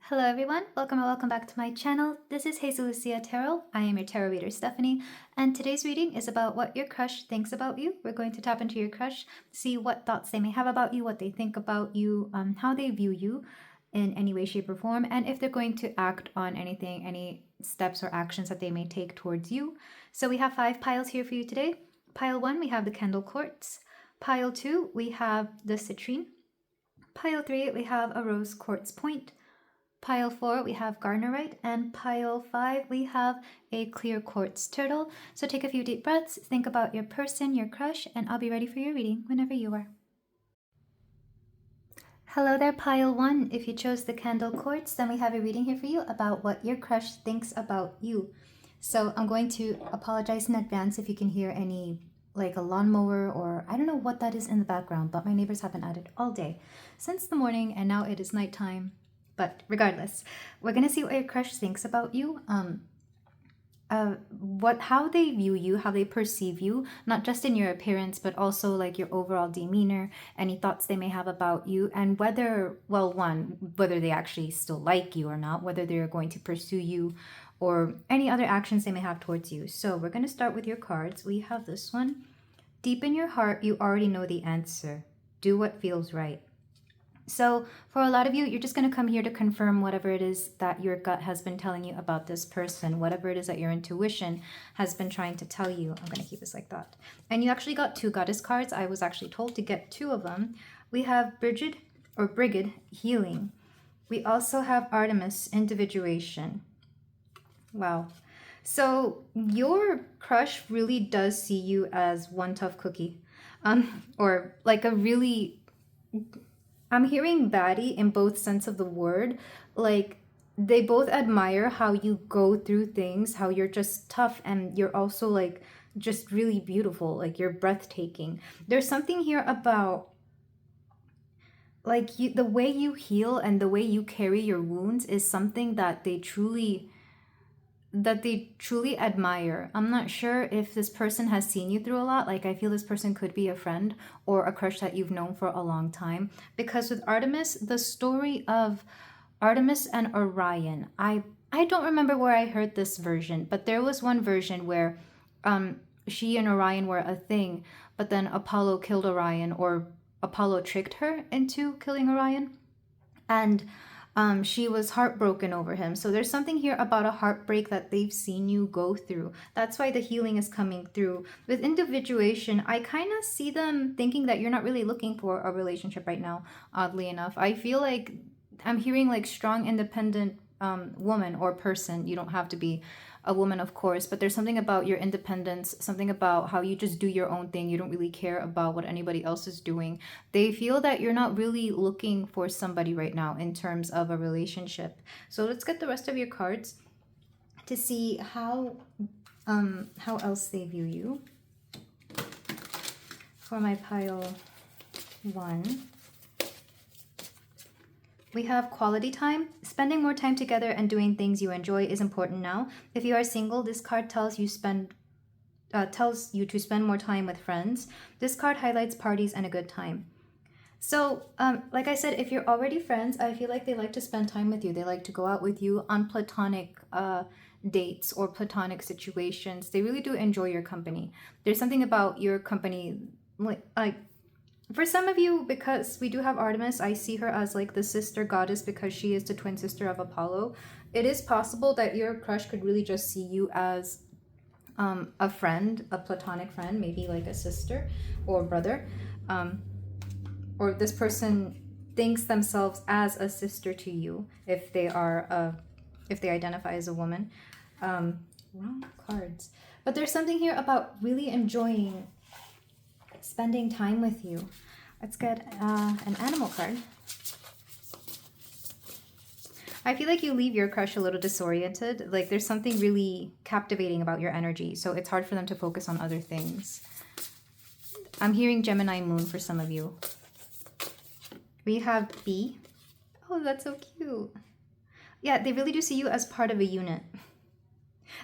Hello everyone, welcome or welcome back to my channel. This is Hazel Lucia Tarot. I am your tarot reader Stephanie, and today's reading is about what your crush thinks about you. We're going to tap into your crush, see what thoughts they may have about you, what they think about you, how they view you in any way, shape, or form, and if they're going to act on anything, any steps or actions that they may take towards you. So we have 5 piles here for you today. Pile 1, we have the candle quartz. Pile 2, we have the citrine. Pile 3, we have a rose quartz point. Pile 4, we have garnierite, and pile 5, we have a clear quartz turtle. So take a few deep breaths, think about your person, your crush, and I'll be ready for your reading whenever you are. Hello there, pile 1. If you chose the candle quartz, then we have a reading here for you about what your crush thinks about you. So I'm going to apologize in advance if you can hear any, like a lawnmower, or I don't know what that is in the background, but my neighbors have been at it all day since the morning, and now it is nighttime. But regardless, we're gonna see what your crush thinks about you, how they view you, how they perceive you, not just in your appearance, but also like your overall demeanor, any thoughts they may have about you, and whether, well, one, whether they actually still like you or not, whether they're going to pursue you, or any other actions they may have towards you. So we're gonna start with your cards. We have this one. Deep in your heart, you already know the answer. Do what feels right. So for a lot of you, you're just going to come here to confirm whatever it is that your gut has been telling you about this person, whatever it is that your intuition has been trying to tell you. I'm going to keep this like that. And you actually got 2 goddess cards. I was actually told to get 2 of them. We have Brigid, healing. We also have Artemis, individuation. Wow. So your crush really does see you as one tough cookie, or like a really... I'm hearing baddie in both sense of the word. Like, they both admire how you go through things, how you're just tough, and you're also like just really beautiful, like you're breathtaking. There's something here about like the way you heal and the way you carry your wounds is something that they truly admire. I'm not sure if this person has seen you through a lot. Like, I feel this person could be a friend or a crush that you've known for a long time. Because with Artemis, the story of Artemis and Orion, I don't remember where I heard this version, but there was one version where she and Orion were a thing, but then Apollo killed Orion, or Apollo tricked her into killing Orion. And she was heartbroken over him. So there's something here about a heartbreak that they've seen you go through. That's why the healing is coming through. With individuation, I kind of see them thinking that you're not really looking for a relationship right now, oddly enough. I feel like I'm hearing like strong, independent woman or person. You don't have to be a woman, of course, but there's something about your independence, something about how you just do your own thing. You don't really care about what anybody else is doing. They feel that you're not really looking for somebody right now in terms of a relationship. So let's get the rest of your cards to see how else they view you. For my pile 1, we have quality time. Spending more time together and doing things you enjoy is important now. If you are single, this card tells you to spend more time with friends. This card highlights parties and a good time. So, like I said, if you're already friends, I feel like they like to spend time with you. They like to go out with you on platonic dates or platonic situations. They really do enjoy your company. There's something about your company, like for some of you, because we do have Artemis, I see her as like the sister goddess because she is the twin sister of Apollo. It is possible that your crush could really just see you as a friend, a platonic friend, maybe like a sister or brother. Or this person thinks themselves as a sister to you if they are if they identify as a woman. Wrong cards. But there's something here about really enjoying spending time with you. Let's get an animal card. I feel like you leave your crush a little disoriented. Like, there's something really captivating about your energy, so it's hard for them to focus on other things. I'm hearing Gemini moon for some of you. We have bee. Oh, that's so cute. Yeah, they really do see you as part of a unit.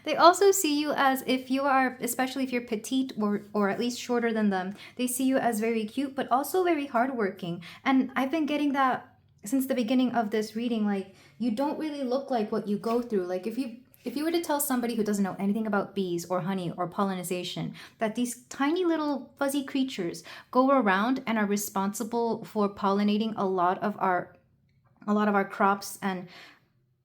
They also see you as, if you are, especially if you're petite or at least shorter than them, they see you as very cute, but also very hardworking. And I've been getting that since the beginning of this reading, like, you don't really look like what you go through. Like, if you were to tell somebody who doesn't know anything about bees or honey or pollination that these tiny little fuzzy creatures go around and are responsible for pollinating a lot of our crops, and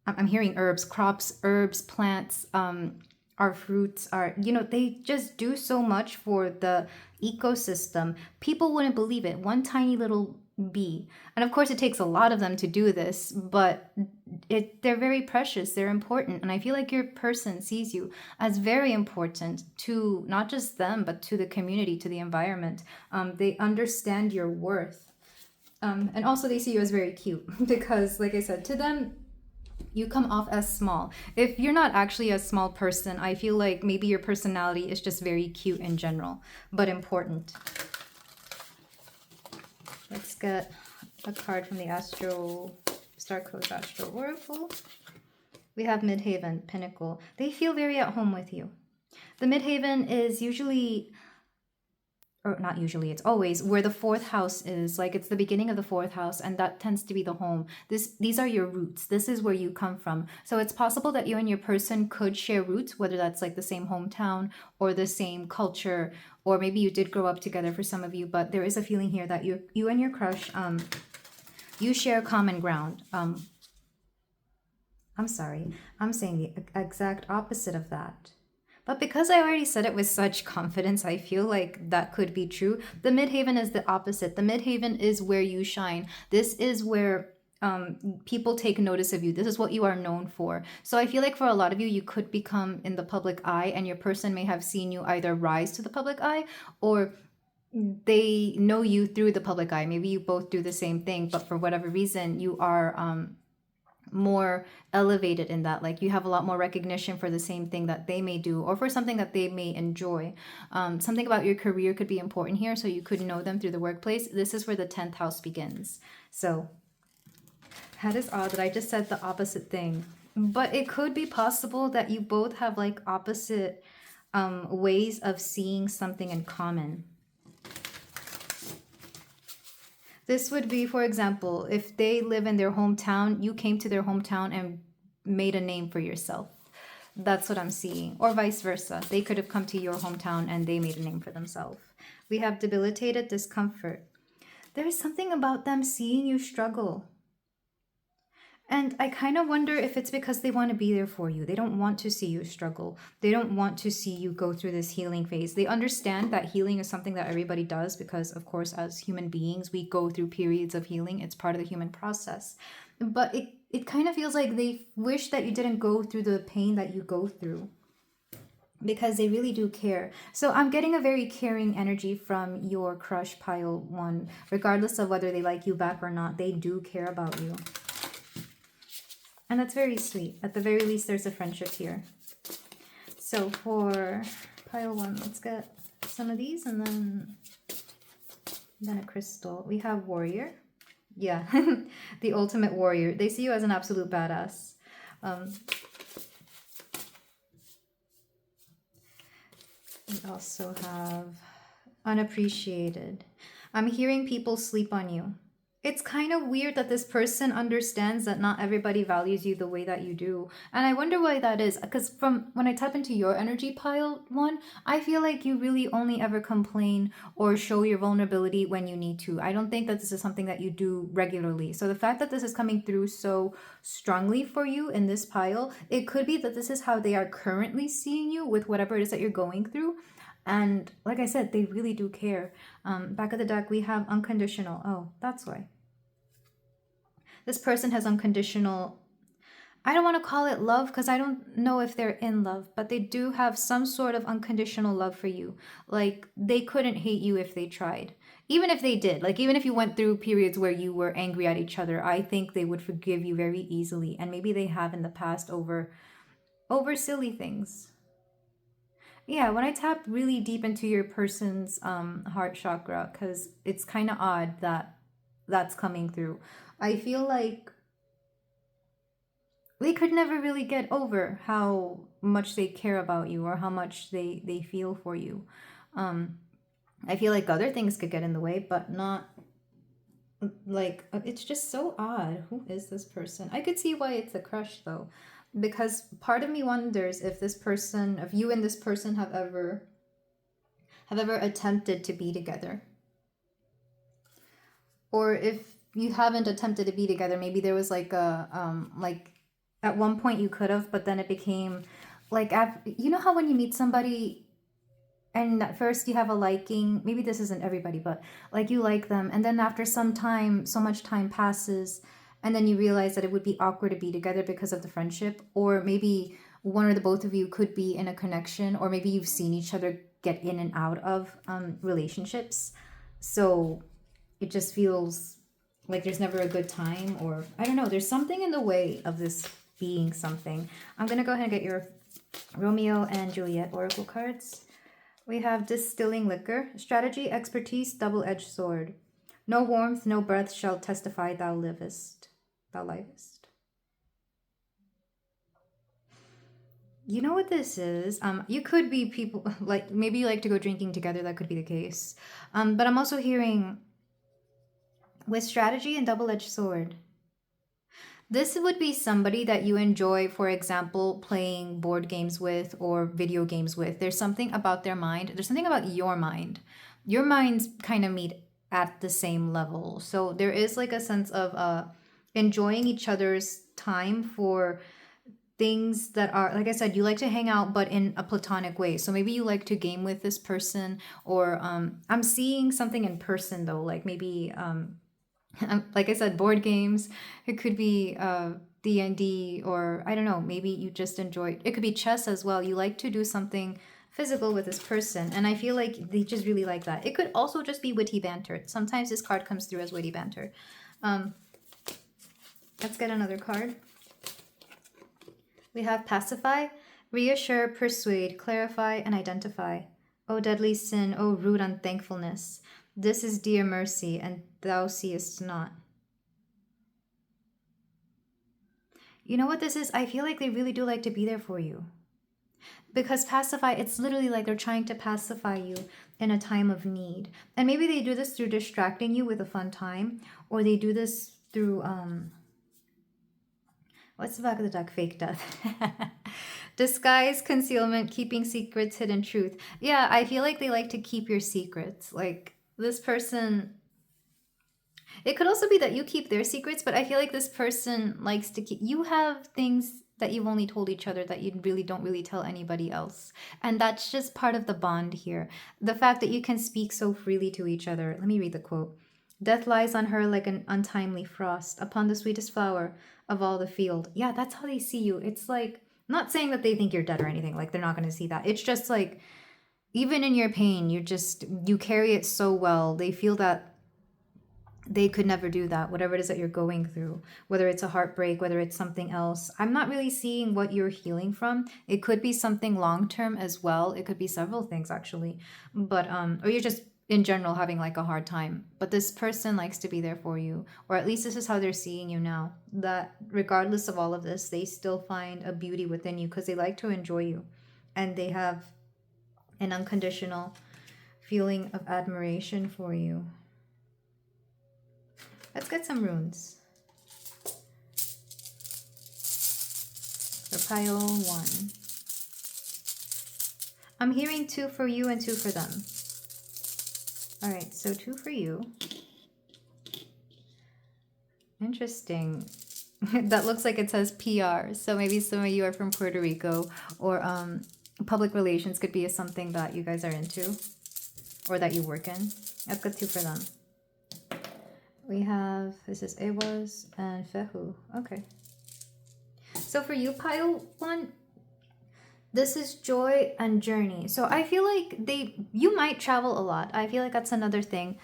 I'm hearing herbs, crops, herbs, plants, our fruits, are, they just do so much for the ecosystem. People wouldn't believe it. One tiny little bee. And of course, it takes a lot of them to do this, but they're very precious. They're important. And I feel like your person sees you as very important to not just them, but to the community, to the environment. They understand your worth. And also they see you as very cute because, like I said, to them, you come off as small. If you're not actually a small person, I feel like maybe your personality is just very cute in general, but important. Let's get a card from the Star Codes Astro Oracle. We have Midhaven, Pinnacle. They feel very at home with you. The Midhaven is usually, or not usually, it's always where the fourth house is. Like, it's the beginning of the fourth house, and that tends to be the home. These are your roots. This is where you come from. So it's possible that you and your person could share roots, whether that's like the same hometown or the same culture, or maybe you did grow up together for some of you, but there is a feeling here that you and your crush, you share common ground. I'm sorry, I'm saying the exact opposite of that. But because I already said it with such confidence, I feel like that could be true. The Midhaven is the opposite. The Midhaven is where you shine. This is where people take notice of you. This is what you are known for. So I feel like for a lot of you, you could become in the public eye, and your person may have seen you either rise to the public eye, or they know you through the public eye. Maybe you both do the same thing, but for whatever reason, you are more elevated in that. Like, you have a lot more recognition for the same thing that they may do, or for something that they may enjoy. Something about your career could be important here, so you could know them through the workplace. This is where the 10th house begins. So that is odd that I just said the opposite thing, but it could be possible that you both have like opposite ways of seeing something in common. This would be, for example, if they live in their hometown, you came to their hometown and made a name for yourself. That's what I'm seeing. Or vice versa. They could have come to your hometown and they made a name for themselves. We have debilitated discomfort. There is something about them seeing you struggle. And I kind of wonder if it's because they want to be there for you. They don't want to see you struggle. They don't want to see you go through this healing phase. They understand that healing is something that everybody does because, of course, as human beings, we go through periods of healing. It's part of the human process. But it kind of feels like they wish that you didn't go through the pain that you go through, because they really do care. So I'm getting a very caring energy from your crush, pile 1. Regardless of whether they like you back or not, they do care about you. And that's very sweet. At the very least, there's a friendship here. So for pile 1, let's get some of these, and then a crystal. We have warrior. Yeah, the ultimate warrior. They see you as an absolute badass. We also have unappreciated. I'm hearing people sleep on you. It's kind of weird that this person understands that not everybody values you the way that you do. And I wonder why that is. Because from when I tap into your energy, pile 1, I feel like you really only ever complain or show your vulnerability when you need to. I don't think that this is something that you do regularly. So the fact that this is coming through so strongly for you in this pile, it could be that this is how they are currently seeing you with whatever it is that you're going through. And like I said, they really do care. Back of the deck, we have unconditional. Oh, that's why. This person has unconditional, I don't want to call it love because I don't know if they're in love, but they do have some sort of unconditional love for you. Like, they couldn't hate you if they tried. Even if they did, like, even if you went through periods where you were angry at each other, I think they would forgive you very easily. And maybe they have in the past over silly things. Yeah, when I tap really deep into your person's heart chakra, because it's kind of odd that that's coming through, I feel like they could never really get over how much they care about you or how much they feel for you. I feel like other things could get in the way, but not like it's just so odd. Who is this person? I could see why it's a crush though, because part of me wonders if this person, if you and this person have ever attempted to be together, or if you haven't attempted to be together, maybe there was like a like at one point you could have, but then it became like you know how when you meet somebody and at first you have a liking, maybe this isn't everybody, but like you like them, and then after some time, so much time passes, and then you realize that it would be awkward to be together because of the friendship, or maybe one or the both of you could be in a connection, or maybe you've seen each other get in and out of relationships, so it just feels like there's never a good time, or I don't know, there's something in the way of this being something. I'm gonna go ahead and get your Romeo and Juliet oracle cards. We have distilling liquor, strategy, expertise, double-edged sword. No warmth, no breath shall testify thou livest. Thou livest. You know what this is? You could be people, like, maybe you like to go drinking together, that could be the case. But I'm also hearing, with strategy and double-edged sword, this would be somebody that you enjoy, for example, playing board games with or video games with. There's something about their mind. There's something about your mind. Your minds kind of meet at the same level. So there is like a sense of enjoying each other's time for things that are, like I said, you like to hang out, but in a platonic way. So maybe you like to game with this person, or I'm seeing something in person though, like maybe like I said, board games. It could be D&D, or I don't know, maybe you just enjoy it. It could be chess as well. You like to do something physical with this person, and I feel like they just really like that. It could also just be witty banter. Sometimes this card comes through as witty banter. Let's get another card. We have pacify, reassure, persuade, clarify, and identify. O deadly sin, O rude unthankfulness. This is dear mercy, and thou seest not. You know what this is? I feel like they really do like to be there for you. Because pacify, it's literally like they're trying to pacify you in a time of need. And maybe they do this through distracting you with a fun time, or they do this through, what's the back of the deck? Fake death. Disguise, concealment, keeping secrets, hidden truth. Yeah, I feel like they like to keep your secrets. Like, this person, it could also be that you keep their secrets, but I feel like this person likes to keep, you have things that you've only told each other that you really don't really tell anybody else. And that's just part of the bond here. The fact that you can speak so freely to each other. Let me read the quote. Death lies on her like an untimely frost upon the sweetest flower of all the field. Yeah, that's how they see you. It's like, not saying that they think you're dead or anything. Like, they're not going to see that. It's just like, even in your pain, you carry it so well. They feel that they could never do that, whatever it is that you're going through, whether it's a heartbreak, whether it's something else. I'm not really seeing what you're healing from. It could be something long-term as well. It could be several things actually, but or you're just in general having like a hard time, but this person likes to be there for you, or at least this is how they're seeing you now, that regardless of all of this, they still find a beauty within you because they like to enjoy you, and they have an unconditional feeling of admiration for you. Let's get some runes. For pile 1. I'm hearing 2 for you and 2 for them. Alright, so 2 for you. Interesting. That looks like it says PR. So maybe some of you are from Puerto Rico, or public relations could be something that you guys are into or that you work in. Let's get 2 for them. We have, this is Ewas and Fehu. Okay. So for you, pile 1, this is joy and journey. So I feel like you might travel a lot. I feel like that's another thing.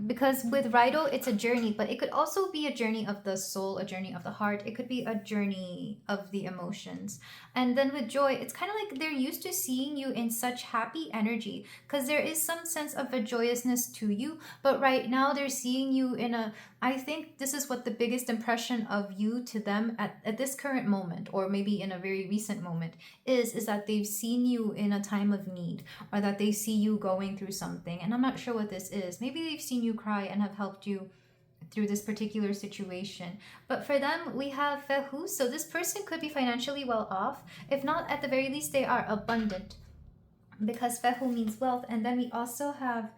Because with Rido, it's a journey, but it could also be a journey of the soul, a journey of the heart. It could be a journey of the emotions. And then with joy, it's kind of like they're used to seeing you in such happy energy, because there is some sense of a joyousness to you. But right now they're seeing you in a, I think this is what the biggest impression of you to them at this current moment, or maybe in a very recent moment, is that they've seen you in a time of need, or that they see you going through something. And I'm not sure what this is. Maybe they've seen you cry and have helped you through this particular situation. But for them, we have Fehu. So this person could be financially well off. If not, at the very least, they are abundant, because Fehu means wealth. And then we also have,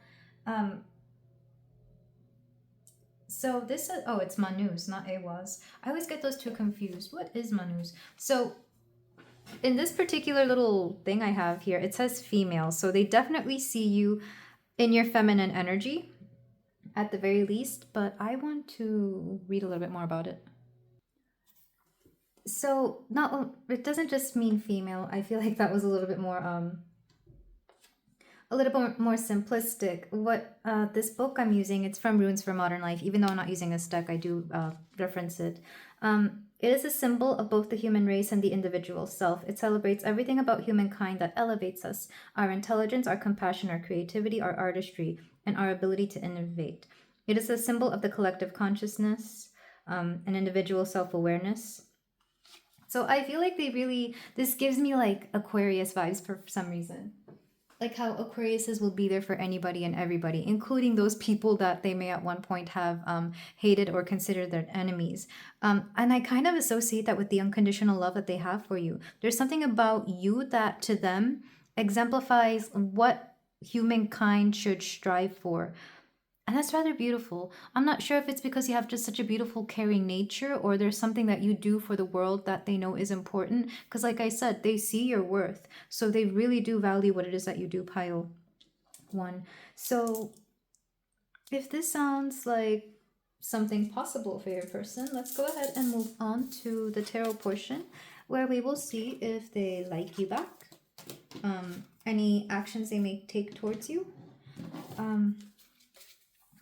so this is, oh, it's Manus, not Awas. I always get those two confused. What is Manus? So in this particular little thing I have here, it says female. So they definitely see you in your feminine energy at the very least, but I want to read a little bit more about it. So not, it doesn't just mean female. I feel like that was a little bit more simplistic. What this book I'm using, it's from Runes for Modern Life. Even though I'm not using this deck, I do reference it. It is a symbol of both the human race and the individual self. It celebrates everything about humankind that elevates us: our intelligence, our compassion, our creativity, our artistry, and our ability to innovate. It is a symbol of the collective consciousness, and individual self-awareness. So I feel like this gives me like Aquarius vibes for some reason. Like how Aquariuses will be there for anybody and everybody, including those people that they may at one point have hated or considered their enemies. And I kind of associate that with the unconditional love that they have for you. There's something about you that to them exemplifies what humankind should strive for. And that's rather beautiful. I'm not sure if it's because you have just such a beautiful, caring nature, or there's something that you do for the world that they know is important. Because like I said, they see your worth. So they really do value what it is that you do, pile 1. So if this sounds like something possible for your person, let's go ahead and move on to the tarot portion, where we will see if they like you back, any actions they may take towards you,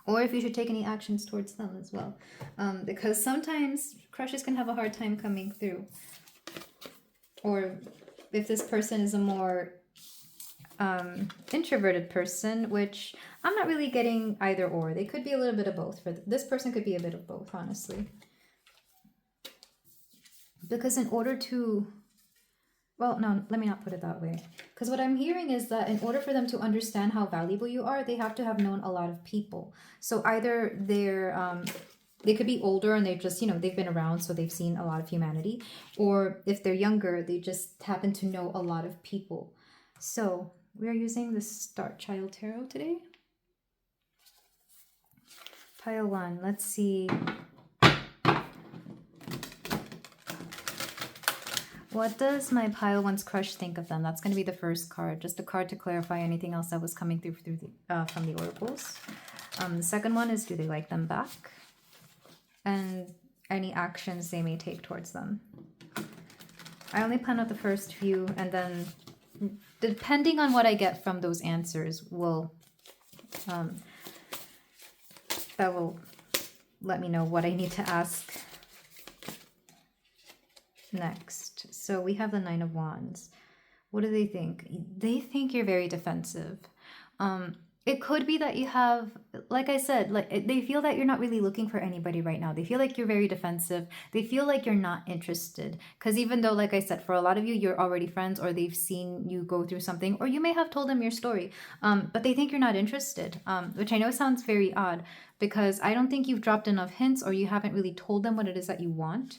or if you should take any actions towards them as well. Because sometimes crushes can have a hard time coming through. Or if this person is a more introverted person, which I'm not really getting either or. They could be a little bit of both. This person could be a bit of both, honestly. Because in order to... Well, no, let me not put it that way. Because what I'm hearing is that in order for them to understand how valuable you are, they have to have known a lot of people. So either they could be older and they've just, they've been around, so they've seen a lot of humanity. Or if they're younger, they just happen to know a lot of people. So we're using the Star Child Tarot today. Pile 1, let's see. What does my pile 1's crush think of them? That's going to be the first card. Just a card to clarify anything else that was coming through the, from the oracles. The second one is, do they like them back? And any actions they may take towards them. I only plan out the first few, and then depending on what I get from those answers will that will let me know what I need to ask next. So we have the 9 of Wands. What do they think? They think you're very defensive. It could be that you have, like I said, like they feel that you're not really looking for anybody right now. They feel like you're very defensive. They feel like you're not interested. Because even though, like I said, for a lot of you, you're already friends, or they've seen you go through something, or you may have told them your story, but they think you're not interested, which I know sounds very odd, because I don't think you've dropped enough hints, or you haven't really told them what it is that you want.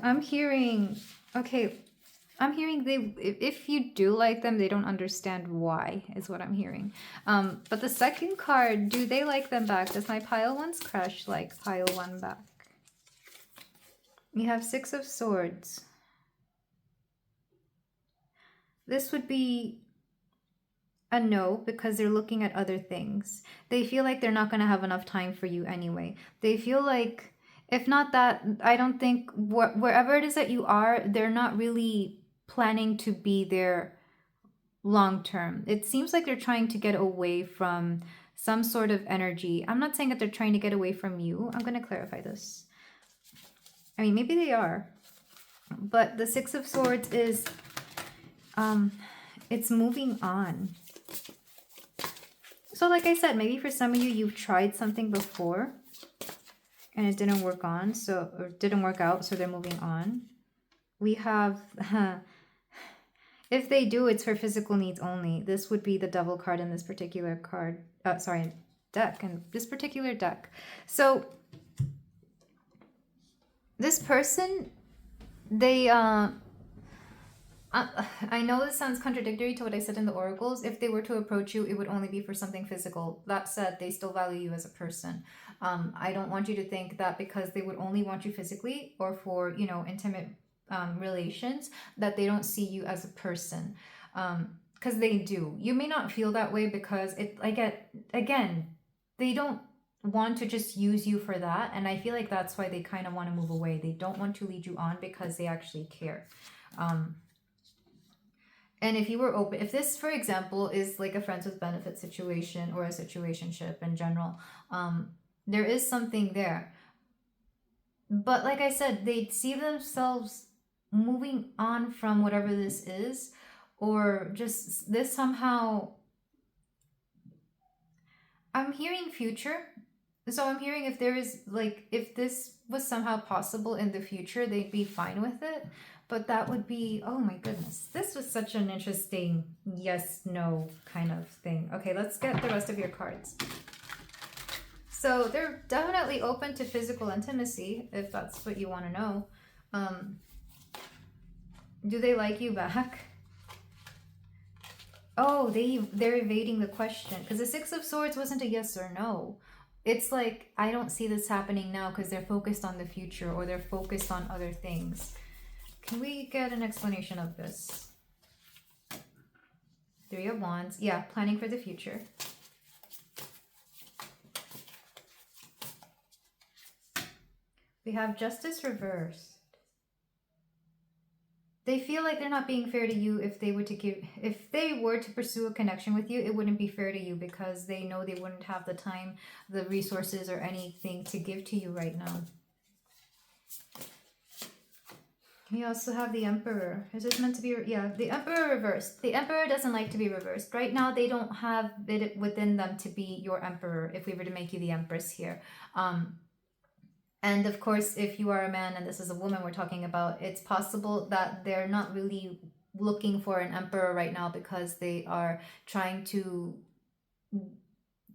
I'm hearing, okay, I'm hearing if you do like them, they don't understand why, is what I'm hearing. But the second card, do they like them back? Does my pile 1's crush like pile 1 back? You have 6 of Swords. This would be a no, because they're looking at other things. They feel like they're not going to have enough time for you anyway. They feel like, if not that, I don't think wherever it is that you are, they're not really planning to be there long term. It seems like they're trying to get away from some sort of energy. I'm not saying that they're trying to get away from you. I'm going to clarify this. I mean, maybe they are. But the 6 of Swords is, it's moving on. So like I said, maybe for some of you, you've tried something before and it didn't work out, so they're moving on. We have If they do, it's for physical needs only. This would be the devil card in this particular card. Sorry, deck, and this particular deck. So this person, they I know this sounds contradictory to what I said in the oracles. If they were to approach you, it would only be for something physical. That said, they still value you as a person. I don't want you to think that because they would only want you physically or for, you know, intimate relations, that they don't see you as a person. Because they do. You may not feel that way because again, they don't want to just use you for that. And I feel like that's why they kind of want to move away. They don't want to lead you on because they actually care. And if you were open, if this, for example, is like a friends with benefit situation or a situationship in general, there is something there. But like I said, they see themselves moving on from whatever this is, or just this somehow. I'm hearing future. So I'm hearing if there is like, if this was somehow possible in the future, they'd be fine with it. But that would be, oh my goodness, this was such an interesting yes, no kind of thing. Okay, let's get the rest of your cards. So they're definitely open to physical intimacy, if that's what you want to know. Do they like you back? Oh, they're evading the question. Because the Six of Swords wasn't a yes or no. It's like, I don't see this happening now because they're focused on the future or they're focused on other things. Can we get an explanation of this? Three of Wands. Yeah, planning for the future. We have Justice reversed. They feel like they're not being fair to you if they were to pursue a connection with you, it wouldn't be fair to you because they know they wouldn't have the time, the resources, or anything to give to you right now. We also have the Emperor. Is this meant to be? Yeah, the Emperor reversed. The Emperor doesn't like to be reversed. Right now, they don't have it within them to be your Emperor if we were to make you the Empress here. And of course, if you are a man and this is a woman we're talking about, it's possible that they're not really looking for an emperor right now because they are trying to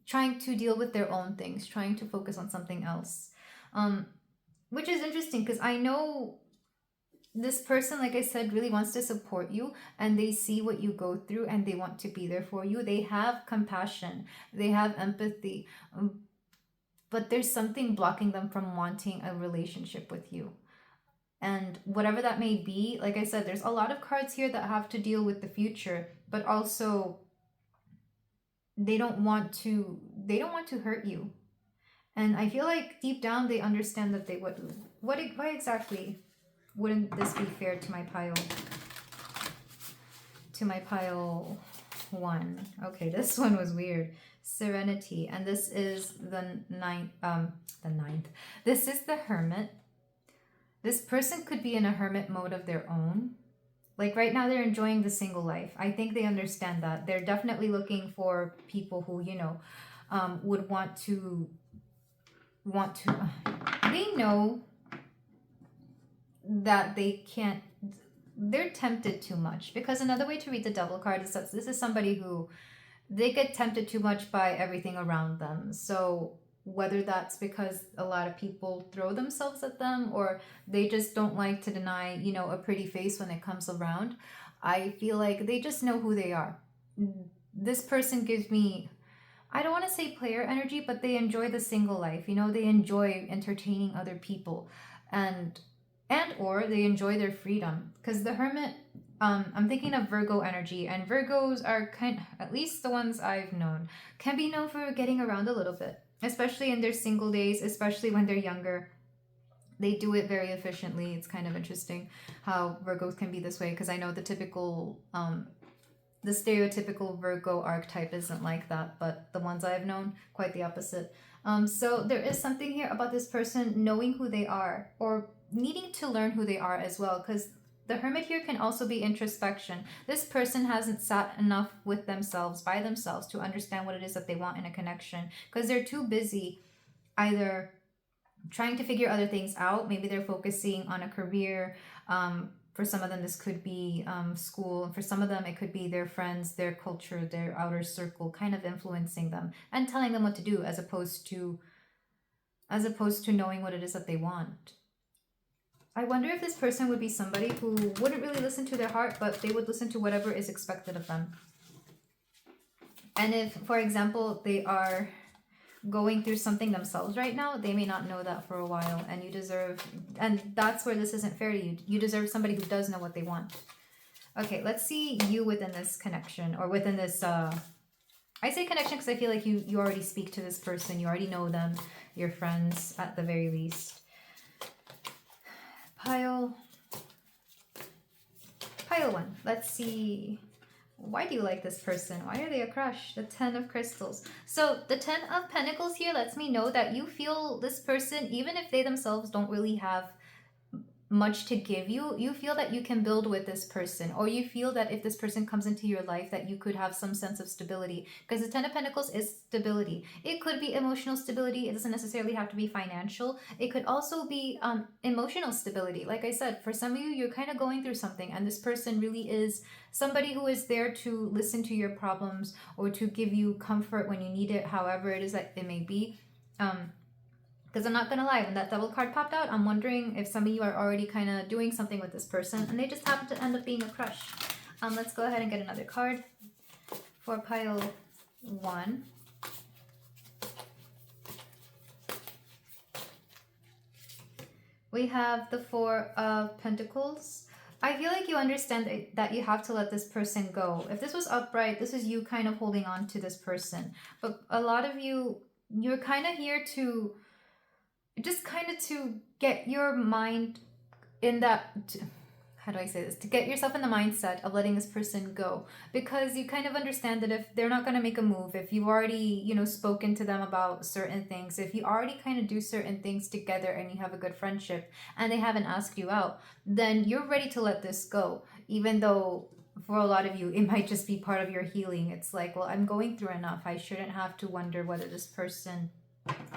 deal with their own things, trying to focus on something else. Which is interesting because I know this person, like I said, really wants to support you and they see what you go through and they want to be there for you. They have compassion. They have empathy. But there's something blocking them from wanting a relationship with you. And whatever that may be, like I said, there's a lot of cards here that have to deal with the future, but also they don't want to hurt you. And I feel like deep down they understand that they would. Why exactly wouldn't this be fair to my pile? To my pile 1. Okay, this one was weird. Serenity, and this is the ninth. This is the Hermit. This person could be in a hermit mode of their own. Like right now they're enjoying the single life. I think they understand that. They're definitely looking for people who, you know, would want to they know that they can't, they're tempted too much, because another way to read the Devil card is that this is somebody who they get tempted too much by everything around them. So whether that's because a lot of people throw themselves at them or they just don't like to deny, you know, a pretty face when it comes around, I feel like they just know who they are. This person gives me, I don't want to say player energy, but they enjoy the single life. You know, they enjoy entertaining other people and or they enjoy their freedom. Because the Hermit, I'm thinking of Virgo energy, and Virgos are at least the ones I've known, can be known for getting around a little bit, especially in their single days, especially when they're younger. They do it very efficiently. It's kind of interesting how Virgos can be this way, because I know the typical, the stereotypical Virgo archetype isn't like that, but the ones I've known, quite the opposite. So there is something here about this person knowing who they are, or needing to learn who they are as well, because the Hermit here can also be introspection. This person hasn't sat enough with themselves, by themselves, to understand what it is that they want in a connection, because they're too busy either trying to figure other things out. Maybe they're focusing on a career, For some of them, this could be school. And for some of them, it could be their friends, their culture, their outer circle kind of influencing them and telling them what to do, as opposed to knowing what it is that they want. I wonder if this person would be somebody who wouldn't really listen to their heart, but they would listen to whatever is expected of them. And if, for example, they are going through something themselves right now, they may not know that for a while, and you deserve, and that's where this isn't fair to you. You deserve somebody who does know what they want. Okay, let's see you within this connection, or within this, I say connection because I feel like you already speak to this person, you already know them, you're friends at the very least. Pile 1, let's see. Why do you like this person? Why are they a crush? The 10 of crystals. So the 10 of pentacles here lets me know that you feel this person, even if they themselves don't really have much to give you, you feel that you can build with this person, or you feel that if this person comes into your life that you could have some sense of stability, because the 10 of pentacles is stability. It could be emotional stability. It doesn't necessarily have to be financial. It could also be emotional stability. Like I said, for some of you, you're kind of going through something, and this person really is somebody who is there to listen to your problems or to give you comfort when you need it, however it is that it may be. Because I'm not going to lie, when that devil card popped out, I'm wondering if some of you are already kind of doing something with this person and they just happen to end up being a crush. Let's go ahead and get another card for pile 1. We have the 4 of Pentacles. I feel like you understand that you have to let this person go. If this was upright, this is you kind of holding on to this person. But a lot of you, you're kind of here to just kind of to get your mind in that, how do I say this, to get yourself in the mindset of letting this person go, because you kind of understand that if they're not going to make a move, if you've already, you know, spoken to them about certain things, if you already kind of do certain things together and you have a good friendship and they haven't asked you out, then you're ready to let this go. Even though for a lot of you, it might just be part of your healing. It's like, well, I'm going through enough. I shouldn't have to wonder whether this person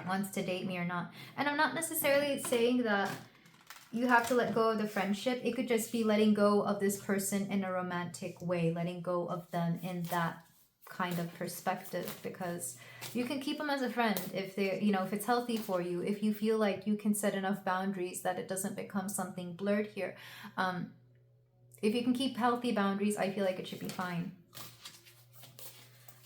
wants to date me or not. And I'm not necessarily saying that you have to let go of the friendship. It could just be letting go of this person in a romantic way, letting go of them in that kind of perspective, because you can keep them as a friend if they, you know, if it's healthy for you, if you feel like you can set enough boundaries that it doesn't become something blurred here. If you can keep healthy boundaries, I feel like it should be fine.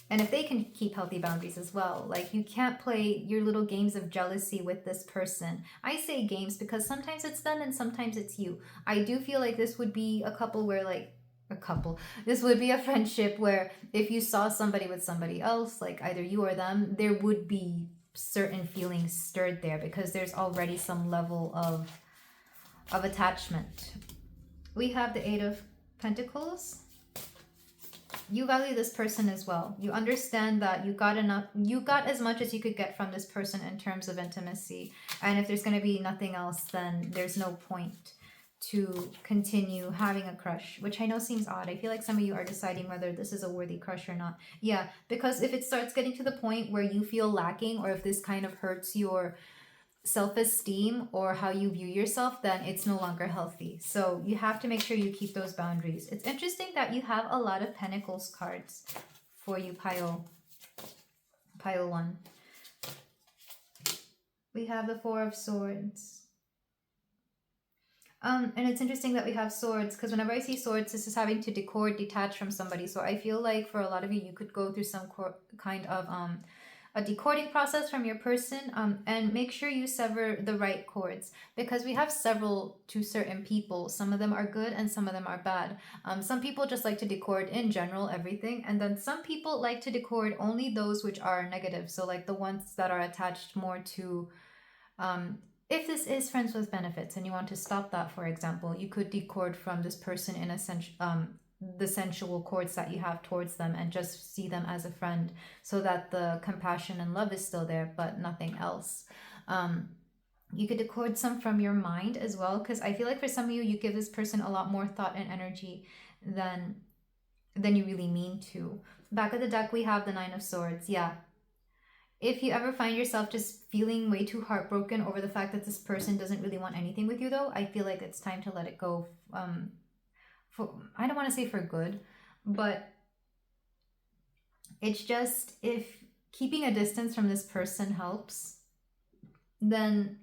And if they can keep healthy boundaries as well, like you can't play your little games of jealousy with this person. I say games because sometimes it's them and sometimes it's you. I do feel like this would be a couple where this would be a friendship where if you saw somebody with somebody else, like either you or them, there would be certain feelings stirred there because there's already some level of attachment. We have the 8 of Pentacles. You value this person as well. You understand that you got as much as you could get from this person in terms of intimacy. And if there's going to be nothing else, then there's no point to continue having a crush, which I know seems odd. I feel like some of you are deciding whether this is a worthy crush or not. Yeah, because if it starts getting to the point where you feel lacking, or if this kind of hurts your self-esteem or how you view yourself, then it's no longer healthy. So you have to make sure you keep those boundaries. It's interesting that you have a lot of Pentacles cards for you, pile 1. We have the 4 of Swords. And it's interesting that we have Swords, because whenever I see Swords, this is having to detach from somebody. So I feel like for a lot of you, you could go through some kind of a decording process from your person, and make sure you sever the right cords, because we have several to certain people. Some of them are good and some of them are bad. Some people just like to decord in general everything, and then some people like to decord only those which are negative. So like the ones that are attached more to if this is friends with benefits and you want to stop that, for example, you could decord from this person in a sense, the sensual cords that you have towards them, and just see them as a friend, so that the compassion and love is still there but nothing else. You could decord some from your mind as well, because I feel like for some of you, you give this person a lot more thought and energy than you really mean to. Back of the deck, we have the 9 of Swords. Yeah, If you ever find yourself just feeling way too heartbroken over the fact that this person doesn't really want anything with you, though, I feel like it's time to let it go. I don't want to say for good, but it's just, if keeping a distance from this person helps, then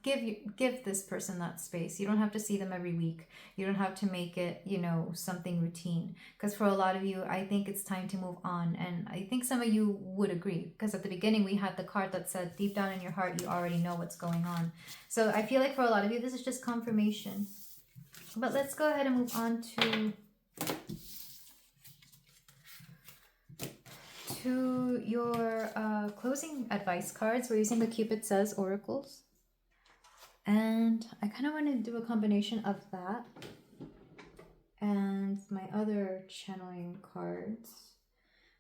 give this person that space. You don't have to see them every week. You don't have to make it, you know, something routine, because for a lot of you, I think it's time to move on. And I think some of you would agree, because at the beginning we had the card that said deep down in your heart you already know what's going on. So I feel like for a lot of you this is just confirmation. But let's go ahead and move on to your closing advice cards. We're using the Cupid Says oracles. And I kind of want to do a combination of that and my other channeling cards,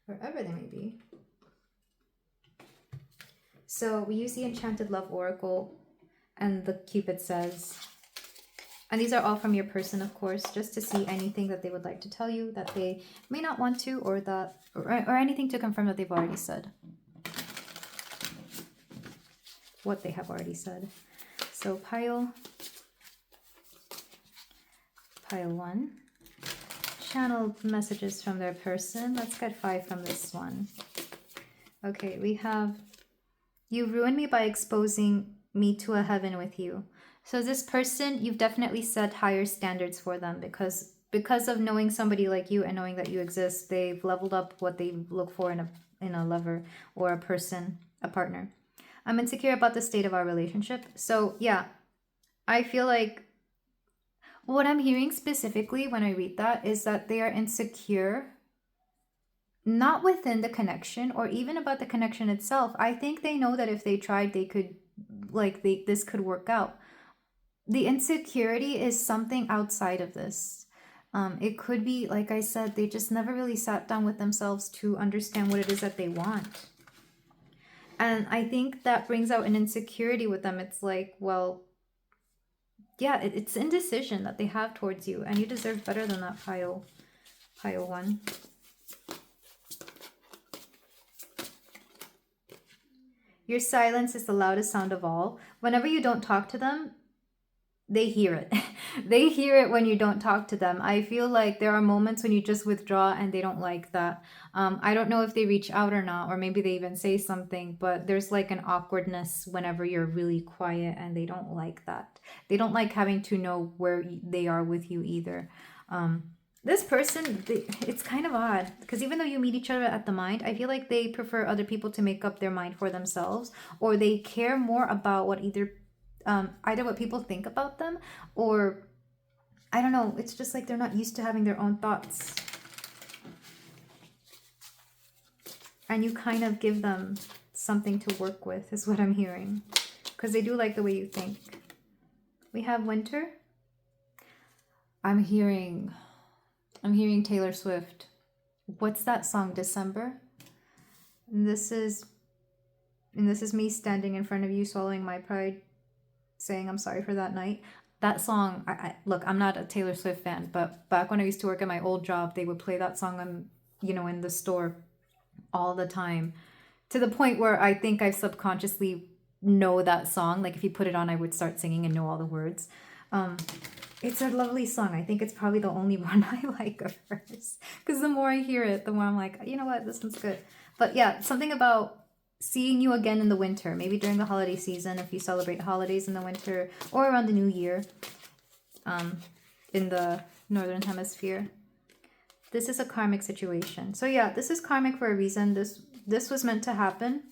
wherever they may be. So we use the Enchanted Love Oracle and the Cupid Says. And these are all from your person, of course, just to see anything that they would like to tell you that they may not want to, or that, or anything to confirm that they've already said. What they have already said. So pile 1. Channel messages from their person. Let's get 5 from this one. Okay, we have, you ruined me by exposing me to a heaven with you. So this person, you've definitely set higher standards for them, because of knowing somebody like you and knowing that you exist, they've leveled up what they look for in a lover or a person, a partner. I'm insecure about the state of our relationship. So yeah, I feel like what I'm hearing specifically when I read that is that they are insecure, not within the connection or even about the connection itself. I think they know that if they tried, they could, this could work out. The insecurity is something outside of this. It could be, like I said, they just never really sat down with themselves to understand what it is that they want. And I think that brings out an insecurity with them. It's like, well, yeah, it's indecision that they have towards you, and you deserve better than that, pile 1. Your silence is the loudest sound of all. Whenever you don't talk to them, they hear it. They hear it when you don't talk to them. I feel like there are moments when you just withdraw and they don't like that. I don't know if they reach out or not, or maybe they even say something, but there's like an awkwardness whenever you're really quiet, and they don't like that. They don't like having to know where they are with you either. This person, it's kind of odd, because even though you meet each other at the mind, I feel like they prefer other people to make up their mind for themselves, or they care more about what either what people think about them, or I don't know, it's just like they're not used to having their own thoughts. And you kind of give them something to work with, is what I'm hearing, because they do like the way you think. We have Winter. I'm hearing Taylor Swift. What's that song? December? And this is me standing in front of you, swallowing my pride, saying I'm sorry for that night. That song, look, I'm not a Taylor Swift fan, but back when I used to work at my old job, they would play that song on, in the store all the time, to the point where I think I subconsciously know that song. Like if you put it on, I would start singing and know all the words. It's a lovely song. I think it's probably the only one I like of hers, because the more I hear it, the more I'm like, you know what, this one's good. But yeah, something about seeing you again in the winter, maybe during the holiday season, if you celebrate holidays in the winter, or around the new year, in the northern hemisphere. This is a karmic situation. So yeah, this is karmic for a reason. This was meant to happen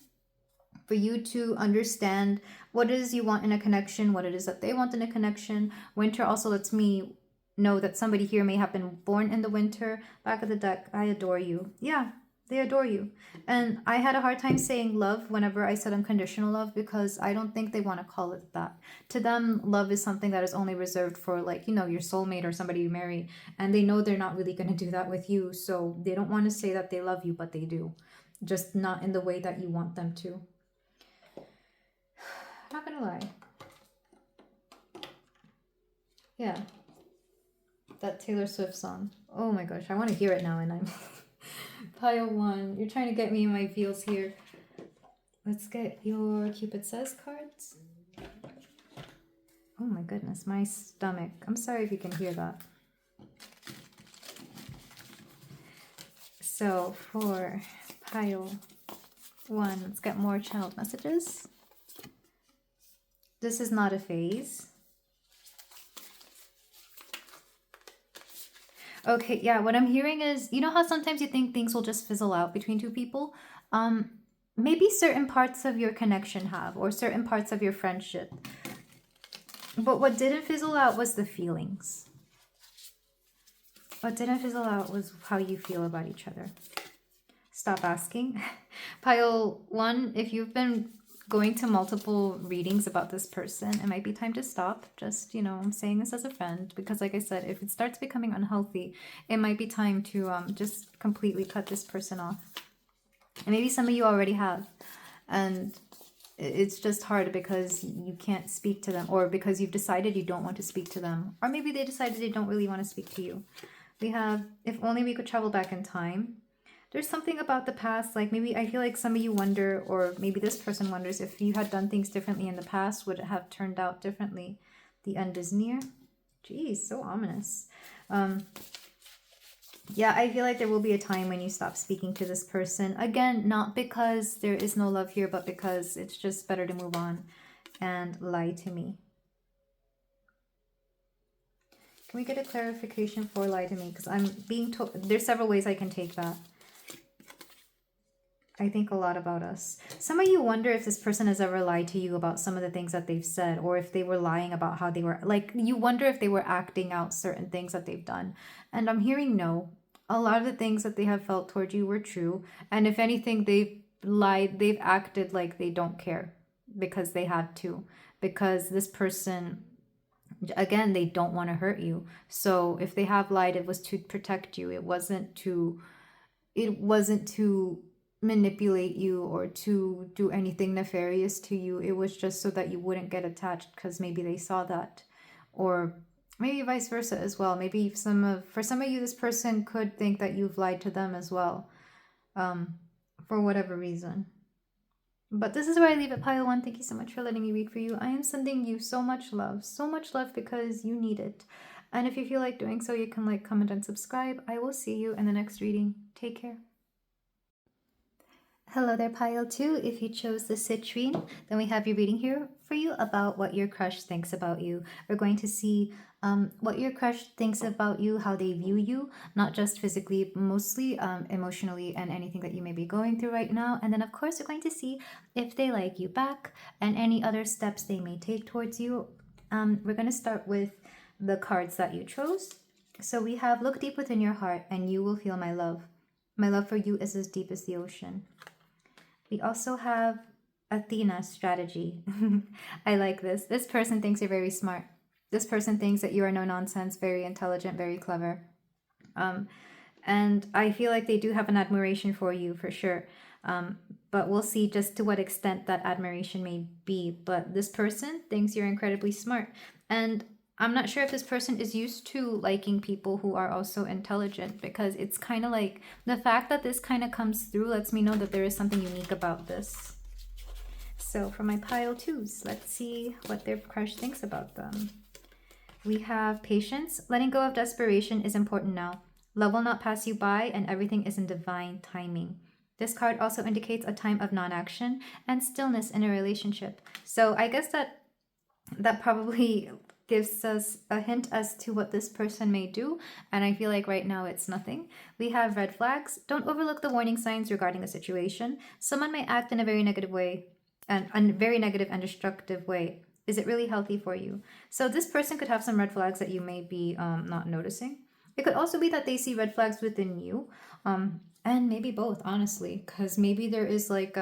for you to understand what it is you want in a connection, what it is that they want in a connection. Winter also lets me know that somebody here may have been born in the winter. Back of the deck, I adore you. Yeah, they adore you. And I had a hard time saying love whenever I said unconditional love, because I don't think they want to call it that. To them, love is something that is only reserved for, like, your soulmate or somebody you marry. And they know they're not really going to do that with you. So they don't want to say that they love you, but they do. Just not in the way that you want them to. Not gonna lie. Yeah. That Taylor Swift song. Oh my gosh, I want to hear it now, and I'm... Pile 1. You're trying to get me in my feels here. Let's get your Cupid Says cards. Oh my goodness, my stomach. I'm sorry if you can hear that. So for pile 1, let's get more channeled messages. This is not a phase. Okay, yeah, what I'm hearing is, you know how sometimes you think things will just fizzle out between two people? Maybe certain parts of your connection have, or certain parts of your friendship. But what didn't fizzle out was the feelings. What didn't fizzle out was how you feel about each other. Stop asking. Pile 1, if you've been going to multiple readings about this person, it might be time to stop. Just, you know, I'm saying this as a friend, because like I said, if it starts becoming unhealthy, it might be time to just completely cut this person off. And maybe some of you already have. And it's just hard because you can't speak to them, or because you've decided you don't want to speak to them, or maybe they decided they don't really want to speak to you. We have, if only we could travel back in time. There's something about the past, like maybe I feel like some of you wonder, or maybe this person wonders, if you had done things differently in the past, would it have turned out differently? The end is near. Jeez, so ominous. Yeah, I feel like there will be a time when you stop speaking to this person. Again, not because there is no love here, but because it's just better to move on and lie to me. Can we get a clarification for lie to me? Because I'm being told, there's several ways I can take that. I think a lot about us. Some of you wonder if this person has ever lied to you about some of the things that they've said, or if they were lying about how they were, like, you wonder if they were acting out certain things that they've done. And I'm hearing no. A lot of the things that they have felt toward you were true. And if anything, they've lied, they've acted like they don't care because they had to. Because this person, again, they don't want to hurt you. So if they have lied, it was to protect you. It wasn't to manipulate you or to do anything nefarious to you. It was just so that you wouldn't get attached, because maybe they saw that, or maybe vice versa as well. Maybe for some of you, this person could think that you've lied to them as well, for whatever reason. But this is where I leave it, pile 1. Thank you so much for letting me read for you. I am sending you so much love because you need it. And if you feel like doing so, you can like, comment, and subscribe. I will see you in the next reading. Take care. Hello there, pile 2. If you chose the citrine, then we have your reading here for you about what your crush thinks about you. We're going to see what your crush thinks about you, how they view you, not just physically, mostly emotionally, and anything that you may be going through right now. And then, of course, we're going to see if they like you back and any other steps they may take towards you. We're going to start with the cards that you chose. So we have, look deep within your heart and you will feel my love. My love for you is as deep as the ocean. We also have Athena strategy. I like this. This person thinks you're very smart. This person thinks that you are no nonsense, very intelligent, very clever. And I feel like they do have an admiration for you for sure. But we'll see just to what extent that admiration may be. But this person thinks you're incredibly smart. And I'm not sure if this person is used to liking people who are also intelligent, because it's kind of like the fact that this kind of comes through lets me know that there is something unique about this. So for my pile 2s, let's see what their crush thinks about them. We have patience. Letting go of desperation is important now. Love will not pass you by and everything is in divine timing. This card also indicates a time of non-action and stillness in a relationship. So I guess that probably gives us a hint as to what this person may do, and I feel like right now it's nothing. We have red flags. Don't overlook the warning signs regarding the situation. Someone may act in a very negative way, and a very negative and destructive way. Is it really healthy for you? So this person could have some red flags that you may be not noticing. It could also be that they see red flags within you, and maybe both, honestly, because maybe there is like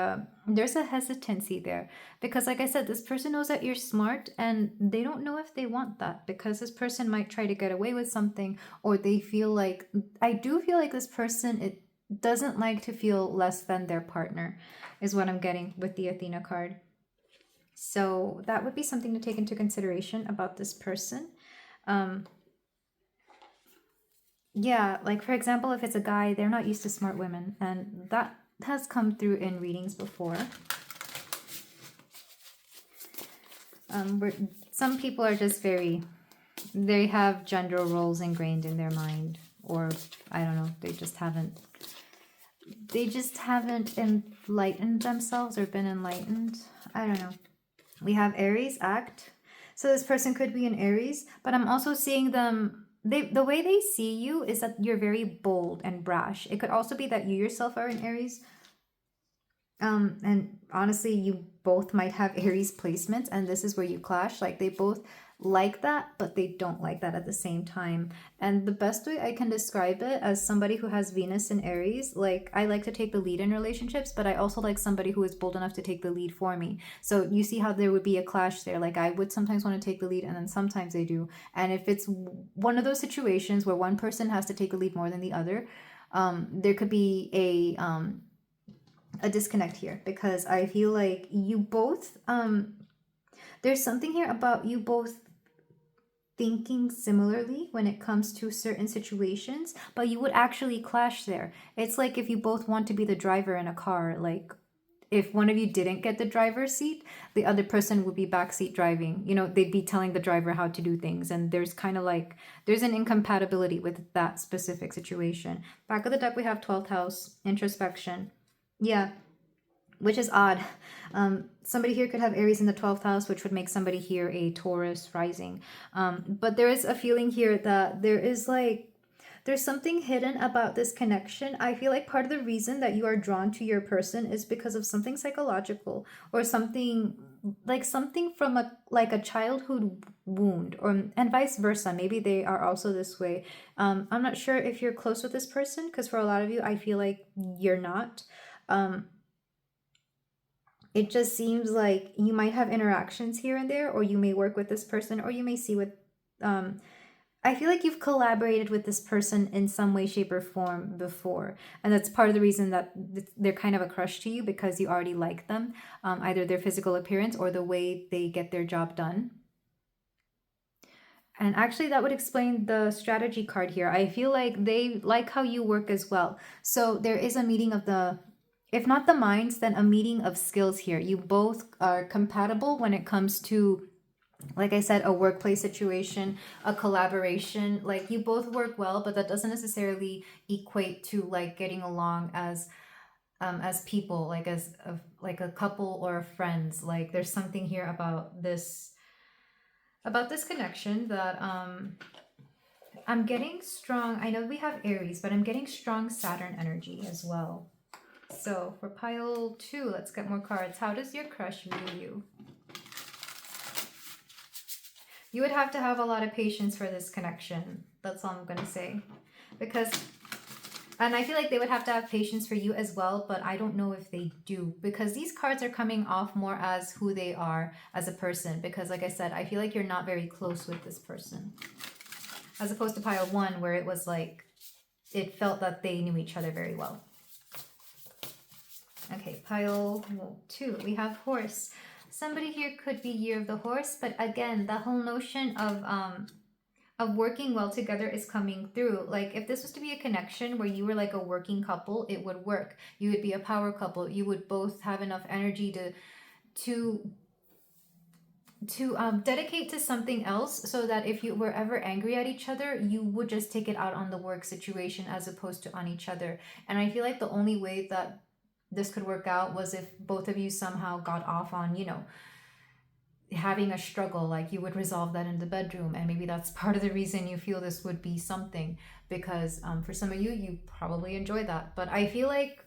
there's a hesitancy there, because like I said, this person knows that you're smart and they don't know if they want that, because this person might try to get away with something, or they feel like, I do feel like this person, it doesn't like to feel less than their partner, is what I'm getting with the Athena card. So that would be something to take into consideration about this person. Yeah, like for example, if it's a guy, they're not used to smart women, and that has come through in readings before. Some people are just they have gender roles ingrained in their mind, or I don't know, they just haven't enlightened themselves or been enlightened. I don't know. We have Aries act. So this person could be an Aries, but I'm also seeing them, the way they see you is that you're very bold and brash. It could also be that you yourself are an Aries. And honestly, you both might have Aries placements, and this is where you clash. Like, they both like that, but they don't like that at the same time. And the best way I can describe it, as somebody who has Venus in Aries, like, I like to take the lead in relationships, but I also like somebody who is bold enough to take the lead for me. So you see how there would be a clash there. Like, I would sometimes want to take the lead, and then sometimes they do. And if it's one of those situations where one person has to take the lead more than the other, there could be a disconnect here, because I feel like you both there's something here about you both thinking similarly when it comes to certain situations, but you would actually clash there. It's like if you both want to be the driver in a car, like if one of you didn't get the driver's seat, the other person would be backseat driving. You know, they'd be telling the driver how to do things, and there's kind of like there's an incompatibility with that specific situation. Back of the deck we have 12th house, introspection. Yeah, which is odd. Somebody here could have Aries in the 12th house, which would make somebody here a Taurus rising. But there is a feeling here that there's something hidden about this connection. I feel like part of the reason that you are drawn to your person is because of something psychological, or something from a childhood wound, or and vice versa. Maybe they are also this way. I'm not sure if you're close with this person, because for a lot of you, I feel like you're not. It just seems like you might have interactions here and there, or you may work with this person, or you may see with I feel like you've collaborated with this person in some way, shape, or form before, and that's part of the reason that they're kind of a crush to you, because you already like them, either their physical appearance or the way they get their job done. And actually, that would explain the strategy card here. I feel like they like how you work as well. So there is a meeting of if not the minds, then a meeting of skills here. You both are compatible when it comes to, like I said, a workplace situation, a collaboration. Like, you both work well, but that doesn't necessarily equate to like getting along as people, like as a couple or friends. Like, there's something here about this connection that I'm getting strong. I know we have Aries, but I'm getting strong Saturn energy as well. So for pile 2, let's get more cards. How does your crush view you? You would have to have a lot of patience for this connection. That's all I'm going to say. And I feel like they would have to have patience for you as well, but I don't know if they do, because these cards are coming off more as who they are as a person. Because like I said, I feel like you're not very close with this person, as opposed to pile 1, where it was like, it felt that they knew each other very well. Okay, pile 2, we have horse. Somebody here could be year of the horse, but again, the whole notion of working well together is coming through. Like, if this was to be a connection where you were like a working couple, it would work. You would be a power couple. You would both have enough energy to dedicate to something else, so that if you were ever angry at each other, you would just take it out on the work situation as opposed to on each other. And I feel like the only way that this could work out was if both of you somehow got off on, having a struggle. Like, you would resolve that in the bedroom, and maybe that's part of the reason you feel this would be something, because for some of you probably enjoy that. But I feel like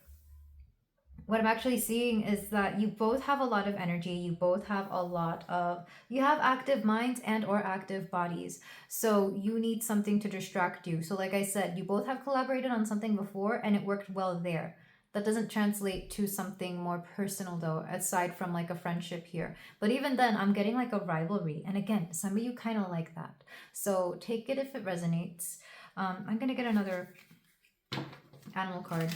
what I'm actually seeing is that you both have a lot of energy. You both have you have active minds and or active bodies. So you need something to distract you. So like I said, you both have collaborated on something before and it worked well there. That doesn't translate to something more personal though, aside from like a friendship here. But even then, I'm getting like a rivalry. And again, some of you kind of like that. So take it if it resonates. I'm going to get another animal card.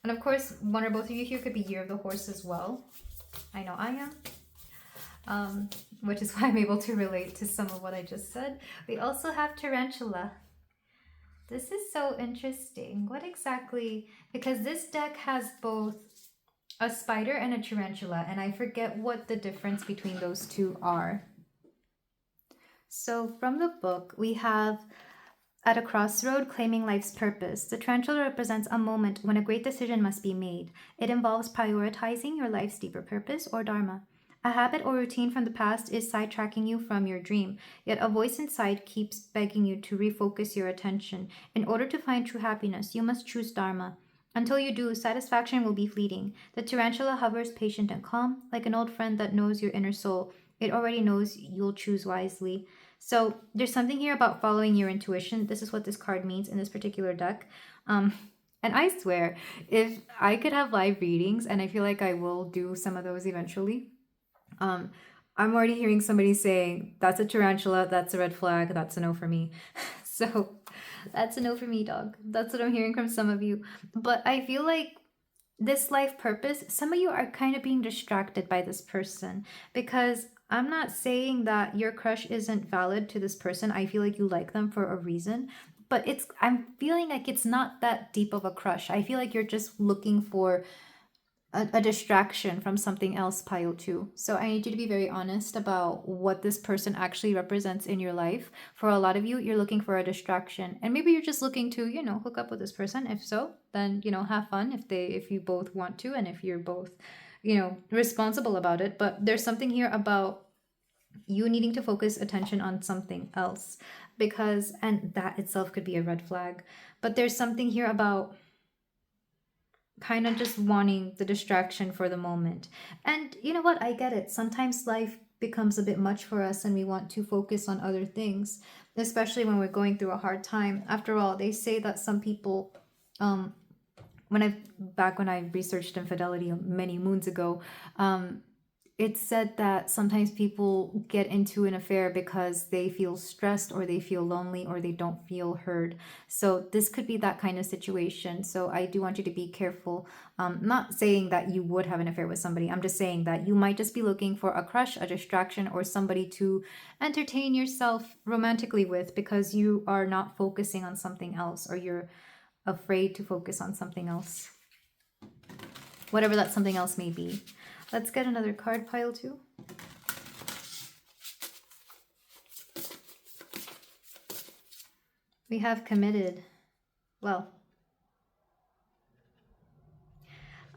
And of course, one or both of you here could be year of the horse as well. I know I am. Which is why I'm able to relate to some of what I just said. We also have tarantula. This is so interesting. What exactly? Because this deck has both A spider and a tarantula, and I forget what the difference between those two are. So from the book, we have at a crossroad, claiming life's purpose. The tarantula represents a moment when a great decision must be made. It involves prioritizing your life's deeper purpose or dharma. A habit or routine from the past is sidetracking you from your dream, yet a voice inside keeps begging you to refocus your attention. In order to find true happiness, you must choose dharma. Until you do, satisfaction will be fleeting. The tarantula hovers patient and calm, like an old friend that knows your inner soul. It already knows you'll choose wisely. So there's something here about following your intuition. This is what this card means in this particular deck. And I swear, if I could have live readings, and I feel like I will do some of those eventually, I'm already hearing somebody saying, that's a tarantula, that's a red flag, that's a no for me. So that's a no for me, dog. That's what I'm hearing from some of you. But I feel like this life purpose, some of you are kind of being distracted by this person, because I'm not saying that your crush isn't valid to this person. I feel like you like them for a reason, but I'm feeling like it's not that deep of a crush. I feel like you're just looking for a distraction from something else, pile 2. So I need you to be very honest about what this person actually represents in your life. For a lot of you, you're looking for a distraction, and maybe you're just looking to, hook up with this person. If so, then, have fun if you both want to, and if you're both, responsible about it. But there's something here about you needing to focus attention on something else, and that itself could be a red flag. But there's something here about kind of just wanting the distraction for the moment. And you know what? I get it. Sometimes life becomes a bit much for us and we want to focus on other things, especially when we're going through a hard time. After all, they say that some people, when I researched infidelity many moons ago, it said that sometimes people get into an affair because they feel stressed or they feel lonely or they don't feel heard. So this could be that kind of situation. So I do want you to be careful. Not saying that you would have an affair with somebody. I'm just saying that you might just be looking for a crush, a distraction, or somebody to entertain yourself romantically with, because you are not focusing on something else, or you're afraid to focus on something else. Whatever that something else may be. Let's get another card, pile 2. We have committed. Well,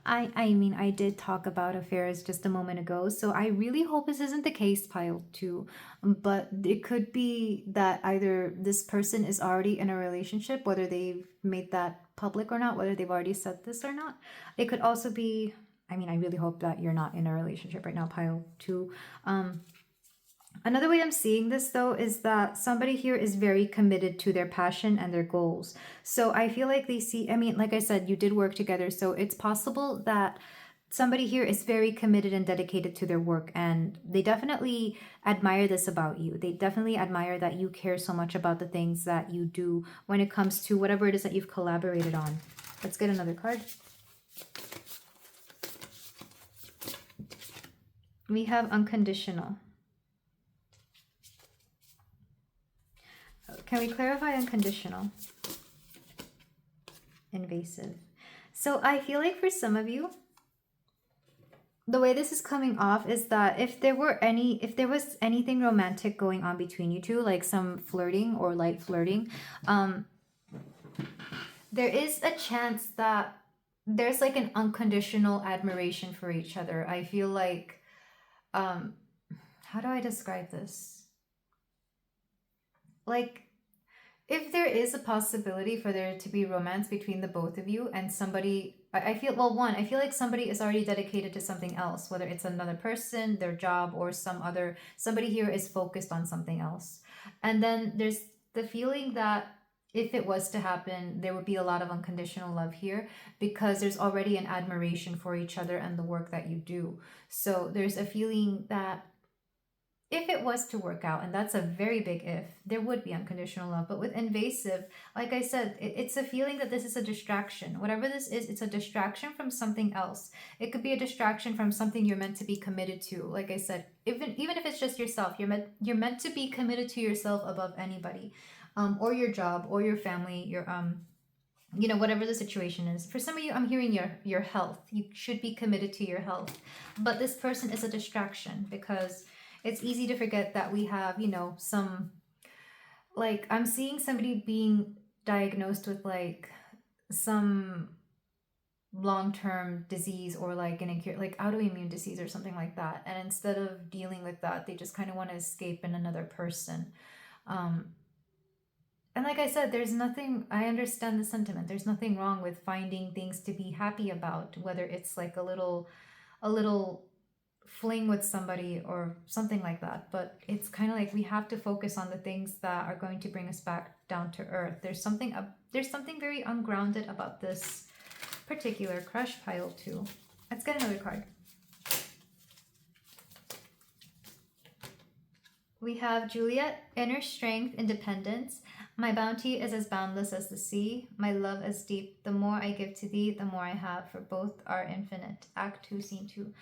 I did talk about affairs just a moment ago, so I really hope this isn't the case, pile 2. But it could be that either this person is already in a relationship, whether they've made that public or not, whether they've already said this or not. It could also be, I really hope that you're not in a relationship right now, pile 2. Another way I'm seeing this, though, is that somebody here is very committed to their passion and their goals. So I feel like they see, like I said, you did work together. So it's possible that somebody here is very committed and dedicated to their work, and they definitely admire this about you. They definitely admire that you care so much about the things that you do when it comes to whatever it is that you've collaborated on. Let's get another card. We have unconditional. Can we clarify unconditional? Invasive. So I feel like for some of you, the way this is coming off is that if there was anything romantic going on between you two, like some flirting or light flirting, there is a chance that there's like an unconditional admiration for each other. I feel like, how do I describe this? Like, if there is a possibility for there to be romance between the both of you and somebody, I feel like somebody is already dedicated to something else, whether it's another person, their job, or somebody here is focused on something else. And then there's the feeling that if it was to happen, there would be a lot of unconditional love here, because there's already an admiration for each other and the work that you do. So there's a feeling that if it was to work out, and that's a very big if, there would be unconditional love. But with invasive, like I said, it's a feeling that this is a distraction. Whatever this is, it's a distraction from something else. It could be a distraction from something you're meant to be committed to. Like I said, even if it's just yourself, you're meant to be committed to yourself above anybody, or your job, or your family, you know, whatever the situation is. For some of you, I'm hearing your health. You should be committed to your health. But this person is a distraction, because it's easy to forget that we have, you know, some, like, I'm seeing somebody being diagnosed with like some long-term disease, or like an acute, like autoimmune disease or something like that, and instead of dealing with that, they just kind of want to escape in another person. And like I said, there's nothing, I understand the sentiment, there's nothing wrong with finding things to be happy about, whether it's like a little fling with somebody or something like that. But it's kind of like we have to focus on the things that are going to bring us back down to earth. There's something very ungrounded about this particular crush, pile 2. Let's get another card. We have Juliet, inner strength, independence. My bounty is as boundless as the sea, my love as deep. The more I give to thee, the more I have, for both are infinite. Act 2, Scene 2.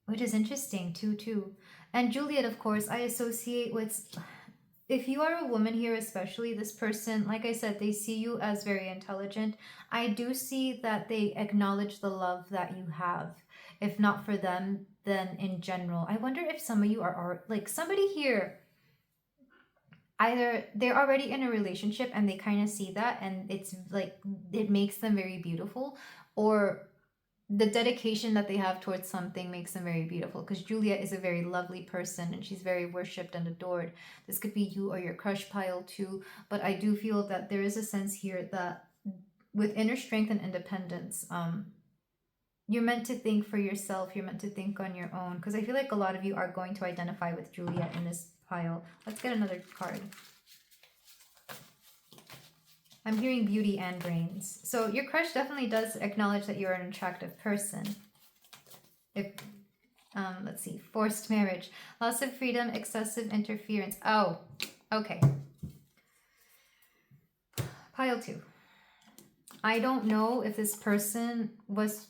Which is interesting, 2-2. And Juliet, of course, I associate with, if you are a woman here especially, this person, like I said, they see you as very intelligent. I do see that they acknowledge the love that you have. If not for them, then in general. I wonder if some of you are like, somebody here, either they're already in a relationship and they kind of see that, and it's like, it makes them very beautiful, or the dedication that they have towards something makes them very beautiful, because Juliet is a very lovely person and she's very worshipped and adored. This could be you or your crush, pile 2, but I do feel that there is a sense here that with inner strength and independence, you're meant to think for yourself, you're meant to think on your own, because I feel like a lot of you are going to identify with Juliet in this pile. Let's get another card. I'm hearing beauty and brains. So your crush definitely does acknowledge that you're an attractive person. If, let's see, forced marriage, loss of freedom, excessive interference. Oh, okay. Pile 2. I don't know if this person was,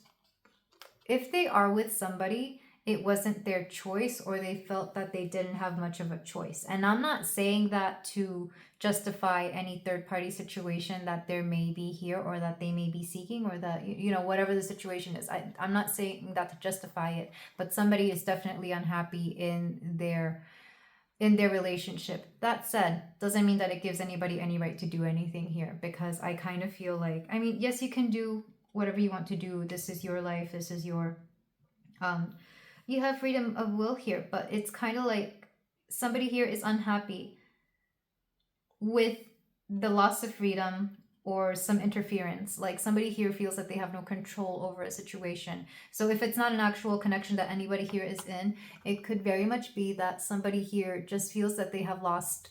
if they are with somebody, it wasn't their choice, or they felt that they didn't have much of a choice. And I'm not saying that to justify any third-party situation that there may be here, or that they may be seeking, or that, you know, whatever the situation is. I'm not saying that to justify it, but somebody is definitely unhappy in their relationship. That said, doesn't mean that it gives anybody any right to do anything here, because I kind of feel like, I mean, yes, you can do whatever you want to do. This is your life. This is your, you have freedom of will here, but it's kind of like somebody here is unhappy with the loss of freedom or some interference. Like somebody here feels that they have no control over a situation. So if it's not an actual connection that anybody here is in, it could very much be that somebody here just feels that they have lost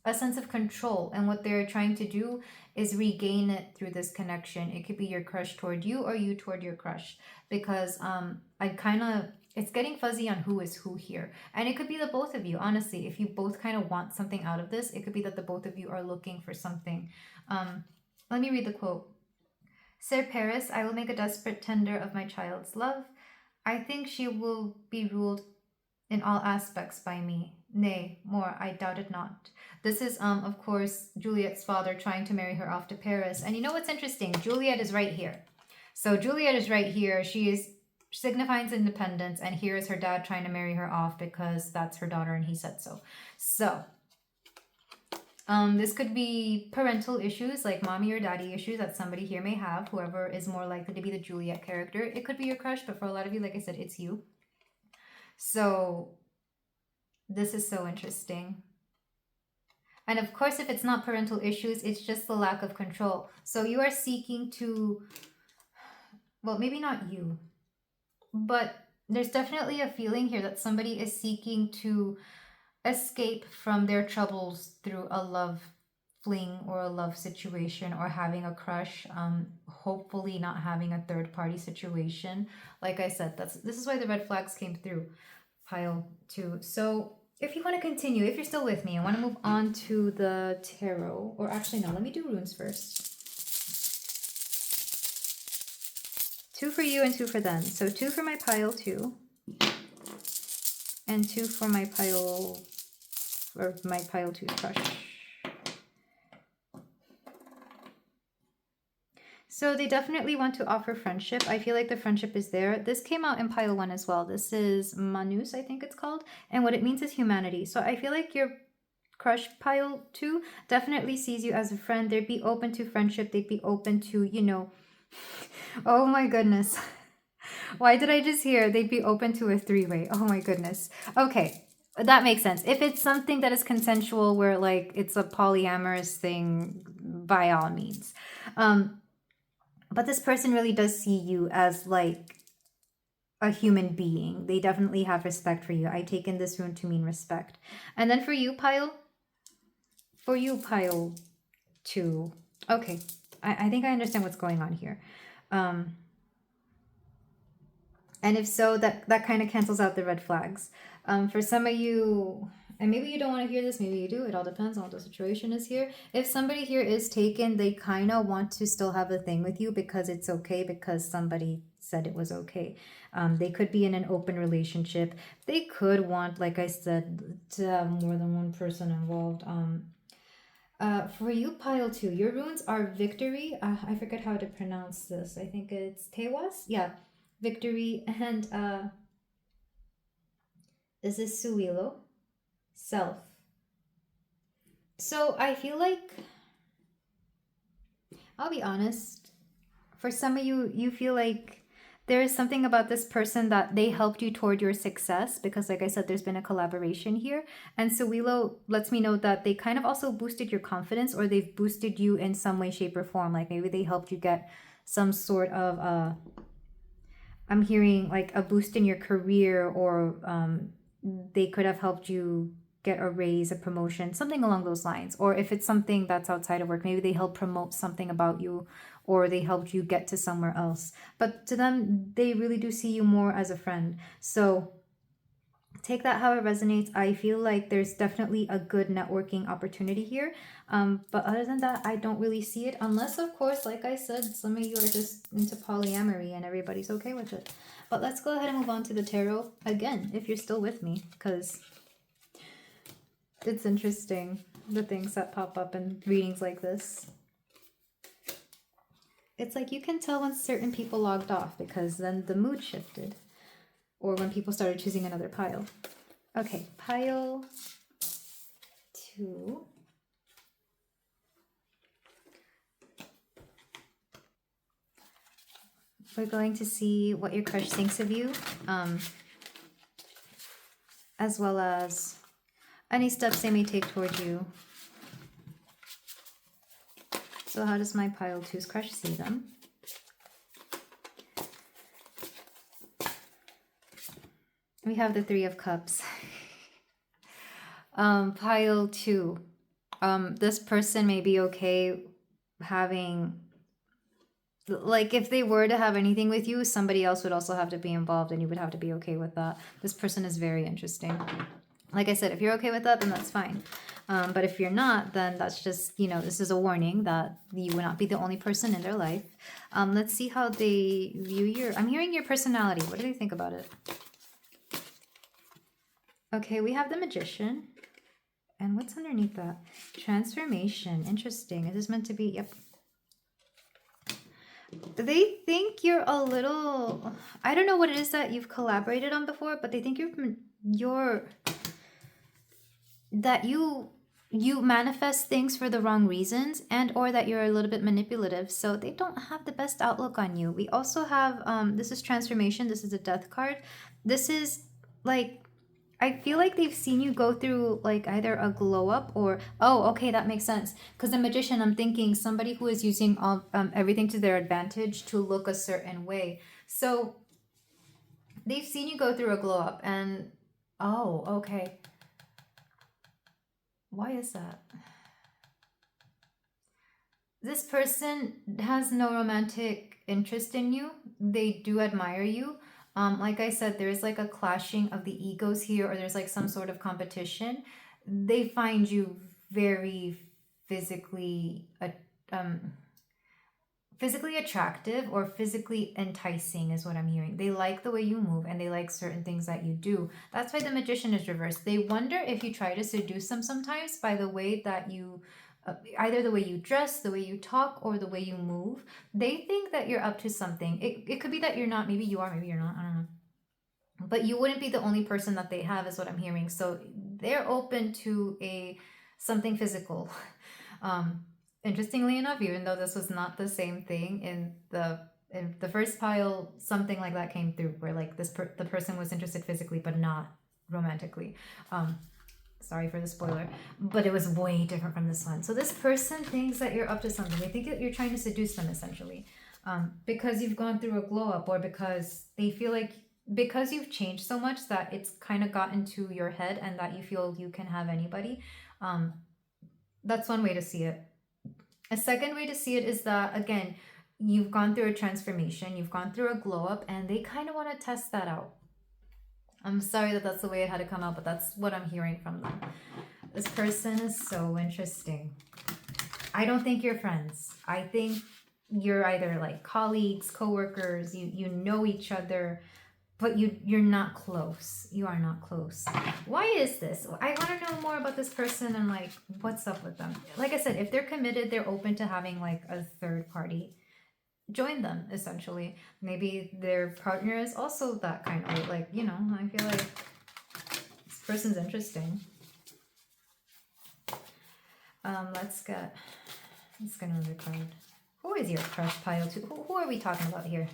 a sense of control, and what they're trying to do is regain it through this connection. It could be your crush toward you, or you toward your crush, because I kind of, it's getting fuzzy on who is who here, and it could be the both of you. Honestly, if you both kind of want something out of this, it could be that the both of you are looking for something. Let me read the quote. Sir Paris, I will make a desperate tender of my child's love. I think she will be ruled in all aspects by me. Nay, more, I doubt it not. This is, of course, Juliet's father trying to marry her off to Paris. And you know what's interesting? Juliet is right here. So Juliet is right here. She is signifying independence, and here is her dad trying to marry her off because that's her daughter and he said so. So, this could be parental issues, like mommy or daddy issues that somebody here may have, whoever is more likely to be the Juliet character. It could be your crush, but for a lot of you, like I said, it's you. So this is so interesting. And of course, if it's not parental issues, it's just the lack of control. So you are seeking to, well, maybe not you, but there's definitely a feeling here that somebody is seeking to escape from their troubles through a love fling or a love situation, or having a crush, hopefully not having a third party situation. Like I said, this is why the red flags came through, pile 2. So if you want to continue, if you're still with me, I want to move on to the tarot, or actually no, let me do runes first. 2 for you and 2 for them. So 2 for my pile 2 and 2 for my pile, or my pile 2 crush. So they definitely want to offer friendship. I feel like the friendship is there. This came out in pile 1 as well. This is Manus, I think it's called. And what it means is humanity. So I feel like your crush pile 2 definitely sees you as a friend. They'd be open to friendship. They'd be open to, you know, oh my goodness. Why did I just hear they'd be open to a 3-way? Oh my goodness. Okay. That makes sense. If it's something that is consensual where like it's a polyamorous thing, by all means. But this person really does see you as like a human being. They definitely have respect for you. I take in this rune to mean respect. And then for you, pile 2. Okay. I think I understand what's going on here. And if so, that kind of cancels out the red flags. For some of you, and maybe you don't want to hear this, maybe you do. It all depends on what the situation is here. If somebody here is taken, they kind of want to still have a thing with you because it's okay, because somebody said it was okay. They could be in an open relationship. They could want, like I said, to have more than one person involved. For you, pile 2, your runes are victory. I forget how to pronounce this. I think it's Tewas. Yeah, victory. And this is Suilo, self. So I feel like, I'll be honest, for some of you, you feel like there is something about this person that they helped you toward your success, because like I said, there's been a collaboration here. And Suilo lets me know that they kind of also boosted your confidence, or they've boosted you in some way, shape, or form. Like maybe they helped you get some sort of I'm hearing like a boost in your career, or they could have helped you get a raise, a promotion, something along those lines. Or if it's something that's outside of work, maybe they help promote something about you, or they helped you get to somewhere else. But to them, they really do see you more as a friend. So take that how it resonates. I feel like there's definitely a good networking opportunity here. But other than that, I don't really see it, unless, of course, like I said, some of you are just into polyamory and everybody's okay with it. But let's go ahead and move on to the tarot again, if you're still with me, because it's interesting, the things that pop up in readings like this. It's like you can tell when certain people logged off, because then the mood shifted. Or when people started choosing another pile. Okay, pile 2. We're going to see what your crush thinks of you, as well as any steps they may take toward you. So how does my pile 2's crush see them? We have the 3 of Cups. Pile 2. This person may be okay having, like, if they were to have anything with you, somebody else would also have to be involved, and you would have to be okay with that. This person is very interesting. Like I said, if you're okay with that, then that's fine. But if you're not, then that's just, you know, this is a warning that you will not be the only person in their life. Let's see how they view your, I'm hearing your personality. What do they think about it? Okay, we have the Magician. And what's underneath that? Transformation. Interesting. Is this meant to be? Yep. They think you're a little, I don't know what it is that you've collaborated on before, but they think that you manifest things for the wrong reasons, and or that you're a little bit manipulative. So they don't have the best outlook on you. We also have this is transformation. This is a death card. This is like, I feel like they've seen you go through like either a glow up or, oh, okay, that makes sense. Because the Magician, I'm thinking somebody who is using all, everything to their advantage to look a certain way. So they've seen you go through a glow up, and, oh, okay. Why is that? This person has no romantic interest in you. They do admire you. Like I said, there's like a clashing of the egos here, or there's like some sort of competition. They find you very physically attractive, or physically enticing is what I'm hearing. They like the way you move, and they like certain things that you do. That's why the Magician is reversed. They wonder if you try to seduce them sometimes by the way that you either the way you dress, the way you talk, or the way you move. They think that you're up to something. It could be that you're not. Maybe you are, maybe you're not. I don't know. But you wouldn't be the only person that they have, is what I'm hearing. So they're open to something physical. Interestingly enough, even though this was not the same thing in the first pile, something like that came through, where like the person was interested physically but not romantically. Sorry for the spoiler, but it was way different from this one. So this person thinks that you're up to something. They think that you're trying to seduce them, essentially, because you've gone through a glow up, or because they feel like, because you've changed so much that it's kind of got into your head, and that you feel you can have anybody. That's one way to see it. A second way to see it is that, again, you've gone through a transformation, you've gone through a glow up, and they kind of want to test that out. I'm sorry that that's the way it had to come out, but that's what I'm hearing from them. This person is so interesting. I don't think you're friends. I think you're either like colleagues, co-workers, you know each other, but you're not close. You are not close. Why is this? I want to know more about this person and like what's up with them. Like I said, if they're committed, they're open to having like a third party join them, essentially. Maybe their partner is also that kind of way. Like, you know, I feel like this person's interesting. Let's get another card. Who is your crush, pile 2? Who are we talking about here?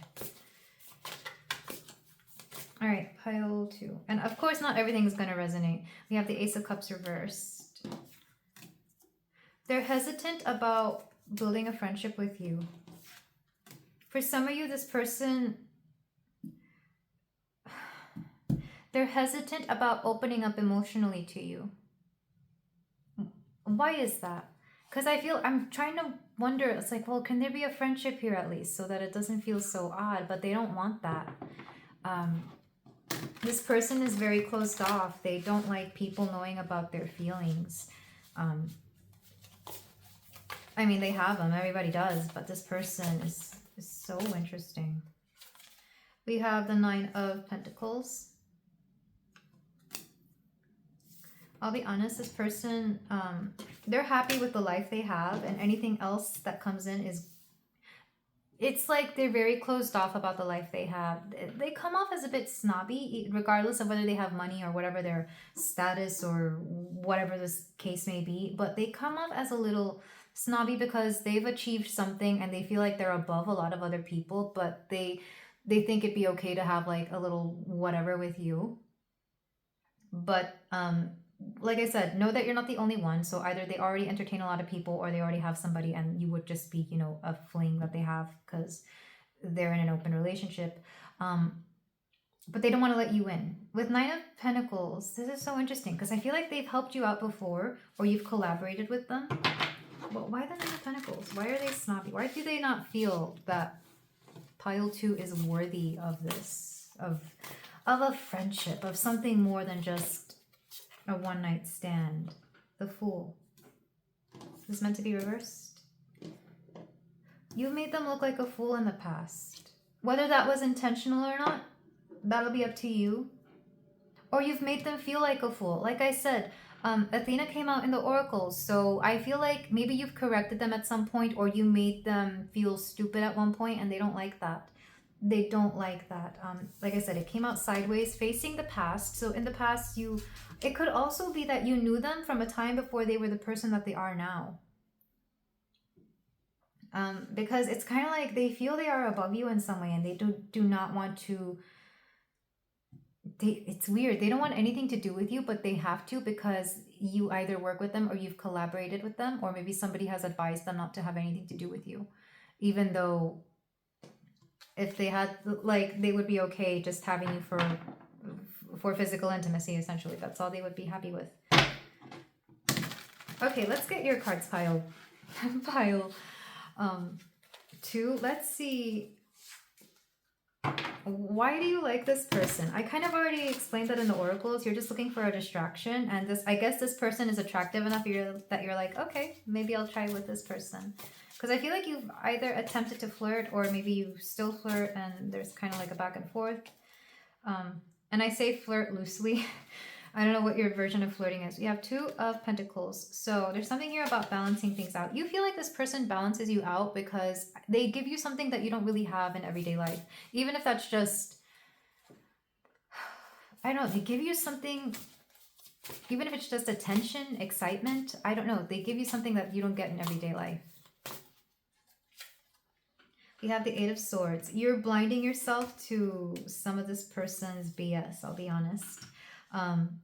All right, pile 2. And of course, not everything is going to resonate. We have the Ace of Cups reversed. They're hesitant about building a friendship with you. For some of you, this person, they're hesitant about opening up emotionally to you. Why is that? Because I'm trying to wonder, it's like, well, can there be a friendship here at least, so that it doesn't feel so odd? But they don't want that. This person is very closed off. They don't like people knowing about their feelings. I mean, they have them. Everybody does. But this person is so interesting. We have the 9 of Pentacles. I'll be honest, this person, they're happy with the life they have, and anything else that comes in it's like they're very closed off about the life they have. They come off as a bit snobby, regardless of whether they have money or whatever their status or whatever this case may be, but they come off as a little snobby because they've achieved something and they feel like they're above a lot of other people, but they think it'd be okay to have like a little whatever with you. But like I said, know that you're not the only one. So either they already entertain a lot of people, or they already have somebody and you would just be, you know, a fling that they have because they're in an open relationship. But they don't want to let you in. With 9 of Pentacles, this is so interesting because I feel like they've helped you out before, or you've collaborated with them. But why the 9 of Pentacles? Why are they snobby? Why do they not feel that pile 2 is worthy of this, of a friendship, of something more than just a one-night stand? The Fool. Is this meant to be reversed? You've made them look like a fool in the past. Whether that was intentional or not, that'll be up to you. Or you've made them feel like a fool. Like I said, Athena came out in the oracles, so I feel like maybe you've corrected them at some point, or you made them feel stupid at one point, and they don't like that. They don't like that. Like I said, it came out sideways, facing the past. So in the past, it could also be that you knew them from a time before they were the person that they are now. Because it's kind of like they feel they are above you in some way, and they do not want to. It's weird. They don't want anything to do with you, but they have to because you either work with them or you've collaborated with them, or maybe somebody has advised them not to have anything to do with you, even though if they had, like, they would be okay just having you for physical intimacy, essentially. That's all they would be happy with. Okay, let's get your cards pile 2. Let's see. Why do you like this person? I kind of already explained that in the oracles. You're just looking for a distraction, and I guess this person is attractive enough that you're like, okay, maybe I'll try with this person. Because I feel like you've either attempted to flirt, or maybe you still flirt, and there's kind of like a back and forth. And I say flirt loosely. I don't know what your version of flirting is. We have Two of Pentacles. So there's something here about balancing things out. You feel like this person balances you out because they give you something that you don't really have in everyday life. Even if that's just, I don't know, they give you something, even if it's just attention, excitement, I don't know. They give you something that you don't get in everyday life. We have the Eight of Swords. You're blinding yourself to some of this person's BS, I'll be honest.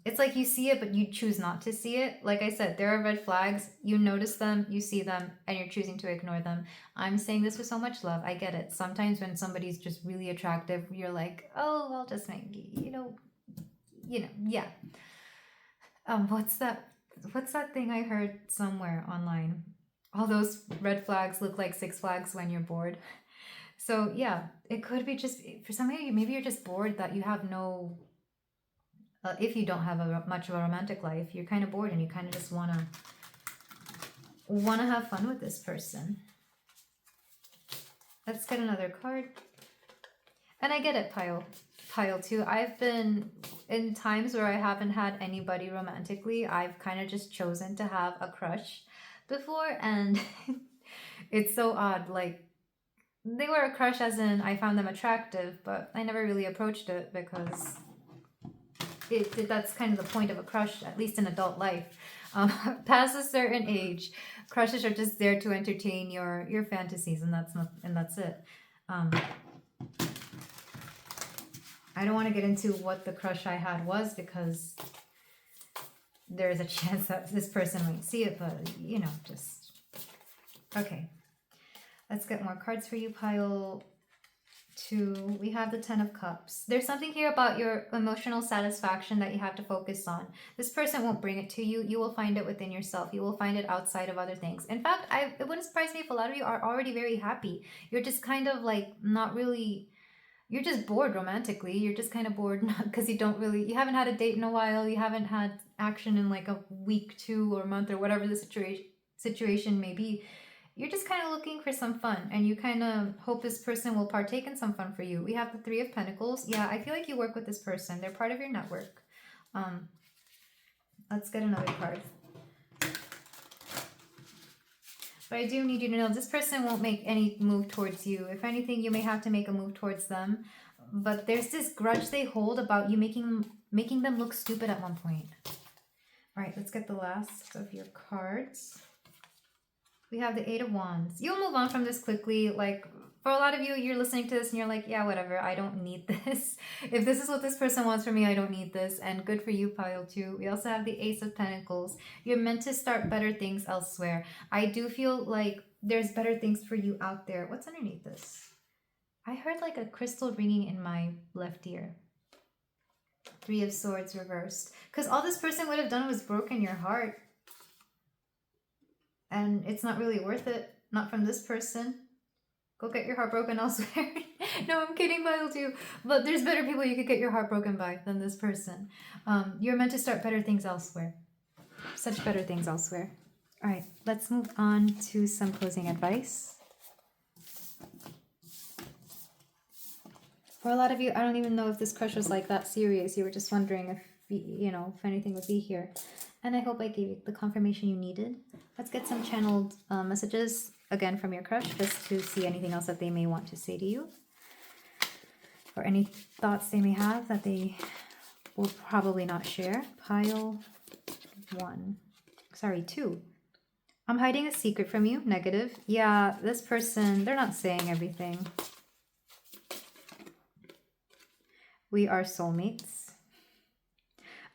It's like you see it, but you choose not to see it. Like I said, there are red flags. You notice them, you see them, and you're choosing to ignore them. I'm saying this with so much love. I get it. Sometimes when somebody's just really attractive, you're like, oh, I'll just make, yeah. What's that thing I heard somewhere online? All those red flags look like Six Flags when you're bored. So yeah, it could be just, for some of you, maybe you're just bored that you have no, if you don't have much of a romantic life, you're kind of bored and you kind of just want to have fun with this person. Let's get another card. And I get it, pile 2. I've been in times where I haven't had anybody romantically. I've kind of just chosen to have a crush before, and it's so odd. Like, they were a crush as in I found them attractive, but I never really approached it because that's kind of the point of a crush, at least in adult life. Past a certain age, crushes are just there to entertain your fantasies, and that's it. I don't want to get into what the crush I had was because there's a chance that this person might see it, but just okay. Let's get more cards for you, pile 2. We have the Ten of Cups. There's something here about your emotional satisfaction that you have to focus on. This person won't bring it to you. You will find it within yourself. You will find it outside of other things. In fact, it wouldn't surprise me if a lot of you are already very happy. You're just kind of like not really, you're just bored romantically. You're just kind of bored because you haven't had a date in a while. You haven't had action in like a week, 2 or a month or whatever the situation may be. You're just kind of looking for some fun, and you kind of hope this person will partake in some fun for you. We have the Three of Pentacles. Yeah, I feel like you work with this person. They're part of your network. Let's get another card. But I do need you to know this person won't make any move towards you. If anything, you may have to make a move towards them. But there's this grudge they hold about you making them look stupid at one point. All right, let's get the last of your cards. We have the Eight of Wands. You'll move on from this quickly. Like, for a lot of you, you're listening to this and you're like, yeah, whatever. I don't need this. If this is what this person wants from me, I don't need this. And good for you, pile 2. We also have the Ace of Pentacles. You're meant to start better things elsewhere. I do feel like there's better things for you out there. What's underneath this? I heard like a crystal ringing in my left ear. Three of Swords reversed. Because all this person would have done was broken your heart. And it's not really worth it. Not from this person. Go get your heart broken elsewhere. No, I'm kidding, pile 2. But there's better people you could get your heart broken by than this person. You're meant to start better things elsewhere. Such better things elsewhere. All right, let's move on to some closing advice. For a lot of you, I don't even know if this crush was like that serious. You were just wondering if, if anything would be here. And I hope I gave you the confirmation you needed. Let's get some channeled messages, again, from your crush, just to see anything else that they may want to say to you. Or any thoughts they may have that they will probably not share. Pile 2. I'm hiding a secret from you. Negative. Yeah, this person, they're not saying everything. We are soulmates.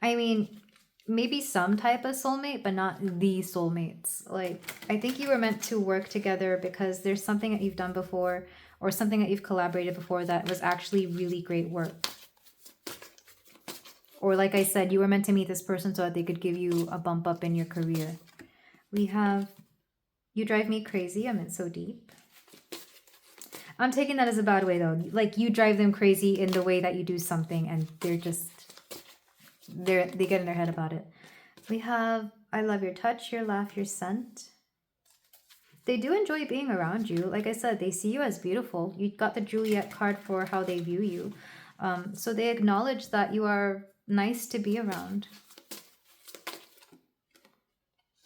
I mean, maybe some type of soulmate, but not the soulmates. Like, I think you were meant to work together because there's something that you've done before or something that you've collaborated before that was actually really great work. Or like I said, you were meant to meet this person so that they could give you a bump up in your career. We have, you drive me crazy. I'm in so deep. I'm taking that as a bad way though. Like, you drive them crazy in the way that you do something and they're just, they get in their head about it. We have, I love your touch, your laugh, your scent. They do enjoy being around you. Like I said, they see you as beautiful. You got the Juliet card for how they view you. So they acknowledge that you are nice to be around.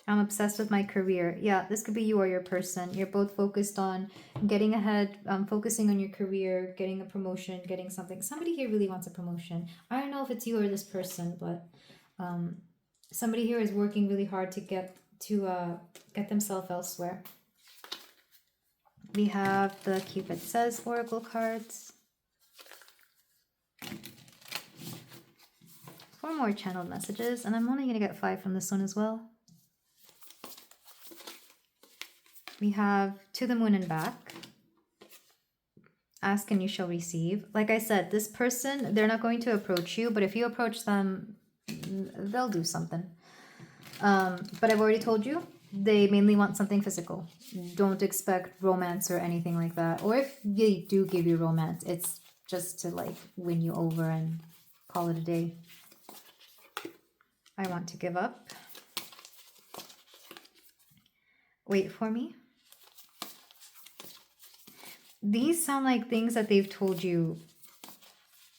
I'm obsessed with my career. Yeah, this could be you or your person. You're both focused on getting ahead, focusing on your career, getting a promotion, getting something. Somebody here really wants a promotion. I don't know if it's you or this person, but somebody here is working really hard to get themselves elsewhere. We have the Cupid Says Oracle cards. 4 more channeled messages, and I'm only going to get 5 from this one as well. We have To the Moon and Back. Ask and you shall receive. Like I said, this person, they're not going to approach you, but if you approach them, they'll do something. But I've already told you, they mainly want something physical. Don't expect romance or anything like that. Or if they do give you romance, it's just to like win you over and call it a day. I want to give up. Wait for me. These sound like things that they've told you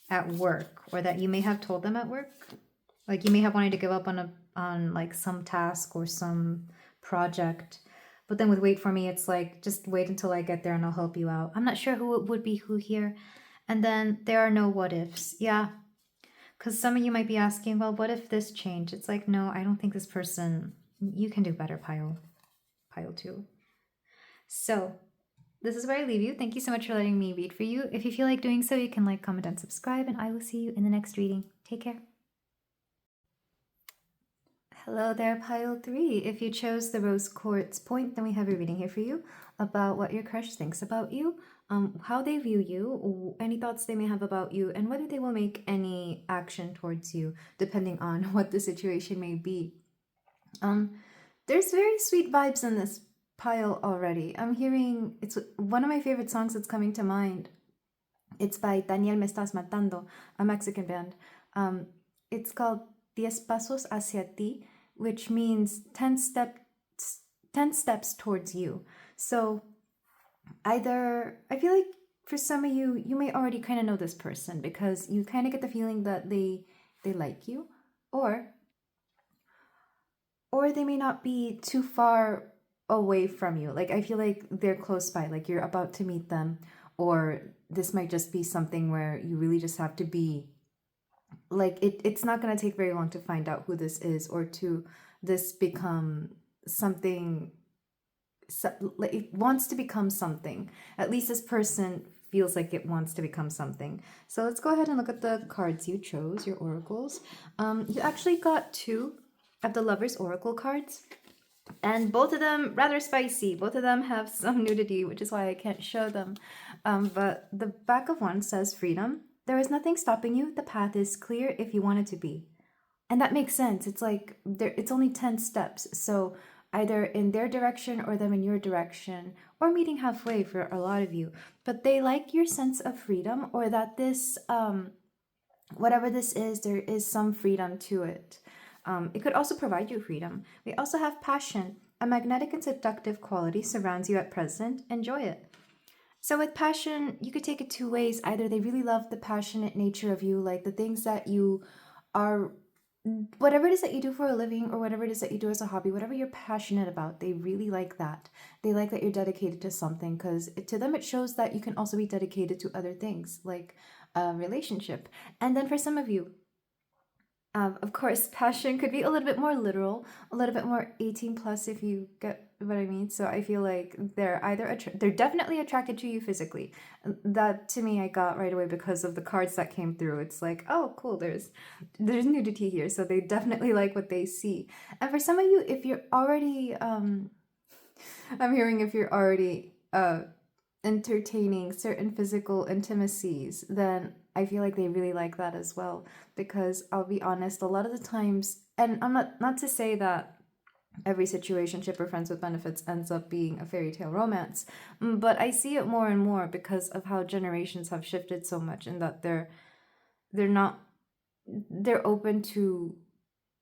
at work, or that you may have told them at work. Like you may have wanted to give up on like some task or some project. But then with wait for me, it's like, just wait until I get there and I'll help you out. I'm not sure who it would be who here. And then there are no what ifs. Yeah. Because some of you might be asking, well, what if this changed? It's like, no, I don't think this person, you can do better, pile 2. So this is where I leave you. Thank you so much for letting me read for you. If you feel like doing so, you can like, comment, and subscribe, and I will see you in the next reading. Take care. Hello there, pile 3. If you chose the rose quartz point, then we have a reading here for you about what your crush thinks about you, how they view you, any thoughts they may have about you, and whether they will make any action towards you, depending on what the situation may be. There's very sweet vibes in this pile already. I'm hearing, it's one of my favorite songs that's coming to mind. It's by Daniel Me Estás Matando, a Mexican band. It's called 10 Pasos Hacia Ti, which means 10 steps towards you. So either, I feel like for some of you, you may already kind of know this person because you kind of get the feeling that they like you, or they may not be too far away from you. Like I feel like they're close by, like you're about to meet them, or this might just be something where you really just have to be like, it's not going to take very long to find out who this is, or to this become something. It wants to become something. At least this person feels like it wants to become something. So let's go ahead and look at the cards you chose, your oracles. You actually got 2 of the Lover's Oracle cards, and both of them rather spicy. Both of them have some nudity, which is why I can't show them. But the back of one says freedom. There is nothing stopping you. The path is clear if you want it to be. And that makes sense. It's like it's only 10 steps. So either in their direction or them in your direction, or meeting halfway for a lot of you. But they like your sense of freedom, or that this, whatever this is, there is some freedom to it. It could also provide you freedom. We also have passion. A magnetic and seductive quality surrounds you at present. Enjoy it. So with passion, you could take it 2 ways. Either they really love the passionate nature of you, like the things that you are, whatever it is that you do for a living, or whatever it is that you do as a hobby, whatever you're passionate about, they really like that. They like that you're dedicated to something, because to them it shows that you can also be dedicated to other things, like a relationship. And then for some of you, of course, passion could be a little bit more literal, a little bit more 18 plus, if you get what I mean. So I feel like they're either they're definitely attracted to you physically. That to me I got right away because of the cards that came through. It's like, oh cool, there's nudity here, so they definitely like what they see. And for some of you, if you're already I'm hearing if you're already entertaining certain physical intimacies, then I feel like they really like that as well. Because I'll be honest, a lot of the times, and I'm not to say that every situationship or friends with benefits ends up being a fairy tale romance, but I see it more and more because of how generations have shifted so much, and that they're open to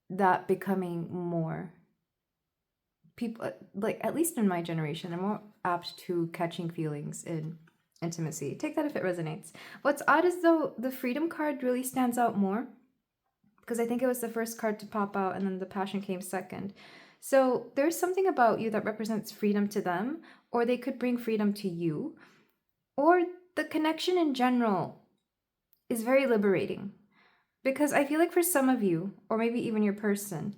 that becoming more. People, like, at least in my generation, are more apt to catching feelings in intimacy. Take that if it resonates. What's odd is though the freedom card really stands out more, because I think it was the first card to pop out and then the Passion came second. So there's something about you that represents freedom to them, or they could bring freedom to you, or the connection in general is very liberating. Because I feel like for some of you, or maybe even your person,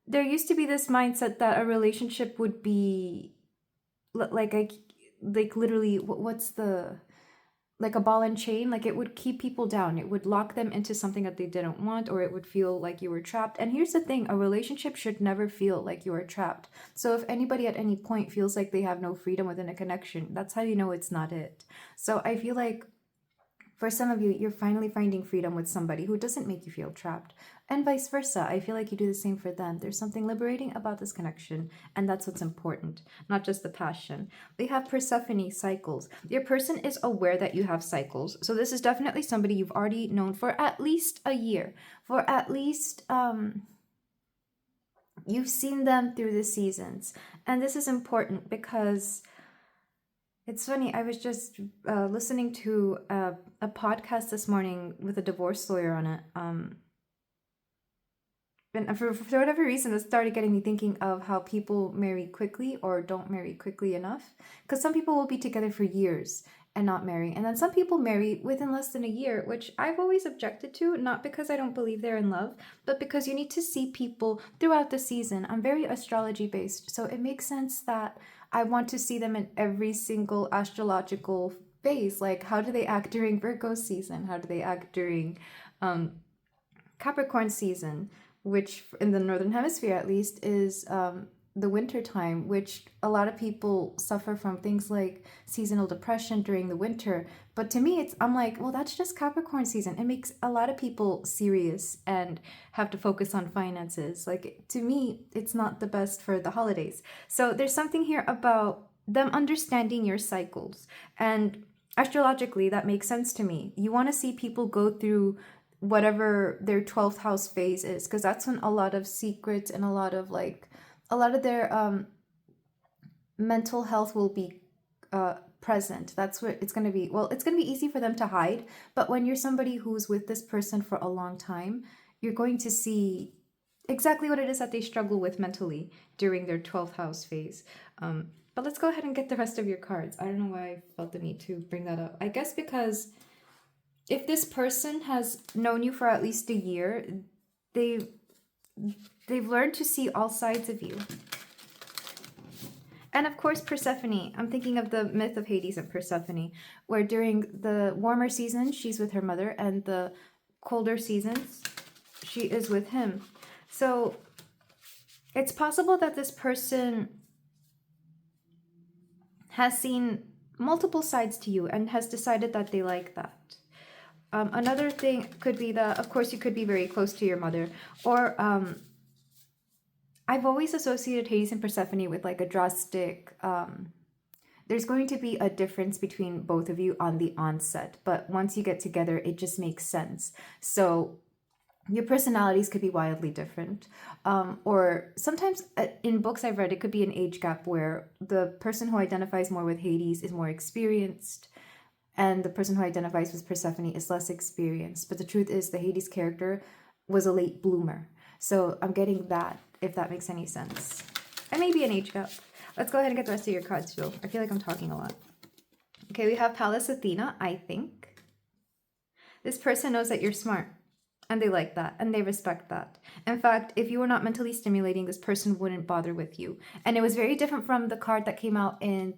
there used to be this mindset that a relationship would be like literally, what's the, like a ball and chain, like it would keep people down, it would lock them into something that they didn't want, or it would feel like you were trapped. And here's the thing, a relationship should never feel like you are trapped. So if anybody at any point feels like they have no freedom within a connection, that's how you know it's not it. So I feel like for some of you, you're finally finding freedom with somebody who doesn't make you feel trapped. And vice versa. I feel like you do the same for them. There's something liberating about this connection, and that's what's important, not just the passion. We have Persephone cycles. Your person is aware that you have cycles. So this is definitely somebody you've already known for at least a year. For at least, you've seen them through the seasons. And this is important because it's funny, I was just listening to a podcast this morning with a divorce lawyer on it. And for whatever reason, it started getting me thinking of how people marry quickly or don't marry quickly enough. Because some people will be together for years and not marry. And then some people marry within less than a year, which I've always objected to, not because I don't believe they're in love, but because you need to see people throughout the season. I'm very astrology based, so it makes sense that I want to see them in every single astrological phase. Like, how do they act during Virgo season? How do they act during Capricorn season? Which in the Northern Hemisphere at least is the winter time, which a lot of people suffer from things like seasonal depression during the winter. But to me, I'm like, well, that's just Capricorn season. It makes a lot of people serious and have to focus on finances. Like, to me, it's not the best for the holidays. So there's something here about them understanding your cycles. And astrologically, that makes sense to me. You want to see people go through whatever their 12th house phase is, because that's when a lot of secrets and a lot of their mental health will be present. That's what it's going to be. Well, it's going to be easy for them to hide, but when you're somebody who's with this person for a long time, you're going to see exactly what it is that they struggle with mentally during their 12th house phase. But let's go ahead and get the rest of your cards. I don't know why I felt the need to bring that up. I guess because if this person has known you for at least a year, they've learned to see all sides of you. And of course, Persephone. I'm thinking of the myth of Hades and Persephone, where during the warmer seasons, she's with her mother, and the colder seasons, she is with him. So it's possible that this person has seen multiple sides to you and has decided that they like that. Another thing could be that, of course, you could be very close to your mother, or I've always associated Hades and Persephone with like a drastic, there's going to be a difference between both of you on the onset, but once you get together, it just makes sense. So your personalities could be wildly different. Or sometimes in books I've read, it could be an age gap where the person who identifies more with Hades is more experienced, and the person who identifies with Persephone is less experienced. But the truth is, the Hades character was a late bloomer. So I'm getting that, if that makes any sense. And maybe an age gap. Let's go ahead and get the rest of your cards, Phil. I feel like I'm talking a lot. Okay, we have Pallas Athena, I think. This person knows that you're smart, and they like that, and they respect that. In fact, if you were not mentally stimulating, this person wouldn't bother with you. And it was very different from the card that came out in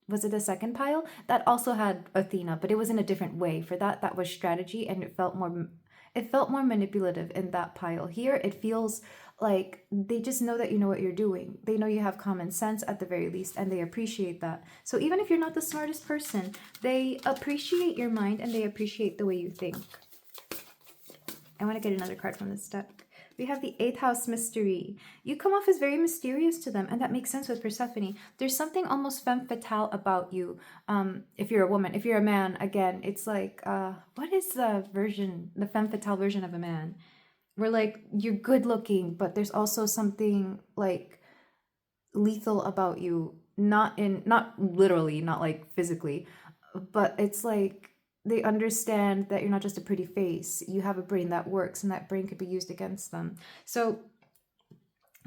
was it the second pile? That also had Athena, but it was in a different way. For that was strategy, and it felt more manipulative in that pile. Here, it feels like they just know that you know what you're doing. They know you have common sense at the very least, and they appreciate that. So even if you're not the smartest person, they appreciate your mind, and they appreciate the way you think. I want to get another card from this deck. We have the 8th house mystery. You come off as very mysterious to them, and that makes sense with Persephone. There's something almost femme fatale about you. If you're a woman, if you're a man, again, it's like, what is the femme fatale version of a man? Where like you're good looking, but there's also something like lethal about you. Not literally, not like physically, but it's like they understand that you're not just a pretty face. You have a brain that works, and that brain could be used against them. So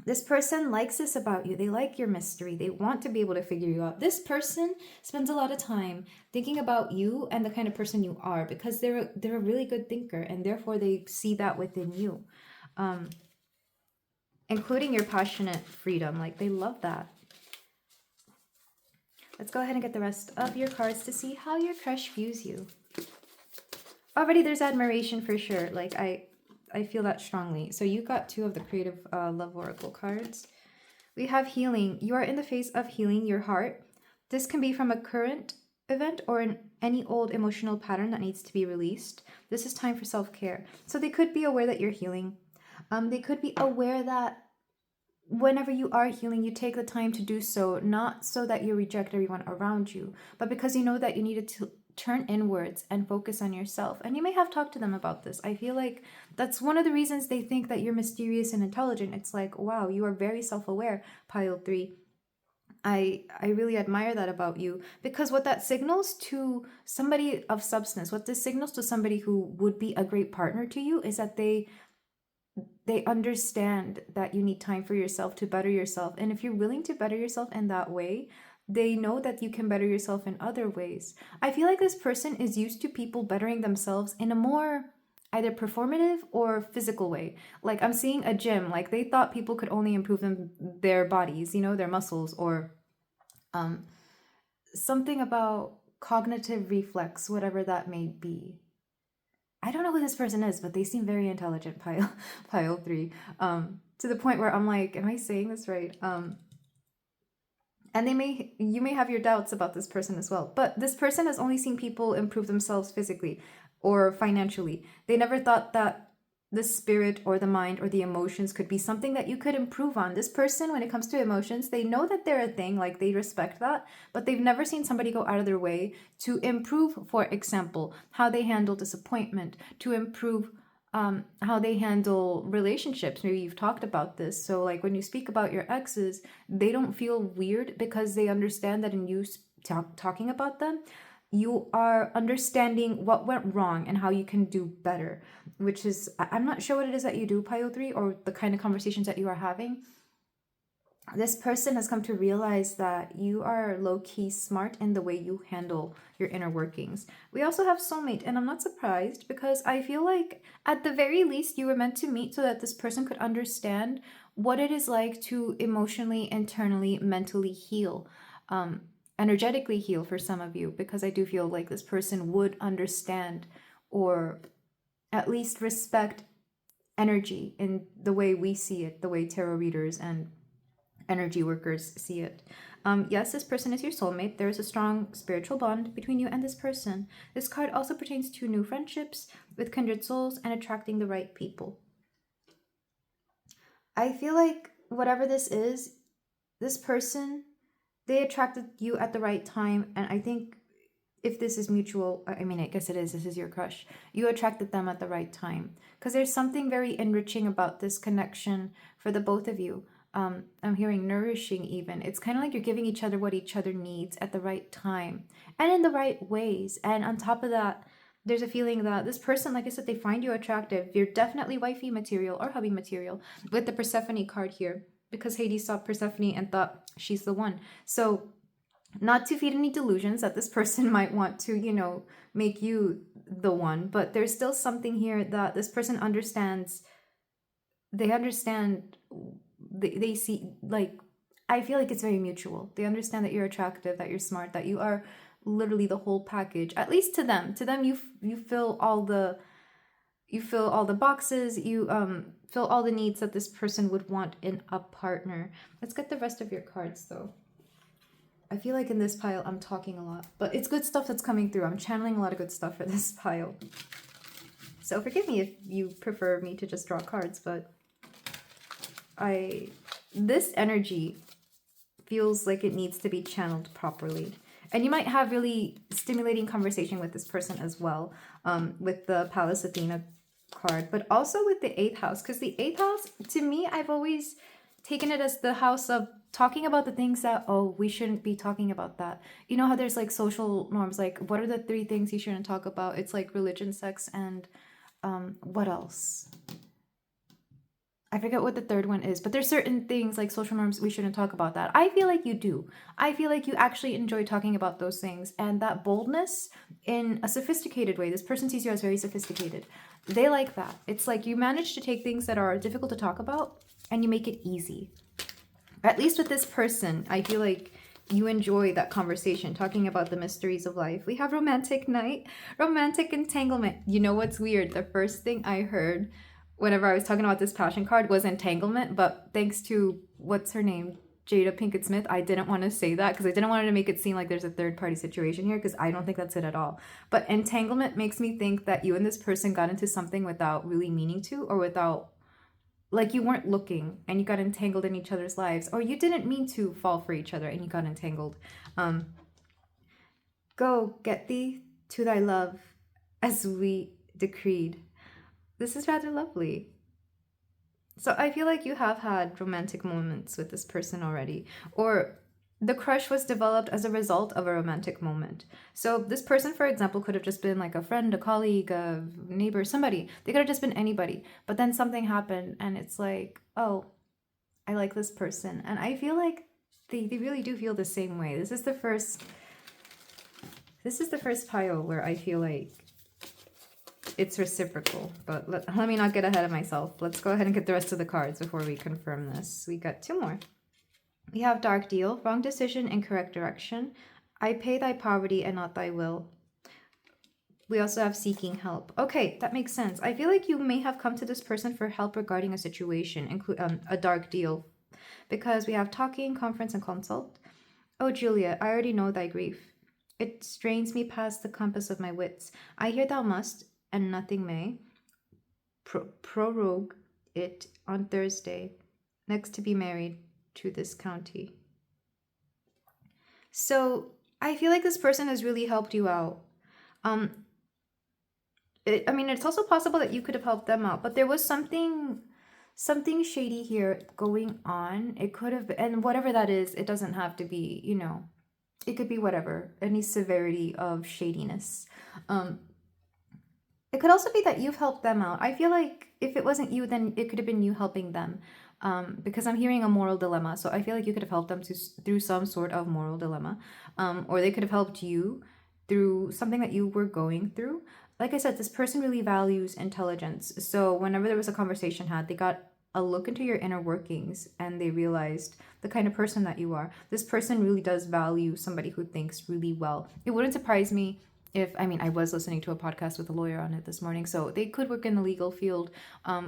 this person likes this about you. They like your mystery. They want to be able to figure you out. This person spends a lot of time thinking about you and the kind of person you are, because they're a really good thinker, and therefore they see that within you, including your passionate freedom. Like, they love that. Let's go ahead and get the rest of your cards to see how your crush views you. Already there's admiration for sure. Like, I feel that strongly. So you got 2 of the creative love oracle cards. We have healing. You are in the phase of healing your heart. This can be from a current event or any old emotional pattern that needs to be released. This is time for self-care. So they could be aware that you're healing. They could be aware that whenever you are healing, you take the time to do so, not so that you reject everyone around you, but because you know that you needed to turn inwards and focus on yourself. And you may have talked to them about this. I feel like that's one of the reasons they think that you're mysterious and intelligent. It's like, wow, you are very self-aware, pile 3. I really admire that about you, because what that signals to somebody of substance, what this signals to somebody who would be a great partner to you, is that they understand that you need time for yourself to better yourself. And if you're willing to better yourself in that way, they know that you can better yourself in other ways. I feel like this person is used to people bettering themselves in a more either performative or physical way. Like, I'm seeing a gym. Like, they thought people could only improve their bodies, their muscles, or something about cognitive reflex, whatever that may be. I don't know who this person is, but they seem very intelligent, pile 3. To the point where I'm like, am I saying this right? And you may have your doubts about this person as well. But this person has only seen people improve themselves physically or financially. They never thought that the spirit or the mind or the emotions could be something that you could improve on. This person, when it comes to emotions, they know that they're a thing, like they respect that, but they've never seen somebody go out of their way to improve, for example, how they handle disappointment, to improve how they handle relationships. Maybe you've talked about this. So like when you speak about your exes, they don't feel weird because they understand that in you talking about them, you are understanding what went wrong and how you can do better, which is, I'm not sure what it is that you do, pile 3, or the kind of conversations that you are having. This person has come to realize that you are low-key smart in the way you handle your inner workings. We also have soulmate, and I'm not surprised, because I feel like at the very least you were meant to meet so that this person could understand what it is like to emotionally, internally, mentally heal, energetically heal for some of you, because I do feel like this person would understand, or at least respect, energy in the way we see it, the way tarot readers and energy workers see it. Yes, this person is your soulmate. There is a strong spiritual bond between you and this person. This card also pertains to new friendships with kindred souls and attracting the right people. I feel like whatever this is, this person, they attracted you at the right time. And I think if this is mutual, I mean, I guess it is, this is your crush. You attracted them at the right time. Because there's something very enriching about this connection for the both of you. I'm hearing nourishing even. It's kind of like you're giving each other what each other needs at the right time and in the right ways. And on top of that, there's a feeling that this person, like I said, they find you attractive. You're definitely wifey material or hubby material with the Persephone card here, because Hades saw Persephone and thought she's the one. So not to feed any delusions that this person might want to, make you the one, but there's still something here that this person understands. They understand. They see, like, I feel like it's very mutual. They understand that you're attractive, that you're smart, that you are literally the whole package. At least to them. To them, you fill all the boxes. You fill all the needs that this person would want in a partner. Let's get the rest of your cards though. I feel like in this pile I'm talking a lot, but it's good stuff that's coming through. I'm channeling a lot of good stuff for this pile. So forgive me if you prefer me to just draw cards, but this energy feels like it needs to be channeled properly. And you might have really stimulating conversation with this person as well, with the Pallas Athena card, but also with the 8th house, because the 8th house, to me, I've always taken it as the house of talking about the things that, oh, we shouldn't be talking about that. You know how there's like social norms, like what are the 3 things you shouldn't talk about? It's like religion, sex, and what else? I forget what the third one is, but there's certain things like social norms we shouldn't talk about that. I feel like you do. I feel like you actually enjoy talking about those things, and that boldness in a sophisticated way. This person sees you as very sophisticated. They like that. It's like you manage to take things that are difficult to talk about and you make it easy. At least with this person, I feel like you enjoy that conversation, talking about the mysteries of life. We have romantic night, romantic entanglement. You know what's weird? The first thing I heard whenever I was talking about this passion card was entanglement, but thanks to, what's her name? Jada Pinkett Smith, I didn't want to say that because I didn't want to make it seem like there's a third party situation here, because I don't think that's it at all. But entanglement makes me think that you and this person got into something without really meaning to, or without, like, you weren't looking and you got entangled in each other's lives, or you didn't mean to fall for each other and you got entangled. Go get thee to thy love as we decreed. This is rather lovely. So I feel like you have had romantic moments with this person already, or the crush was developed as a result of a romantic moment. So this person, for example, could have just been like a friend, a colleague, a neighbor, somebody. They could have just been anybody. But then something happened and it's like, oh, I like this person. And I feel like they really do feel the same way. This is the first pile where I feel like it's reciprocal, but let me not get ahead of myself. Let's go ahead and get the rest of the cards before we confirm this. We got 2 more. We have dark deal, wrong decision, incorrect direction. I pay thy poverty and not thy will. We also have seeking help. Okay, that makes sense. I feel like you may have come to this person for help regarding a situation, a dark deal, because we have talking, conference, and consult. Oh, Julia, I already know thy grief. It strains me past the compass of my wits. I hear thou must, and nothing may, prorogue it on Thursday, next to be married to this county. So I feel like this person has really helped you out. It's also possible that you could have helped them out, but there was something shady here going on. It could have been, and whatever that is, it doesn't have to be, it could be whatever, any severity of shadiness. It could also be that you've helped them out. I feel like if it wasn't you, then it could have been you helping them, because I'm hearing a moral dilemma. So I feel like you could have helped them through some sort of moral dilemma, or they could have helped you through something that you were going through. Like I said, this person really values intelligence. So whenever there was a conversation had, they got a look into your inner workings and they realized the kind of person that you are. This person really does value somebody who thinks really well. It wouldn't surprise me if, I was listening to a podcast with a lawyer on it this morning, so they could work in the legal field,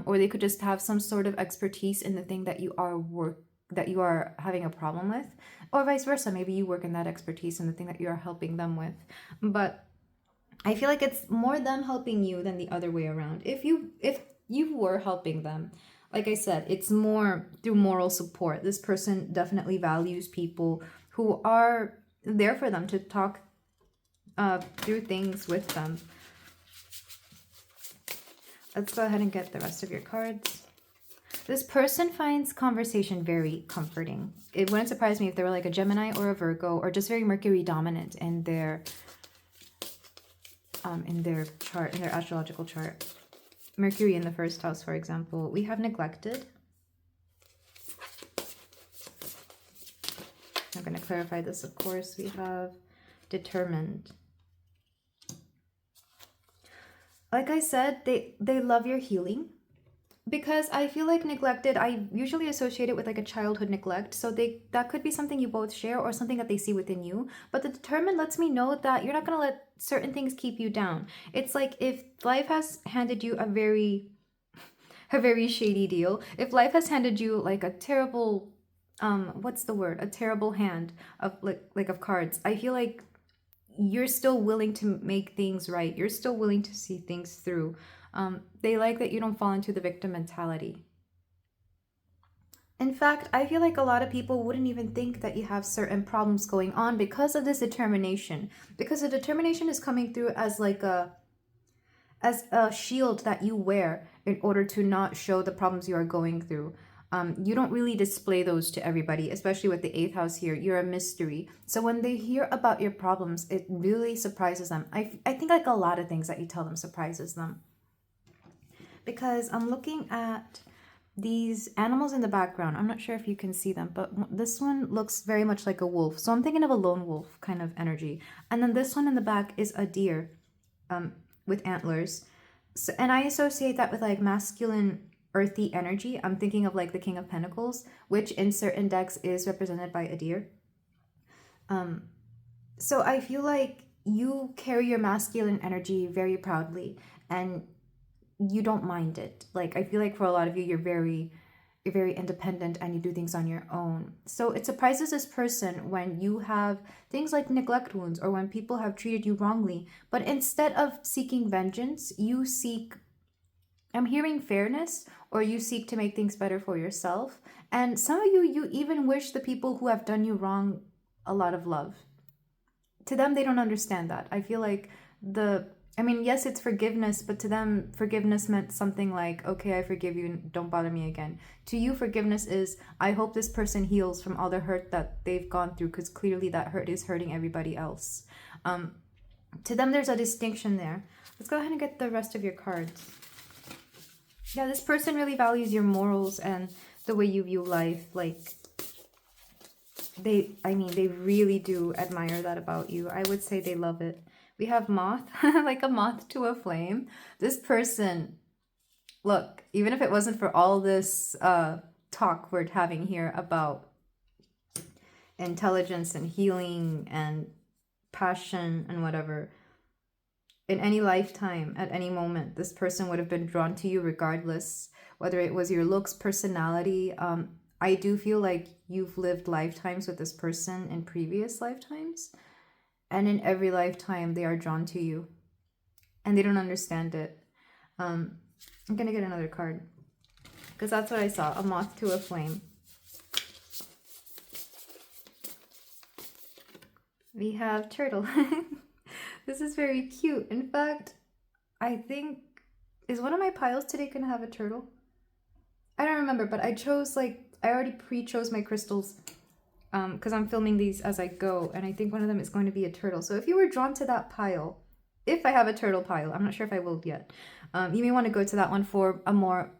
or they could just have some sort of expertise in the thing that you are having a problem with, or vice versa. Maybe you work in that expertise in the thing that you are helping them with. But I feel like it's more them helping you than the other way around. If you were helping them, like I said, it's more through moral support. This person definitely values people who are there for them, to talk through things with them. Let's go ahead and get the rest of your cards. This person finds conversation very comforting. It wouldn't surprise me if they were like a Gemini or a Virgo, or just very Mercury dominant in their chart, in their astrological chart. Mercury in the first house, for example. We have neglected. I'm going to clarify this, of course. We have determined. Like I said, they love your healing, because I feel like neglected, I usually associate it with like a childhood neglect. So that could be something you both share, or something that they see within you. But the determined lets me know that you're not going to let certain things keep you down. It's like if life has handed you a very shady deal, if life has handed you like a terrible, a terrible hand of like of cards, I feel like you're still willing to make things right. You're still willing to see things through. They like that you don't fall into the victim mentality. In fact, I feel like a lot of people wouldn't even think that you have certain problems going on because of this determination. Because the determination is coming through as a shield that you wear in order to not show the problems you are going through. You don't really display those to everybody, especially with the 8th house here. You're a mystery. So when they hear about your problems, it really surprises them. I think like a lot of things that you tell them surprises them. Because I'm looking at these animals in the background. I'm not sure if you can see them, but this one looks very much like a wolf. So I'm thinking of a lone wolf kind of energy. And then this one in the back is a deer with antlers. So, and I associate that with like masculine earthy energy. I'm thinking of like the King of Pentacles, which in certain decks is represented by a deer. So I feel like you carry your masculine energy very proudly and you don't mind it. Like I feel like for a lot of you, you're very independent and you do things on your own. So it surprises this person when you have things like neglect wounds or when people have treated you wrongly. But instead of seeking vengeance, you seek, I'm hearing fairness, or you seek to make things better for yourself. And some of you, you even wish the people who have done you wrong a lot of love. To them, they don't understand that. I feel like yes, it's forgiveness, but to them, forgiveness meant something like, okay, I forgive you and don't bother me again. To you, forgiveness is, I hope this person heals from all the hurt that they've gone through, because clearly that hurt is hurting everybody else. To them, there's a distinction there. Let's go ahead and get the rest of your cards. Yeah, this person really values your morals and the way you view life. Like, they really do admire that about you. I would say they love it. We have moth, like a moth to a flame. This person, look, even if it wasn't for all this talk we're having here about intelligence and healing and passion and whatever, in any lifetime, at any moment, this person would have been drawn to you regardless, whether it was your looks, personality. I do feel like you've lived lifetimes with this person in previous lifetimes. And in every lifetime, they are drawn to you. And they don't understand it. I'm going to get another card. Because that's what I saw. A moth to a flame. We have turtle. This is very cute. In fact, I think... Is one of my piles today going to have a turtle? I don't remember, but I chose I already pre-chose my crystals. Because I'm filming these as I go, and I think one of them is going to be a turtle. So if you were drawn to that pile, if I have a turtle pile, I'm not sure if I will yet, you may want to go to that one for more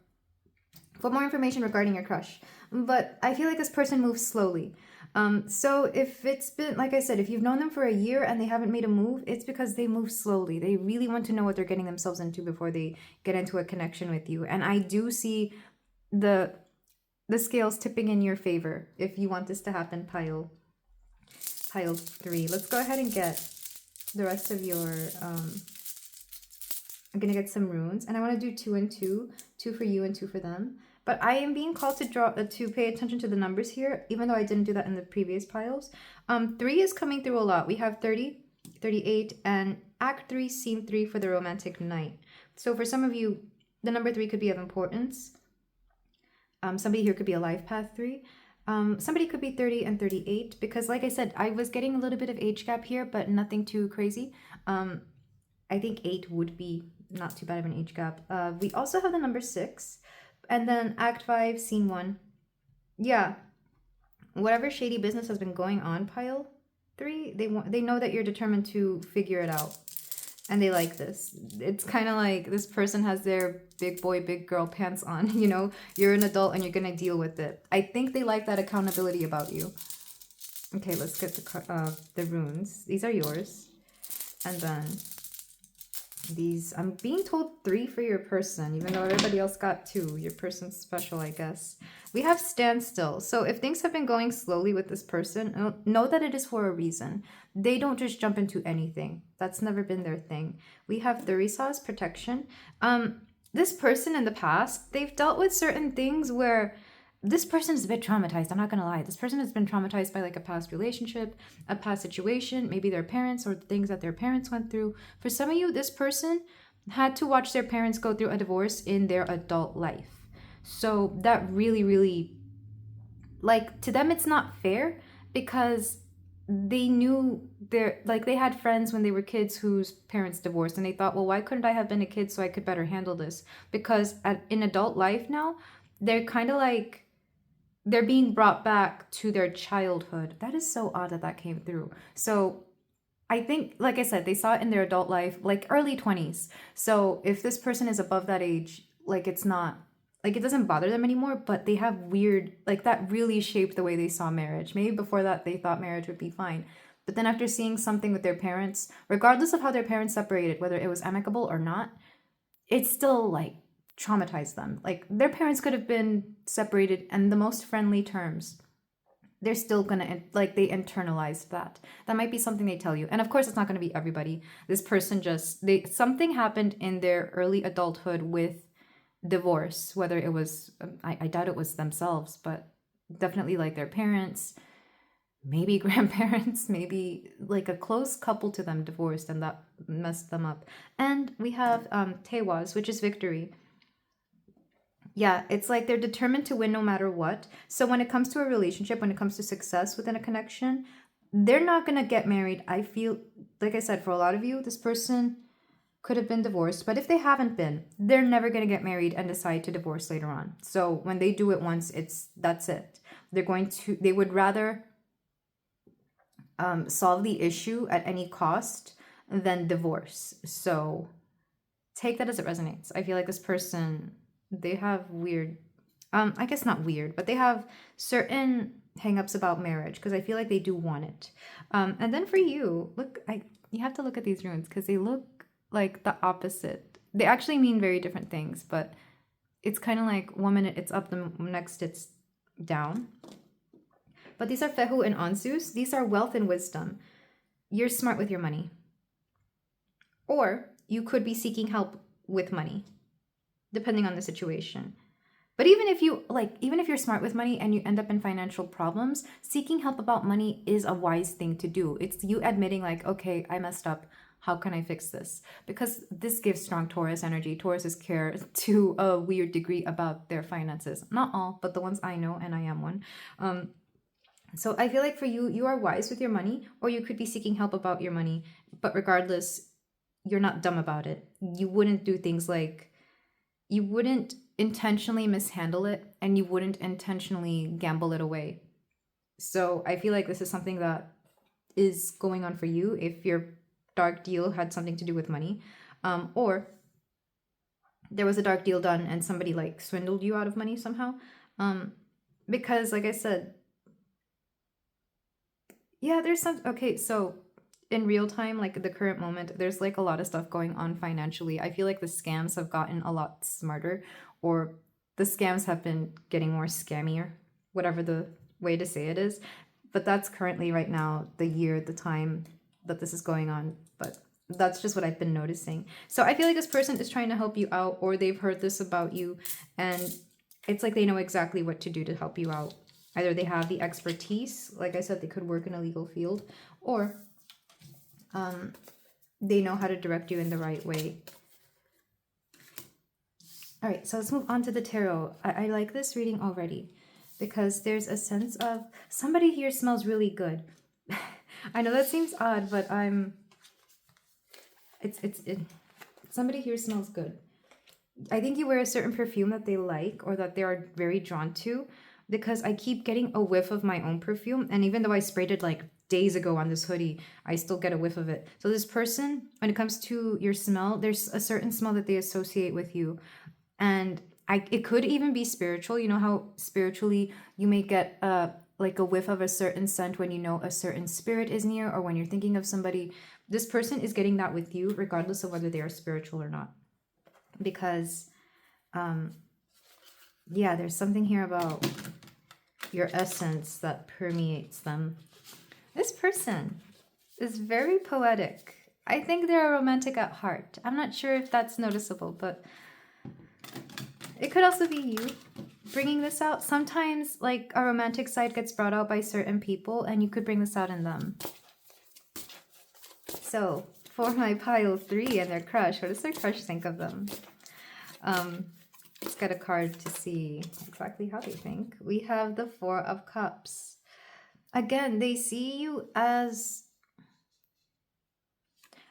information regarding your crush. But I feel like this person moves slowly. So if it's been, like I said, if you've known them for a year and they haven't made a move, it's because they move slowly. They really want to know what they're getting themselves into before they get into a connection with you. And I do see the scales tipping in your favor if you want this to happen, pile 3. Let's go ahead and get the rest of your I'm gonna get some runes, and I want to do 2 and 2 for you and 2 for them. But I am being called to pay attention to the numbers here, even though I didn't do that in the previous piles. 3 is coming through a lot. We have 30, 38, and Act 3, Scene 3 for the romantic night. So for some of you, the number 3 could be of importance. Somebody here could be a Lifepath 3. Somebody could be 30 and 38, because like I said, I was getting a little bit of age gap here, but nothing too crazy. I think 8 would be not too bad of an age gap. We also have the number 6, and then Act 5, Scene 1. Yeah, whatever shady business has been going on, pile 3, they know that you're determined to figure it out. And they like this. It's kind of like this person has their big boy, big girl pants on. You know, you're an adult and you're going to deal with it. I think they like that accountability about you. Okay, let's get the runes. These are yours. And then these, I'm being told 3 for your person, even though everybody else got 2. Your person's special, I guess. We have standstill. So if things have been going slowly with this person, know that it is for a reason. They don't just jump into anything. That's never been their thing. We have the resource protection. This person in the past, they've dealt with certain things where this person is a bit traumatized. I'm not going to lie. This person has been traumatized by like a past relationship, a past situation, maybe their parents or things that their parents went through. For some of you, this person had to watch their parents go through a divorce in their adult life. So that really, really, like, to them, it's not fair, because they knew they had friends when they were kids whose parents divorced, and they thought, well, why couldn't I have been a kid so I could better handle this? Because in adult life now, they're kind of like, they're being brought back to their childhood. That is so odd that that came through. So I think, like I said, they saw it in their adult life, like early 20s. So if this person is above that age, like it's not, like it doesn't bother them anymore, but they have weird, like that really shaped the way they saw marriage. Maybe before that they thought marriage would be fine. But then after seeing something with their parents, regardless of how their parents separated, whether it was amicable or not, it still like traumatized them. Like their parents could have been separated in the most friendly terms. They're still gonna like they internalized that. That might be something they tell you, and of course it's not gonna be everybody. This person just they something happened in their early adulthood with divorce. Whether it was I doubt it was themselves, but definitely like their parents, maybe grandparents, maybe like a close couple to them divorced, and that messed them up. And we have Tewaz, which is victory. Yeah, it's like they're determined to win no matter what. So when it comes to a relationship, when it comes to success within a connection, they're not going to get married. I feel, like I said, for a lot of you, this person could have been divorced, but if they haven't been, they're never going to get married and decide to divorce later on. So when they do it once, that's it. They would rather solve the issue at any cost than divorce. So take that as it resonates. I feel like this person, they have weird, I guess not weird, but they have certain hangups about marriage because I feel like they do want it. And then for you, you have to look at these runes because they look like the opposite. They actually mean very different things, but it's kind of like 1 minute it's up, the next it's down. But these are Fehu and Ansus. These are wealth and wisdom. You're smart with your money. Or you could be seeking help with money, depending on the situation. But even if you're smart with money and you end up in financial problems, seeking help about money is a wise thing to do. It's you admitting like, okay, I messed up. How can I fix this? Because this gives strong Taurus energy. Tauruses care to a weird degree about their finances. Not all, but the ones I know, and I am one. So I feel like for you, you are wise with your money, or you could be seeking help about your money. But regardless, you're not dumb about it. You wouldn't do things like, you wouldn't intentionally mishandle it, and you wouldn't intentionally gamble it away. So I feel like this is something that is going on for you if your dark deal had something to do with money, or there was a dark deal done and somebody like swindled you out of money somehow. Because like I said, yeah, there's some, okay, so in real time, like the current moment, there's like a lot of stuff going on financially. I feel like the scams have gotten a lot smarter, or the scams have been getting more scammier, whatever the way to say it is. But that's currently right now, the time that this is going on. But that's just what I've been noticing. So I feel like this person is trying to help you out, or they've heard this about you, and it's like they know exactly what to do to help you out. Either they have the expertise, like I said, they could work in a legal field, or they know how to direct you in the right way. All right, so let's move on to the tarot. I like this reading already because there's a sense of somebody here smells really good. I know that seems odd, but somebody here smells good. I think you wear a certain perfume that they like or that they are very drawn to, because I keep getting a whiff of my own perfume. And even though I sprayed it like days ago on this hoodie, I still get a whiff of it. So this person, when it comes to your smell, there's a certain smell that they associate with you. And it could even be spiritual. You know how spiritually you may get like a whiff of a certain scent when you know a certain spirit is near, or when you're thinking of somebody. This person is getting that with you regardless of whether they are spiritual or not. Because yeah, there's something here about your essence that permeates them. This person is very poetic. I think they're romantic at heart. I'm not sure if that's noticeable, but it could also be you bringing this out. Sometimes like a romantic side gets brought out by certain people, and you could bring this out in them. So for my pile 3 and their crush, what does their crush think of them? Let's get a card to see exactly how they think. We have the 4 of Cups. Again, they see you as...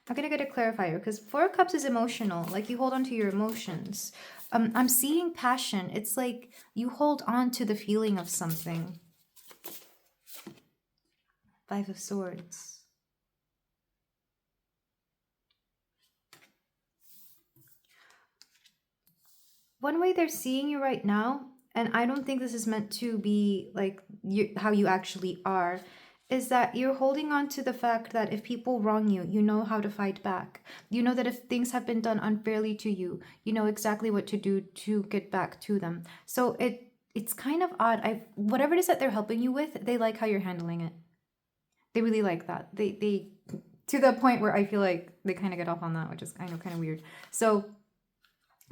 I'm gonna get a clarifier because Four of Cups is emotional. Like you hold on to your emotions. I'm seeing passion. It's like you hold on to the feeling of something. Five of Swords. One way they're seeing you right now, and I don't think this is meant to be like how you actually are, is that you're holding on to the fact that if people wrong you, you know how to fight back. You know that if things have been done unfairly to you, you know exactly what to do to get back to them. So it's kind of odd. Whatever it is that they're helping you with, they like how you're handling it. They really like that. They to the point where I feel like they kind of get off on that, which is kind of weird. So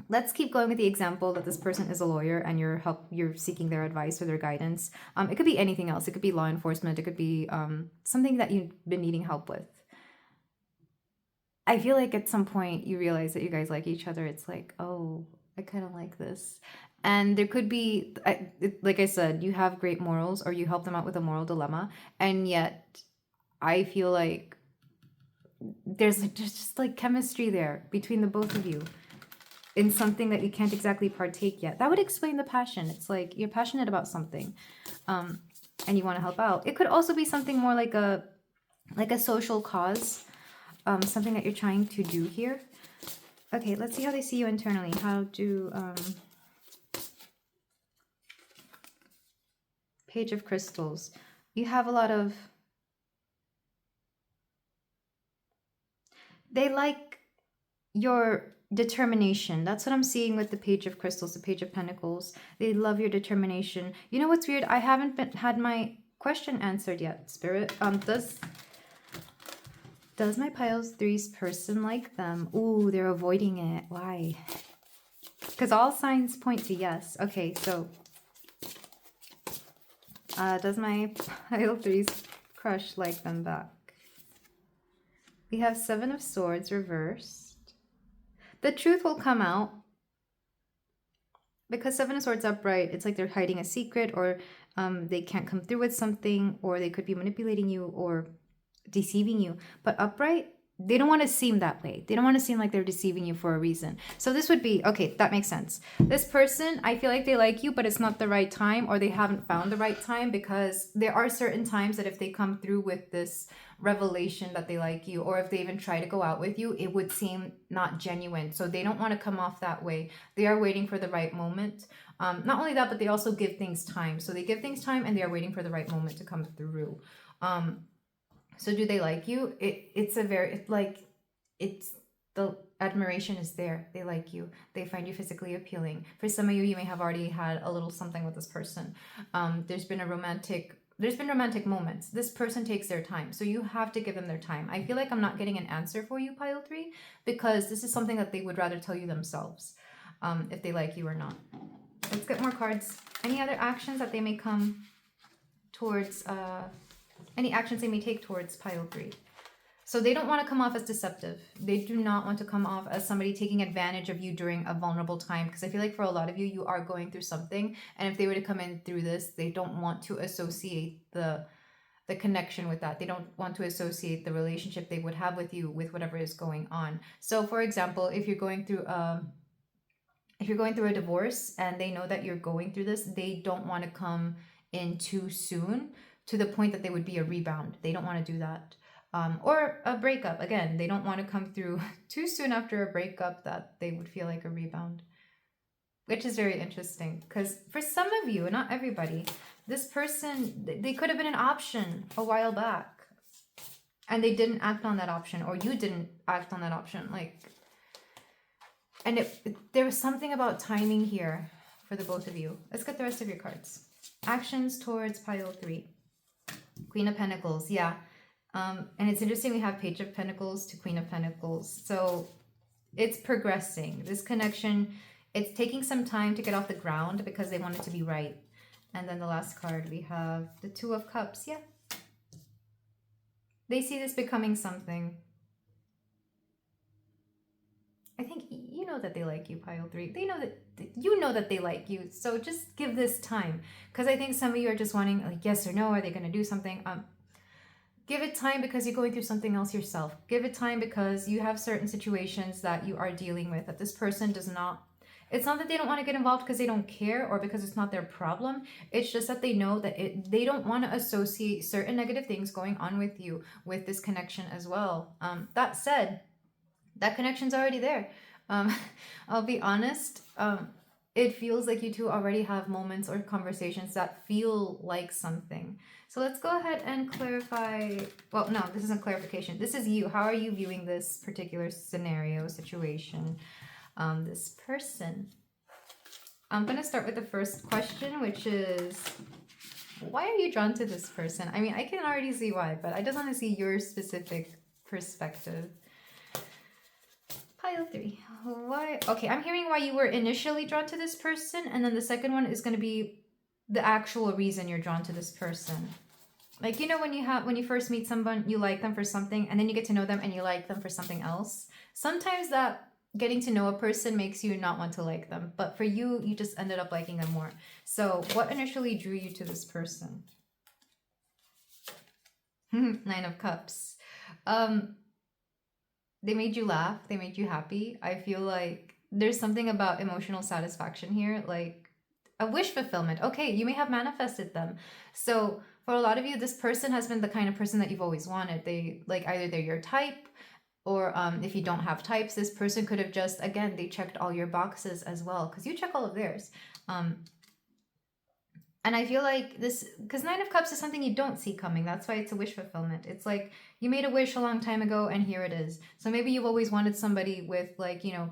let's keep going with the example that this person is a lawyer and you're seeking their advice or their guidance. It could be anything else. It could be law enforcement. It could be something that you've been needing help with. I feel like at some point you realize that you guys like each other. It's like, oh, I kind of like this. And there could be, like I said, you have great morals or you help them out with a moral dilemma. And yet I feel like there's just like chemistry there between the both of you in something that you can't exactly partake yet. That would explain the passion. It's like you're passionate about something and you want to help out. It could also be something more like a social cause, something that you're trying to do here. Okay, let's see how they see you internally. How do Page of Crystals. You have a lot of, they like your determination. That's what I'm seeing with the Page of Crystals, the Page of Pentacles. They love your determination. You know what's weird? I haven't had my question answered yet, Spirit. Does my Pile 3's person like them? Ooh, they're avoiding it. Why? Because all signs point to yes. Okay, so does my Pile 3's crush like them back? We have Seven of Swords reversed. The truth will come out. Because Seven of Swords upright, it's like they're hiding a secret, or they can't come through with something, or they could be manipulating you or deceiving you. But upright, they don't want to seem that way. They don't want to seem like they're deceiving you for a reason. So this would be, okay, that makes sense. This person, I feel like they like you, but it's not the right time, or they haven't found the right time, because there are certain times that if they come through with this revelation that they like you, or if they even try to go out with you, it would seem not genuine. So they don't want to come off that way. They are waiting for the right moment. Not only that, but they also give things time. So they give things time and they are waiting for the right moment to come through. So do they like you? It's the admiration is there. They like you. They find you physically appealing. For some of you, you may have already had a little something with this person. There's been romantic moments. This person takes their time. So you have to give them their time. I feel like I'm not getting an answer for you, Pile 3, because this is something that they would rather tell you themselves, if they like you or not. Let's get more cards. Any other actions that they may come towards, any actions they may take towards Pile 3. So they don't want to come off as deceptive. They do not want to come off as somebody taking advantage of you during a vulnerable time, because I feel like for a lot of you, you are going through something. And if they were to come in through this, they don't want to associate the connection with that. They don't want to associate the relationship they would have with you with whatever is going on. So for example, if you're going through a divorce and they know that you're going through this, they don't want to come in too soon to the point that they would be a rebound. They don't want to do that. Or a breakup. Again, they don't want to come through too soon after a breakup that they would feel like a rebound. Which is very interesting, because for some of you, not everybody, this person, they could have been an option a while back. And they didn't act on that option, or you didn't act on that option. And there was something about timing here for the both of you. Let's get the rest of your cards. Actions towards Pile 3. Queen of Pentacles, yeah. And it's interesting, we have Page of Pentacles to Queen of Pentacles. So it's progressing. This connection, it's taking some time to get off the ground because they want it to be right. And then the last card, we have the Two of Cups. Yeah. They see this becoming something. I think you know that they like you, Pile 3. They know that you know that they like you. So just give this time. Because I think some of you are just wanting, like, yes or no. Are they going to do something? Give it time because you're going through something else yourself. Give it time because you have certain situations that you are dealing with that this person does not. It's not that they don't want to get involved because they don't care or because it's not their problem. It's just that they know that they don't want to associate certain negative things going on with you with this connection as well. That said, that connection's already there. Um, I'll be honest. It feels like you two already have moments or conversations that feel like something. So let's go ahead and clarify. Well, no, this isn't clarification. This is you. How are you viewing this particular scenario, situation, this person? I'm going to start with the first question, which is, why are you drawn to this person? I mean, I can already see why, but I just want to see your specific perspective. Pile 3. Why? Okay, I'm hearing why you were initially drawn to this person, and then the second one is going to be the actual reason you're drawn to this person. Like, you know, when you first meet someone, you like them for something, and then you get to know them and you like them for something else. Sometimes that getting to know a person makes you not want to like them, but for you, you just ended up liking them more. So what initially drew you to this person? 9 of Cups. They made you laugh. They made you happy. I feel like there's something about emotional satisfaction here, like a wish fulfillment. Okay, you may have manifested them. So for a lot of you, this person has been the kind of person that you've always wanted. They, like, either they're your type, or if you don't have types, this person could have just, again, they checked all your boxes as well, because you check all of theirs. And I feel like this, because 9 of Cups is something you don't see coming. That's why it's a wish fulfillment. It's like you made a wish a long time ago and here it is. So maybe you've always wanted somebody with, like, you know,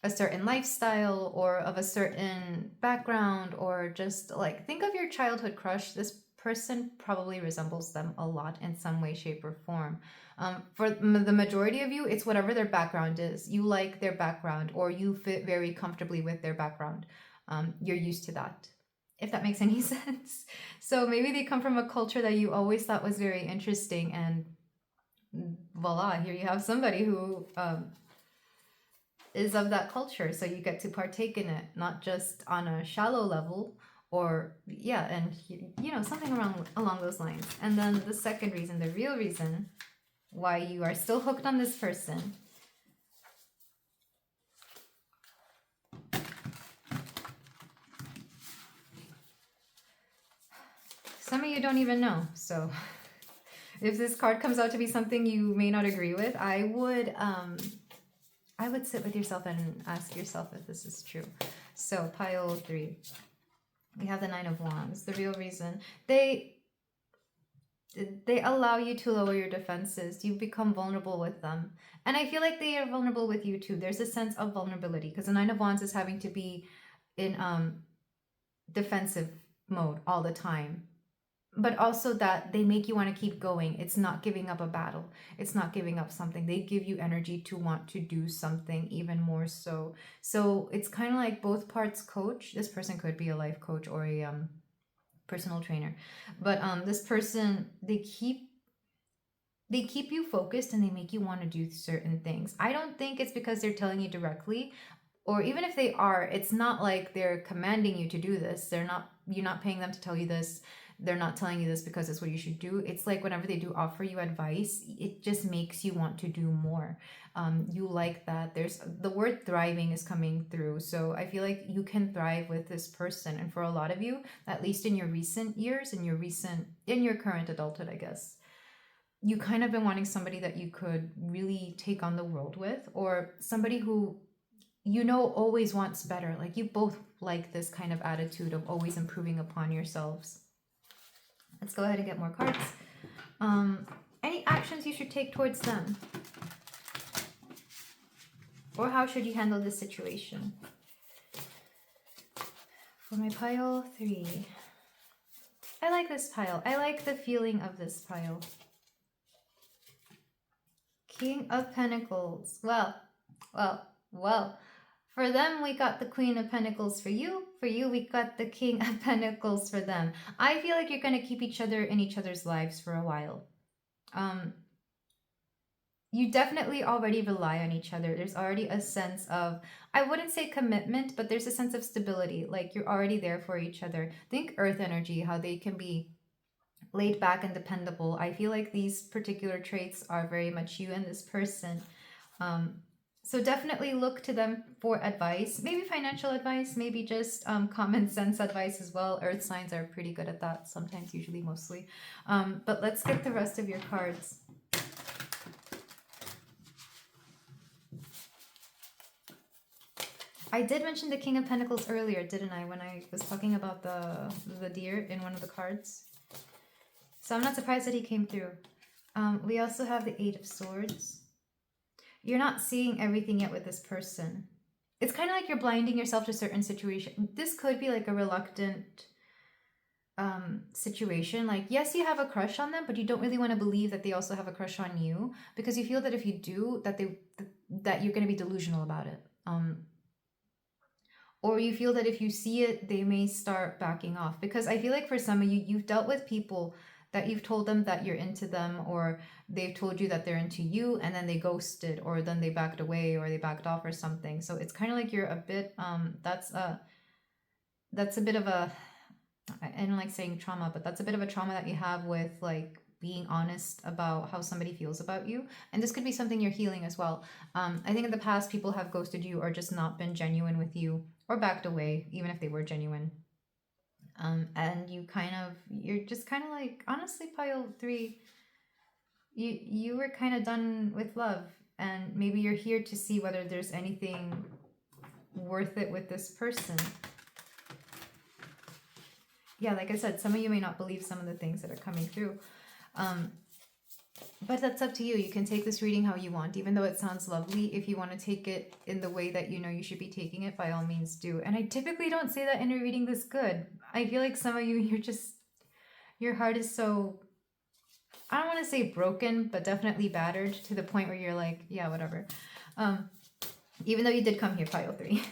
a certain lifestyle or of a certain background, or just like, think of your childhood crush. This person probably resembles them a lot in some way, shape, or form. For the majority of you, it's whatever their background is. You like their background, or you fit very comfortably with their background. You're used to that, if that makes any sense. So maybe they come from a culture that you always thought was very interesting, and voila, here you have somebody who is of that culture. So you get to partake in it, not just on a shallow level, or yeah, and you know, something along those lines. And then the second reason, the real reason why you are still hooked on this person. Some of you don't even know. So if this card comes out to be something you may not agree with, I would sit with yourself and ask yourself if this is true. So pile 3. We have the 9 of Wands. The real reason. They allow you to lower your defenses. You become vulnerable with them. And I feel like they are vulnerable with you too. There's a sense of vulnerability, because the 9 of Wands is having to be in defensive mode all the time. But also that they make you want to keep going. It's not giving up a battle. It's not giving up something. They give you energy to want to do something even more so. So it's kind of like both parts coach. This person could be a life coach or a personal trainer. But this person, they keep you focused and they make you want to do certain things. I don't think it's because they're telling you directly, or even if they are, it's not like they're commanding you to do this. You're not paying them to tell you this. They're not telling you this because it's what you should do. It's like whenever they do offer you advice, it just makes you want to do more. You like that. There's the word thriving is coming through. So I feel like you can thrive with this person. And for a lot of you, at least in your recent years, in your current adulthood, I guess, you kind of been wanting somebody that you could really take on the world with, or somebody who, you know, always wants better. Like you both like this kind of attitude of always improving upon yourselves. Let's go ahead and get more cards. Any actions you should take towards them? Or how should you handle this situation? For my pile 3. I like this pile. I like the feeling of this pile. King of Pentacles. Well. For them, we got the Queen of Pentacles for you. For you, we got the King of Pentacles for them. I feel like you're going to keep each other in each other's lives for a while. You definitely already rely on each other. There's already a sense of, I wouldn't say commitment, but there's a sense of stability. Like you're already there for each other. Think earth energy, how they can be laid back and dependable. I feel like these particular traits are very much you and this person. So definitely look to them for advice, maybe financial advice, maybe just common sense advice as well. Earth signs are pretty good at that sometimes, usually, mostly. But let's get the rest of your cards. I did mention the King of Pentacles earlier, didn't I, when I was talking about the deer in one of the cards? So I'm not surprised that he came through. We also have the Eight of Swords. You're not seeing everything yet with this person. It's kind of like you're blinding yourself to certain situations. This could be like a reluctant situation. Like, yes, you have a crush on them, but you don't really want to believe that they also have a crush on you, because you feel that if you do, that you're going to be delusional about it. Or you feel that if you see it, they may start backing off. Because I feel like for some of you, you've dealt with people that you've told them that you're into them, or they've told you that they're into you, and then they ghosted, or then they backed away, or they backed off or something. So it's kind of like you're a bit, that's a bit of a, I don't like saying trauma, but that's a bit of a trauma that you have with like being honest about how somebody feels about you. And this could be something you're healing as well. I think in the past, people have ghosted you or just not been genuine with you, or backed away, even if they were genuine. And you're just kind of like, honestly, pile 3, you were kind of done with love, and maybe you're here to see whether there's anything worth it with this person. Yeah, like I said, some of you may not believe some of the things that are coming through. But that's up to you. You can take this reading how you want, even though it sounds lovely. If you want to take it in the way that you know you should be taking it, by all means do. And I typically don't say that in a reading this good. I feel like some of you, your heart is so, I don't want to say broken, but definitely battered to the point where you're like, yeah, whatever. Even though you did come here, pile 3.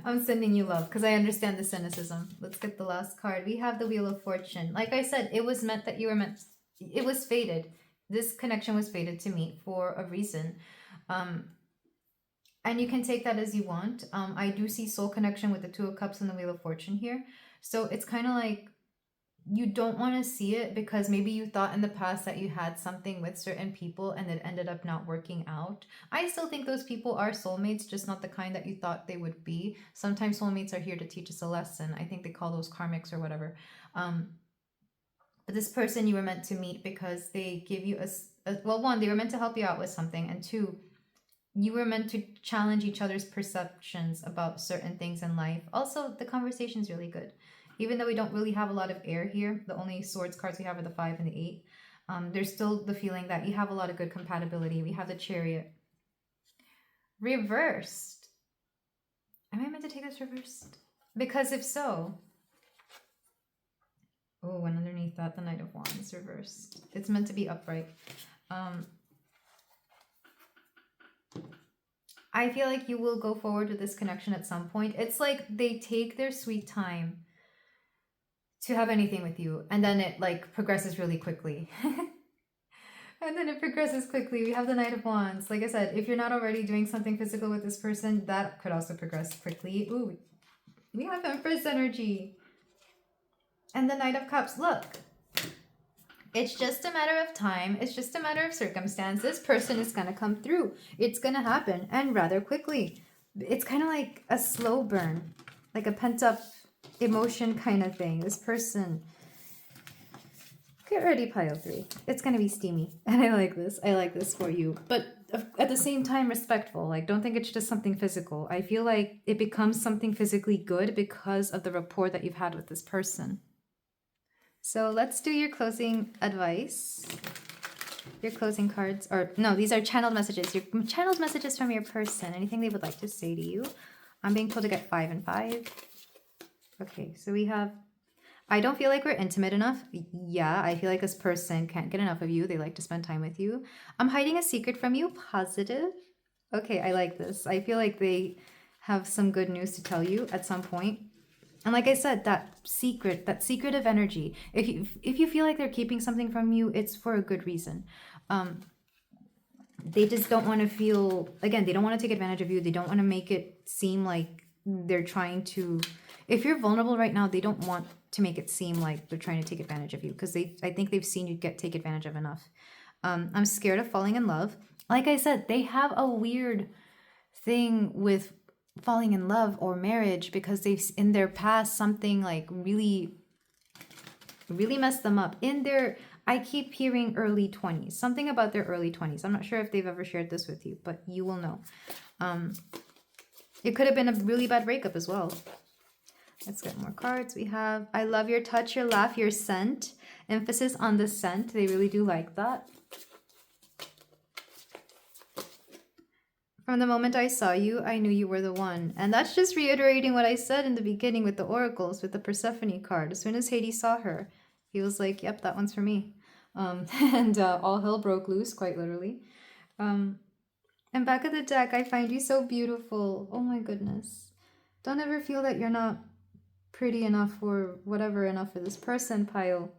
I'm sending you love because I understand the cynicism. Let's get the last card. We have the Wheel of Fortune. Like I said, it was meant that you were meant, it was fated. This connection was fated to meet for a reason. And you can take that as you want. I do see soul connection with the Two of Cups and the Wheel of Fortune here. So it's kind of like you don't want to see it because maybe you thought in the past that you had something with certain people and it ended up not working out. I still think those people are soulmates, just not the kind that you thought they would be. Sometimes soulmates are here to teach us a lesson. I think they call those karmics or whatever. But this person you were meant to meet because they give you well, one, they were meant to help you out with something, and two, you were meant to challenge each other's perceptions about certain things in life. Also, the conversation's really good. Even though we don't really have a lot of air here, the only swords cards we have are the 5 and the 8. There's still the feeling that you have a lot of good compatibility. We have the Chariot. Reversed. Am I meant to take this reversed? Because if so... Oh, and underneath that, the Knight of Wands reversed. It's meant to be upright. I feel like you will go forward with this connection at some point. It's like they take their sweet time to have anything with you, and then it like progresses really quickly. And then it progresses quickly. We have the Knight of Wands. Like I said, if you're not already doing something physical with this person, that could also progress quickly. Ooh, we have Empress energy. And the Knight of Cups. Look, it's just a matter of time. It's just a matter of circumstance. This person is going to come through. It's going to happen, and rather quickly. It's kind of like a slow burn, like a pent-up emotion kind of thing. This person, get ready, pile 3. It's going to be steamy, and I like this. I like this for you, but at the same time respectful. Like, don't think it's just something physical. I feel like it becomes something physically good because of the rapport that you've had with this person. So let's do your closing advice. Your closing cards, or no, these are channeled messages. Your channeled messages from your person. Anything they would like to say to you. I'm being told to get 5 and 5. Okay, so we have, I don't feel like we're intimate enough. Yeah, I feel like this person can't get enough of you. They like to spend time with you. I'm hiding a secret from you. Positive. Okay, I like this. I feel like they have some good news to tell you at some point. And like I said, that secretive energy, if you feel like they're keeping something from you, it's for a good reason. They just don't want to feel, again, they don't want to take advantage of you. They don't want to make it seem like they're trying to, if you're vulnerable right now, they don't want to make it seem like they're trying to take advantage of you, because I think they've seen you take advantage of enough. I'm scared of falling in love. Like I said, they have a weird thing with falling in love or marriage, because they've, in their past, something like really messed them up in their, I keep hearing early 20s, something about their early 20s. I'm not sure if they've ever shared this with you, but you will know. It could have been a really bad breakup as well. Let's get more cards. We have, I love your touch, your laugh, your scent. Emphasis on the scent. They really do like that. From the moment I saw you, I knew you were the one. And that's just reiterating what I said in the beginning with the oracles, with the Persephone card. As soon as Hades saw her, he was like, yep, that one's for me. And all hell broke loose, quite literally. And back of the deck, I find you so beautiful. Oh my goodness. Don't ever feel that you're not pretty enough or whatever enough for this person, pile.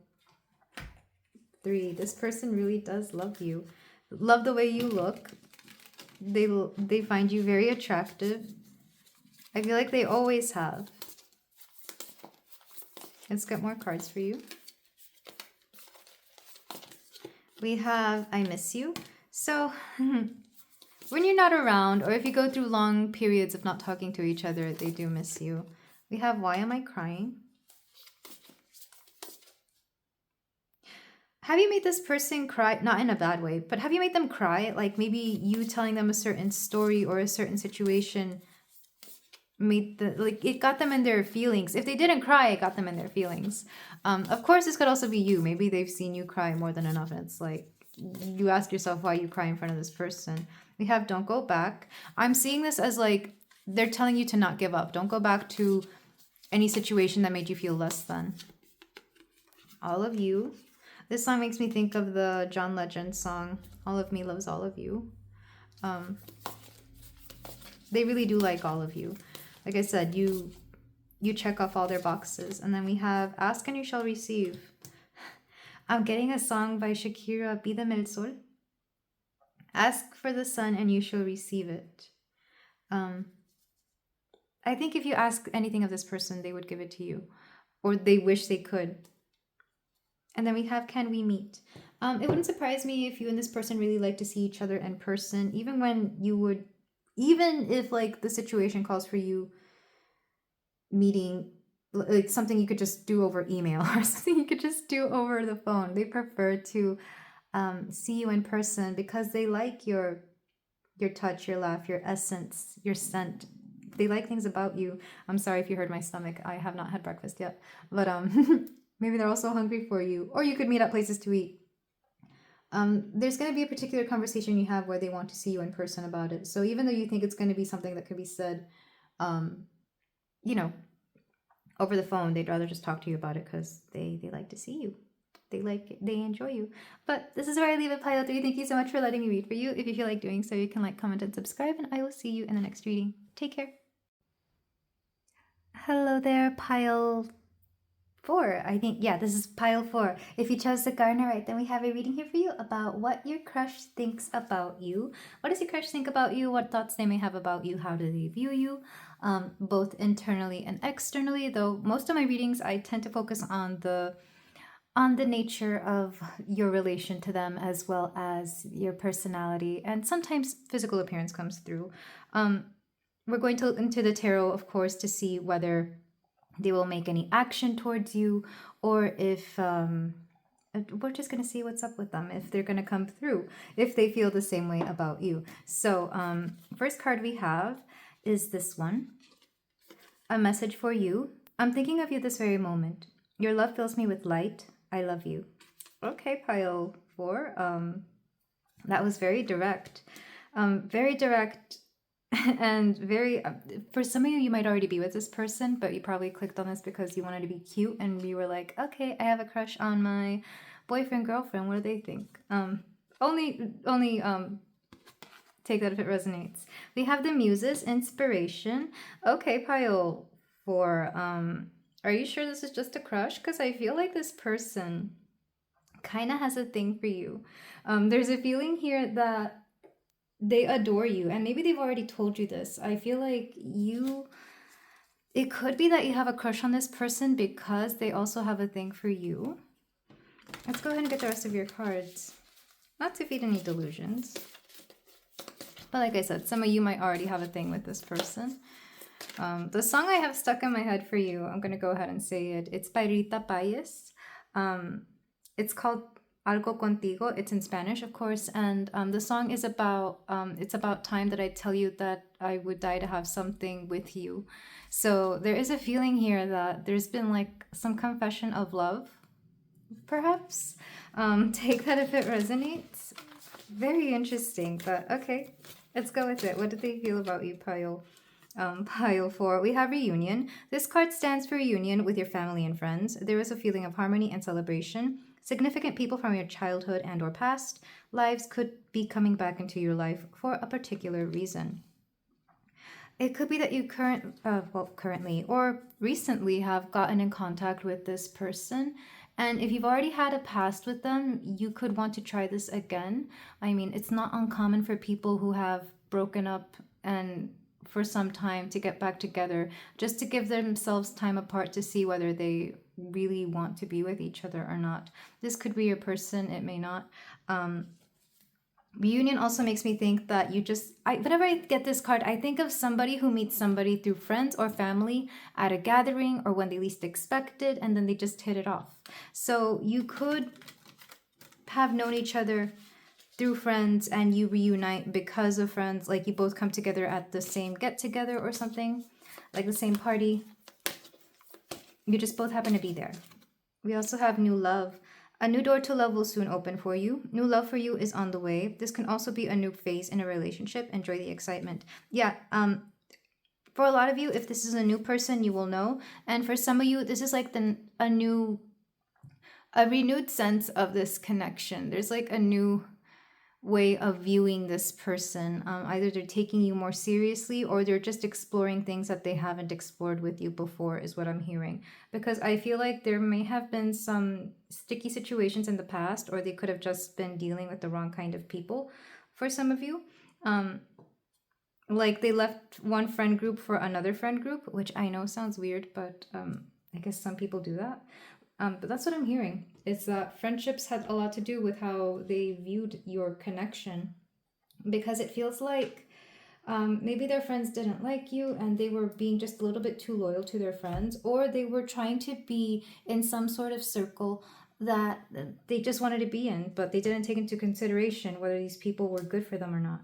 3. This person really does love you. Love the way you look. They find you very attractive. I feel like they always have. Let's get more cards for you. We have I miss you. So when you're not around, or if you go through long periods of not talking to each other, they do miss you. We have why am I crying? Have you made this person cry? Not in a bad way, but have you made them cry? Like maybe you telling them a certain story or a certain situation made the, like, it got them in their feelings. If they didn't cry, it got them in their feelings. Of course, this could also be you. Maybe they've seen you cry more than enough, and it's like you ask yourself why you cry in front of this person. We have don't go back. I'm seeing this as like they're telling you to not give up. Don't go back to any situation that made you feel less than. All of you. This song makes me think of the John Legend song, All of Me Loves All of You. They really do like all of you. Like I said, you check off all their boxes. And then we have Ask and You Shall Receive. I'm getting a song by Shakira, Pídeme el Sol. Ask for the sun and you shall receive it. I think if you ask anything of this person, they would give it to you. Or they wish they could. And then we have Can We Meet? It wouldn't surprise me if you and this person really like to see each other in person, even if like the situation calls for you meeting, like something you could just do over email or something you could just do over the phone. They prefer to see you in person because they like your touch, your laugh, your essence, your scent. They like things about you. I'm sorry if you heard my stomach. I have not had breakfast yet, but maybe they're also hungry for you, or you could meet at places to eat. There's going to be a particular conversation you have where they want to see you in person about it. So even though you think it's going to be something that could be said, over the phone, they'd rather just talk to you about it because they like to see you. They enjoy you. But this is where I leave it, Pile 3. Thank you so much for letting me read for you. If you feel like doing so, you can like, comment, and subscribe, and I will see you in the next reading. Take care. Hello there, Pile 4. I think, yeah, this is Pile 4. If you chose the garnierite, then we have a reading here for you about what your crush thinks about you. What does your crush think about you? What thoughts they may have about you? How do they view you? Both internally and externally, though most of my readings I tend to focus on the nature of your relation to them, as well as your personality, and sometimes physical appearance comes through. We're going into the tarot, of course, to see whether they will make any action towards you, or if we're just going to see what's up with them, if they're going to come through, if they feel the same way about you. So first card we have is this one. A message for you. I'm thinking of you this very moment. Your love fills me with light. I love you. Okay, Pile 4. That was very direct. Very direct. And very, for some of you, you might already be with this person, but you probably clicked on this because you wanted to be cute, and you were like, okay, I have a crush on my boyfriend, girlfriend. What do they think? Only take that if it resonates. We have the Muses, inspiration. Okay, Pile 4. Are you sure this is just a crush? Because I feel like this person kind of has a thing for you. There's a feeling here that they adore you, and maybe they've already told you this. I feel like you It could be that you have a crush on this person because they also have a thing for you. Let's go ahead and get the rest of your cards. Not to feed any delusions. But like I said, some of you might already have a thing with this person. The song I have stuck in my head for you, I'm going to go ahead and say it. It's by Rita Payes. It's called Algo Contigo. It's in Spanish, of course. And the song is about, it's about time that I tell you that I would die to have something with you. So there is a feeling here that there's been like some confession of love, perhaps. Take that if it resonates. Very interesting, but okay. Let's go with it. What do they feel about you, Pile? Pile 4, we have reunion. This card stands for reunion with your family and friends. There is a feeling of harmony and celebration. Significant people from your childhood and or past lives could be coming back into your life for a particular reason. It could be that you currently or recently have gotten in contact with this person. And if you've already had a past with them, you could want to try this again. I mean, it's not uncommon for people who have broken up and for some time to get back together, just to give themselves time apart to see whether they really want to be with each other or not. This could be your person, it may not. Reunion also makes me think that whenever I get this card, I think of somebody who meets somebody through friends or family at a gathering or when they least expect it, and then they just hit it off. So you could have known each other through friends and you reunite because of friends, like you both come together at the same get-together or something, like the same party. You just both happen to be there. We also have new love. A new door to love will soon open for you. New love for you is on the way. This can also be a new phase in a relationship. Enjoy the excitement. Yeah, for a lot of you, if this is a new person, you will know. And for some of you, this is like a renewed sense of this connection. There's like a new way of viewing this person. Either they're taking you more seriously or they're just exploring things that they haven't explored with you before, is what I'm hearing. Because I feel like there may have been some sticky situations in the past, or they could have just been dealing with the wrong kind of people for some of you. Like they left one friend group for another friend group, which I know sounds weird, but I guess some people do that. But that's what I'm hearing. It's that friendships had a lot to do with how they viewed your connection. Because it feels like maybe their friends didn't like you and they were being just a little bit too loyal to their friends, or they were trying to be in some sort of circle that they just wanted to be in, but they didn't take into consideration whether these people were good for them or not.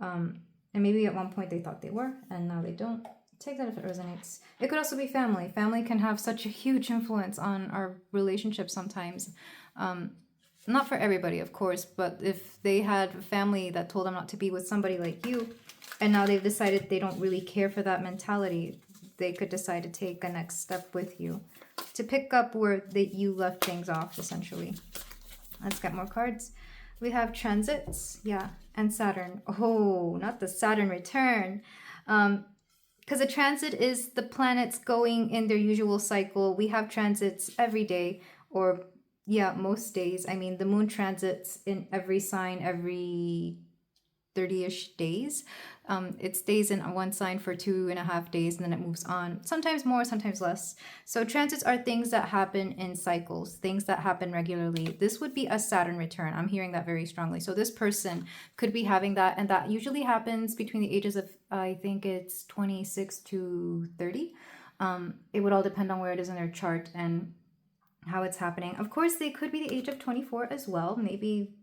And maybe at one point they thought they were, and now they don't. Take that if it resonates. It could also be family. Family can have such a huge influence on our relationship sometimes. Not for everybody, of course, but if they had family that told them not to be with somebody like you, and now they've decided they don't really care for that mentality, they could decide to take a next step with you to pick up where you left things off, essentially. Let's get more cards. We have transits, yeah, and Saturn. Oh, not the Saturn return. Because a transit is the planets going in their usual cycle. We have transits every day, or yeah, most days. I mean, the moon transits in every sign every 30-ish days. It stays in one sign for 2.5 days and then it moves on. Sometimes more, sometimes less. So transits are things that happen in cycles, things that happen regularly. This would be a Saturn return. I'm hearing that very strongly. So this person could be having that, and that usually happens between the ages of, I think it's 26 to 30. It would all depend on where it is in their chart and how it's happening. Of course, they could be the age of 24 as well. Maybe.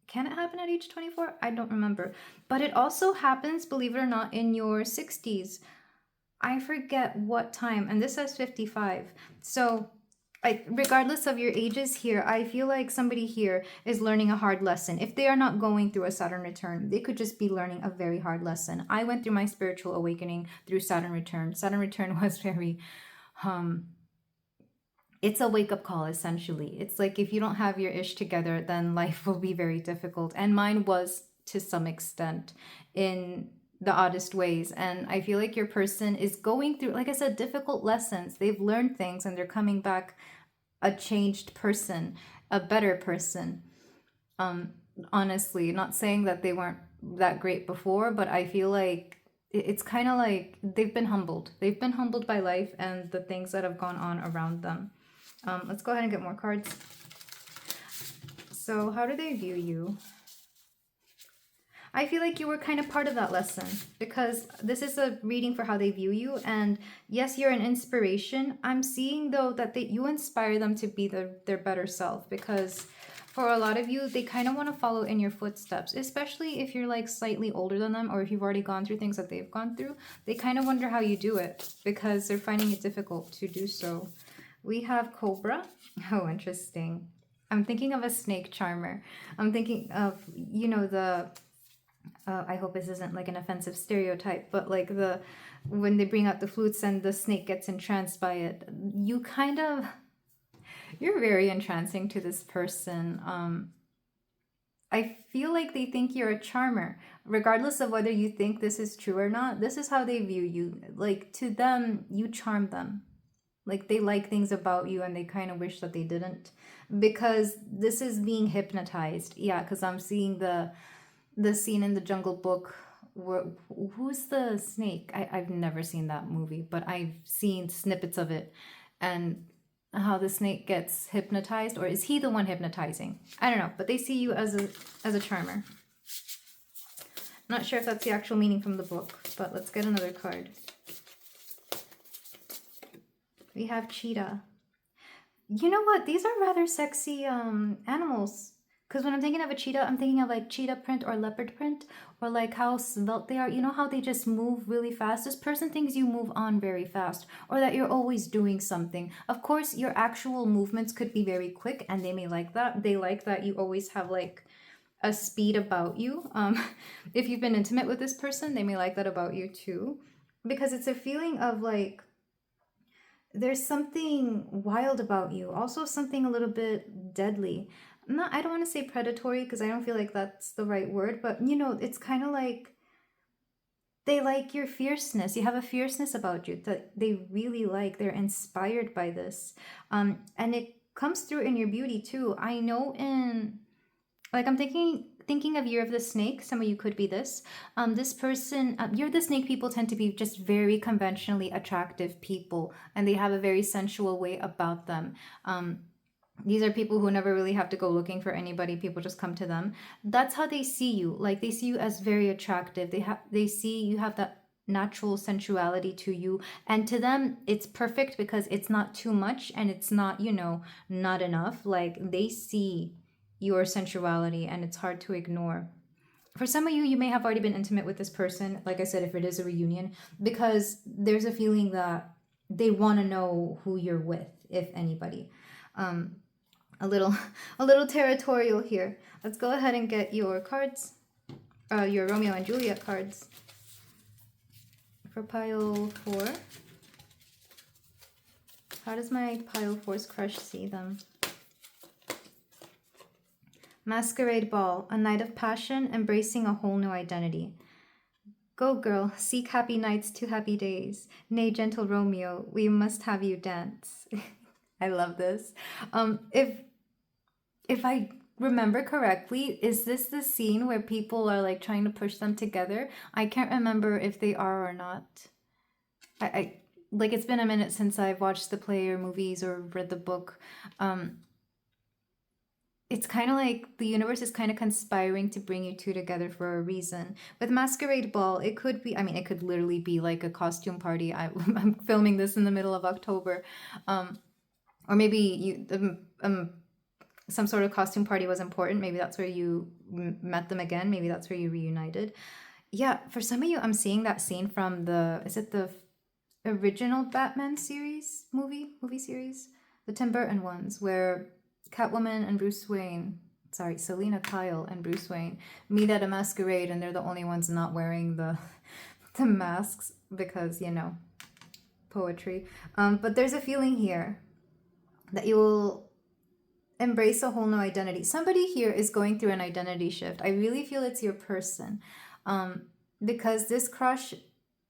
Can it happen at age 24? I don't remember. But it also happens, believe it or not, in your 60s. I forget what time. And this says 55. So regardless of your ages here, I feel like somebody here is learning a hard lesson. If they are not going through a Saturn return, they could just be learning a very hard lesson. I went through my spiritual awakening through Saturn return. Saturn return was very... it's a wake-up call, essentially. It's like if you don't have your ish together, then life will be very difficult. And mine was to some extent in the oddest ways. And I feel like your person is going through, like I said, difficult lessons. They've learned things and they're coming back a changed person, a better person. Honestly, not saying that they weren't that great before, but I feel like it's kind of like they've been humbled. They've been humbled by life and the things that have gone on around them. Let's go ahead and get more cards. So how do they view you? I feel like you were kind of part of that lesson, because this is a reading for how they view you. And yes, you're an inspiration. I'm seeing though that you inspire them to be their better self, because for a lot of you, they kind of want to follow in your footsteps, especially if you're like slightly older than them, or if you've already gone through things that they've gone through. They kind of wonder how you do it because they're finding it difficult to do so. We have Cobra. Oh, interesting. I'm thinking of a snake charmer. I'm thinking of, you know, the I hope this isn't like an offensive stereotype, but like when they bring out the flutes and the snake gets entranced by it, you're very entrancing to this person. I feel like they think you're a charmer, regardless of whether you think this is true or not. This is how they view you. Like, to them, you charm them. Like, they like things about you and they kind of wish that they didn't, because this is being hypnotized. Yeah, because I'm seeing the scene in the Jungle Book where, who's the snake? I've never seen that movie, but I've seen snippets of it, and how the snake gets hypnotized, or is he the one hypnotizing? I don't know, but they see you as a charmer. Not sure if that's the actual meaning from the book, but let's get another card. We have cheetah. You know what? These are rather sexy animals. Because when I'm thinking of a cheetah, I'm thinking of like cheetah print or leopard print, or like how svelte they are. You know how they just move really fast? This person thinks you move on very fast, or that you're always doing something. Of course, your actual movements could be very quick, and they may like that. They like that you always have like a speed about you. If you've been intimate with this person, they may like that about you too. Because it's a feeling of like, there's something wild about you. Also something a little bit deadly. I don't want to say predatory, because I don't feel like that's the right word, but you know, it's kind of like they like your fierceness. You have a fierceness about you that they really like. They're inspired by this. And it comes through in your beauty too. I know I'm thinking of Year of the Snake. Some of you could be this. This person, Year of the Snake people tend to be just very conventionally attractive people, and they have a very sensual way about them. These are people who never really have to go looking for anybody. People just come to them. That's how they see you. Like, they see you as very attractive. They see you have that natural sensuality to you, and to them it's perfect because it's not too much and it's not, you know, not enough. Like, they see your sensuality and it's hard to ignore. For some of you, you may have already been intimate with this person, like I said, if it is a reunion, because there's a feeling that they want to know who you're with, if anybody. A little territorial here. Let's go ahead and get your cards, your Romeo and Juliet cards for pile 4. How does my pile 4's crush see them? Masquerade Ball, a night of passion, embracing a whole new identity. Go, girl, seek happy nights to happy days. Nay, gentle Romeo, we must have you dance. I love this. If I remember correctly, is this the scene where people are like trying to push them together? I can't remember if they are or not. I like, it's been a minute since I've watched the play or movies or read the book. It's kind of like the universe is kind of conspiring to bring you two together for a reason. With Masquerade Ball, it could be, I mean, it could literally be like a costume party. I'm filming this in the middle of October. Or maybe some sort of costume party was important. Maybe that's where you met them again. Maybe that's where you reunited. Yeah, for some of you, I'm seeing that scene from is it the original Batman series, movie series? The Tim Burton ones, where Catwoman and Selina Kyle and Bruce Wayne meet at a masquerade, and they're the only ones not wearing the masks because, you know, poetry. But there's a feeling here that you will embrace a whole new identity. Somebody here is going through an identity shift. I really feel it's your person, because this crush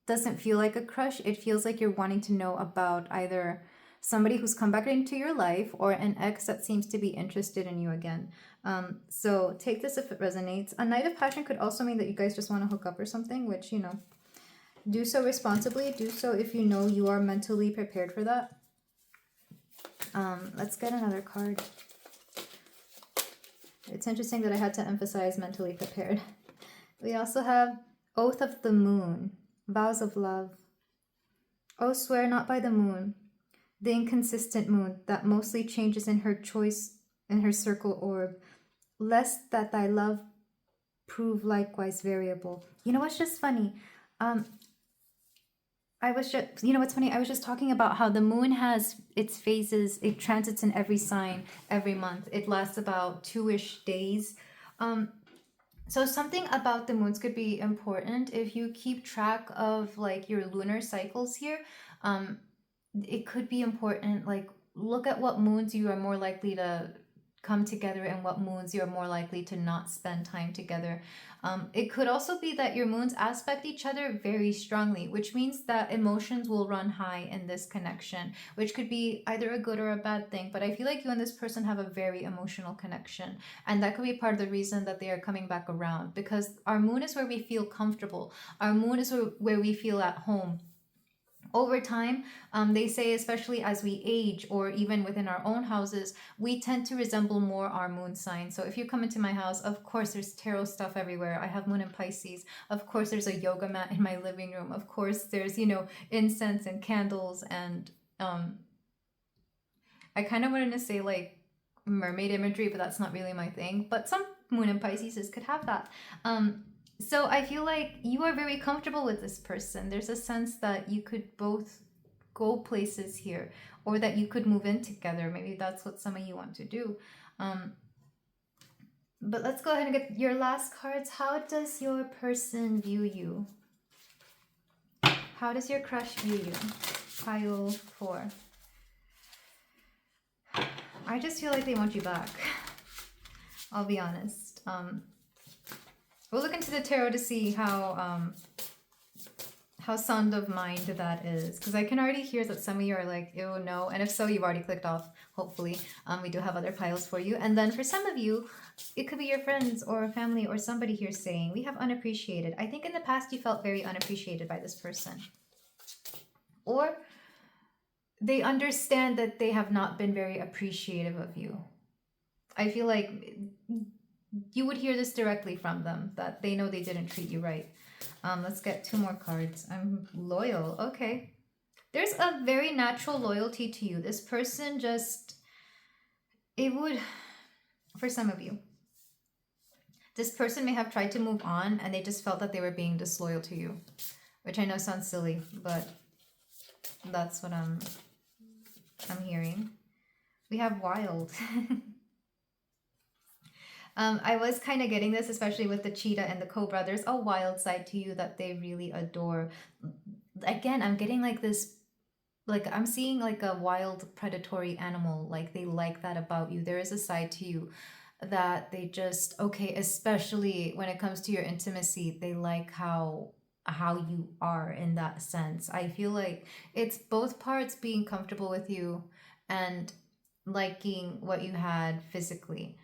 doesn't feel like a crush. It feels like you're wanting to know about either somebody who's come back into your life or an ex that seems to be interested in you again. So take this if it resonates. A night of passion could also mean that you guys just want to hook up or something, which, you know, Do so responsibly. Do so if you know you are mentally prepared for that. Let's get another card. It's interesting that I had to emphasize mentally prepared. We also have Oath of the Moon, Vows of Love. Oh, swear not by the moon, the inconsistent moon that mostly changes in her choice in her circle orb, lest that thy love prove likewise variable. You know what's just funny? You know what's funny? I was just talking about how the moon has its phases. It transits in every sign every month. It lasts about 2-ish days. So something about the moons could be important if you keep track of like your lunar cycles here. It could be important, like look at what moons you are more likely to come together and what moons you're more likely to not spend time together. It could also be that your moons aspect each other very strongly, which means that emotions will run high in this connection, which could be either a good or a bad thing. But I feel like you and this person have a very emotional connection, and that could be part of the reason that they are coming back around, because our moon is where we feel comfortable. Our moon is where we feel at home. Over time, they say, especially as we age or even within our own houses, we tend to resemble more our moon sign. So if you come into my house, of course there's tarot stuff everywhere. I have moon in Pisces. Of course there's a yoga mat in my living room. Of course there's, incense and candles. And I kind of wanted to say like mermaid imagery, but that's not really my thing. But some moon in Pisces could have that. So I feel like you are very comfortable with this person. There's a sense that you could both go places here, or that you could move in together. Maybe that's what some of you want to do. But let's go ahead and get your last cards. How does your person view you? How does your crush view you? Pile 4. I just feel like they want you back. I'll be honest. We'll look into the tarot to see how sound of mind that is, because I can already hear that some of you are like, ew, no, and if so, you've already clicked off. Hopefully, we do have other piles for you. And then for some of you, it could be your friends or family or somebody here saying, we have unappreciated. I think in the past you felt very unappreciated by this person, or they understand that they have not been very appreciative of you. I feel like you would hear this directly from them, that they know they didn't treat you right. Let's get 2 more cards. I'm loyal. Okay. There's a very natural loyalty to you. This person for some of you, this person may have tried to move on and they just felt that they were being disloyal to you, which I know sounds silly, but that's what I'm hearing. We have wild. I was kind of getting this, especially with the cheetah and the cobra. There's a wild side to you that they really adore. Again, I'm getting like this, like I'm seeing like a wild predatory animal. Like they like that about you. There is a side to you that they just, okay, especially when it comes to your intimacy, they like how you are in that sense. I feel like it's both parts being comfortable with you and liking what you had physically.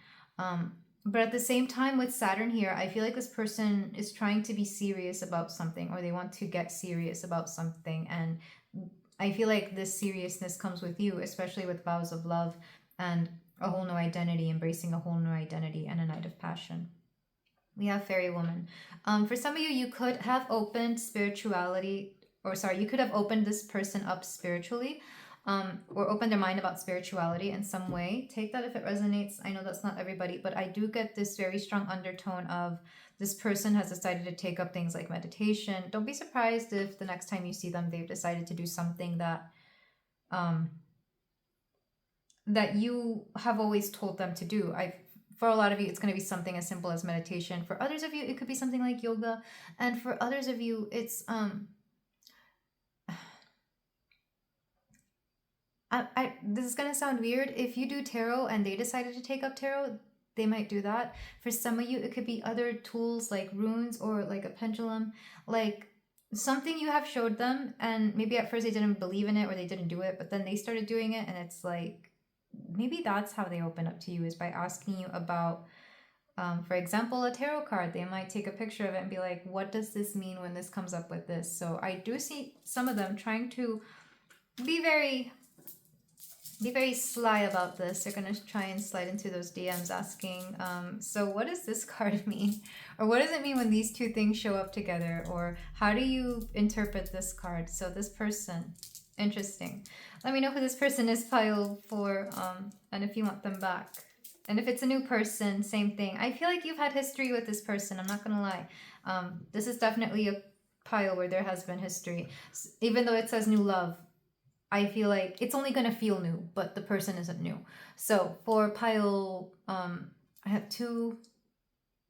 But at the same time with Saturn here, I feel like this person is trying to be serious about something, or they want to get serious about something. And I feel like this seriousness comes with you, especially with vows of love and a whole new identity, embracing a whole new identity, and a Knight of Passion. We have Fairy Woman. For some of you, you could have opened you could have opened this person up spiritually. Or open their mind about spirituality in some way. Take that if it resonates. I know that's not everybody, but I do get this very strong undertone of this person has decided to take up things like meditation. Don't be surprised if the next time you see them, they've decided to do something that that you have always told them to do. For a lot of you, it's going to be something as simple as meditation. For others of you, it could be something like yoga. And for others of you, it's this is gonna sound weird. If you do tarot and they decided to take up tarot, they might do that. For some of you, it could be other tools like runes or like a pendulum, like something you have showed them, and maybe at first they didn't believe in it or they didn't do it, but then they started doing it, and it's like maybe that's how they open up to you, is by asking you about For example, a tarot card, they might take a picture of it and be like, what does this mean when this comes up with this? So I do see some of them trying to be very sly about this. They're going to try and slide into those DMs asking, so what does this card mean? Or what does it mean when these two things show up together? Or how do you interpret this card? So this person, interesting. Let me know who this person is, pile 4, and if you want them back. And if it's a new person, same thing. I feel like you've had history with this person. I'm not going to lie. This is definitely a pile where there has been history. Even though it says new love, I feel like it's only going to feel new, but the person isn't new. So for pile, I have 2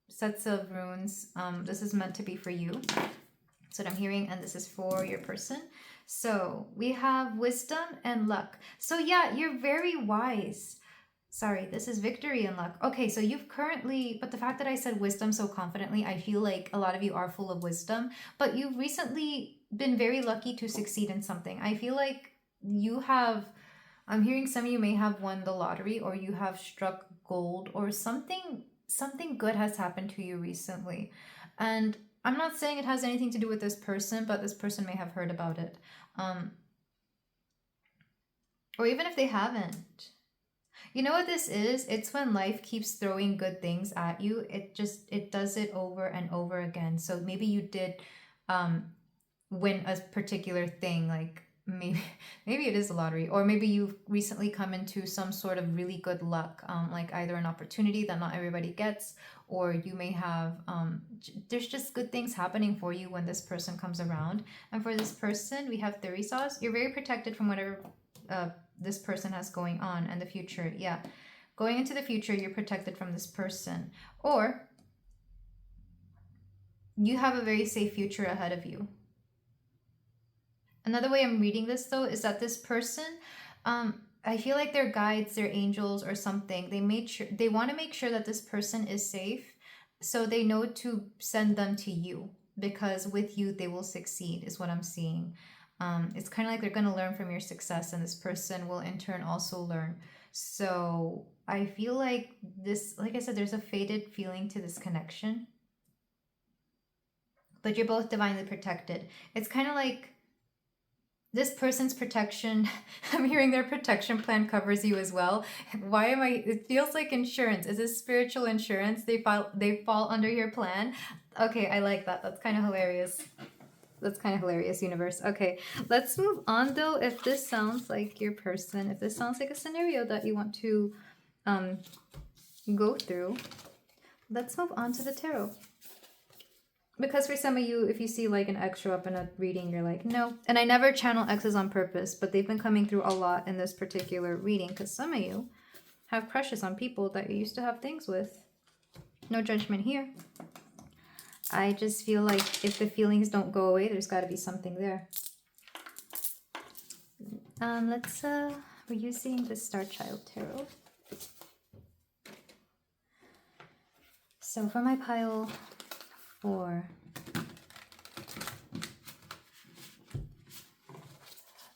sets of runes. This is meant to be for you. That's what I'm hearing. And this is for your person. So we have wisdom and luck. So yeah, you're very wise. Sorry, this is victory and luck. Okay, so you've currently, but the fact that I said wisdom so confidently, I feel like a lot of you are full of wisdom, but you've recently been very lucky to succeed in something. I feel like you have, I'm hearing some of you may have won the lottery, or you have struck gold, or something good has happened to you recently. And I'm not saying it has anything to do with this person, but this person may have heard about it. Or even if they haven't. You know what this is? It's when life keeps throwing good things at you. It does it over and over again. So maybe you did win a particular thing, like maybe it is a lottery, or maybe you've recently come into some sort of really good luck, like either an opportunity that not everybody gets, or you may have there's just good things happening for you when this person comes around. And for this person, we have Therisas. You're very protected from whatever this person has going on in the future. Yeah, going into the future, you're protected from this person, or you have a very safe future ahead of you. Another way I'm reading this, though, is that this person, I feel like their guides, their angels or something, they want to make sure that this person is safe, so they know to send them to you, because with you they will succeed, is what I'm seeing. It's kind of like they're going to learn from your success, and this person will in turn also learn. So I feel like this, like I said, there's a faded feeling to this connection, but you're both divinely protected. It's kind of like this person's protection, I'm hearing their protection plan covers you as well. It feels like insurance. Is this spiritual insurance? They fall under your plan. Okay, I like that. That's kind of hilarious. Universe. Okay, let's move on though. If this sounds like your person, if this sounds like a scenario that you want to go through, let's move on to the tarot. Because for some of you, if you see like an X show up in a reading, you're like, no. And I never channel X's on purpose, but they've been coming through a lot in this particular reading, because some of you have crushes on people that you used to have things with. No judgment here. I just feel like if the feelings don't go away, there's got to be something there. We're using the Star Child Tarot. So for my pile 4,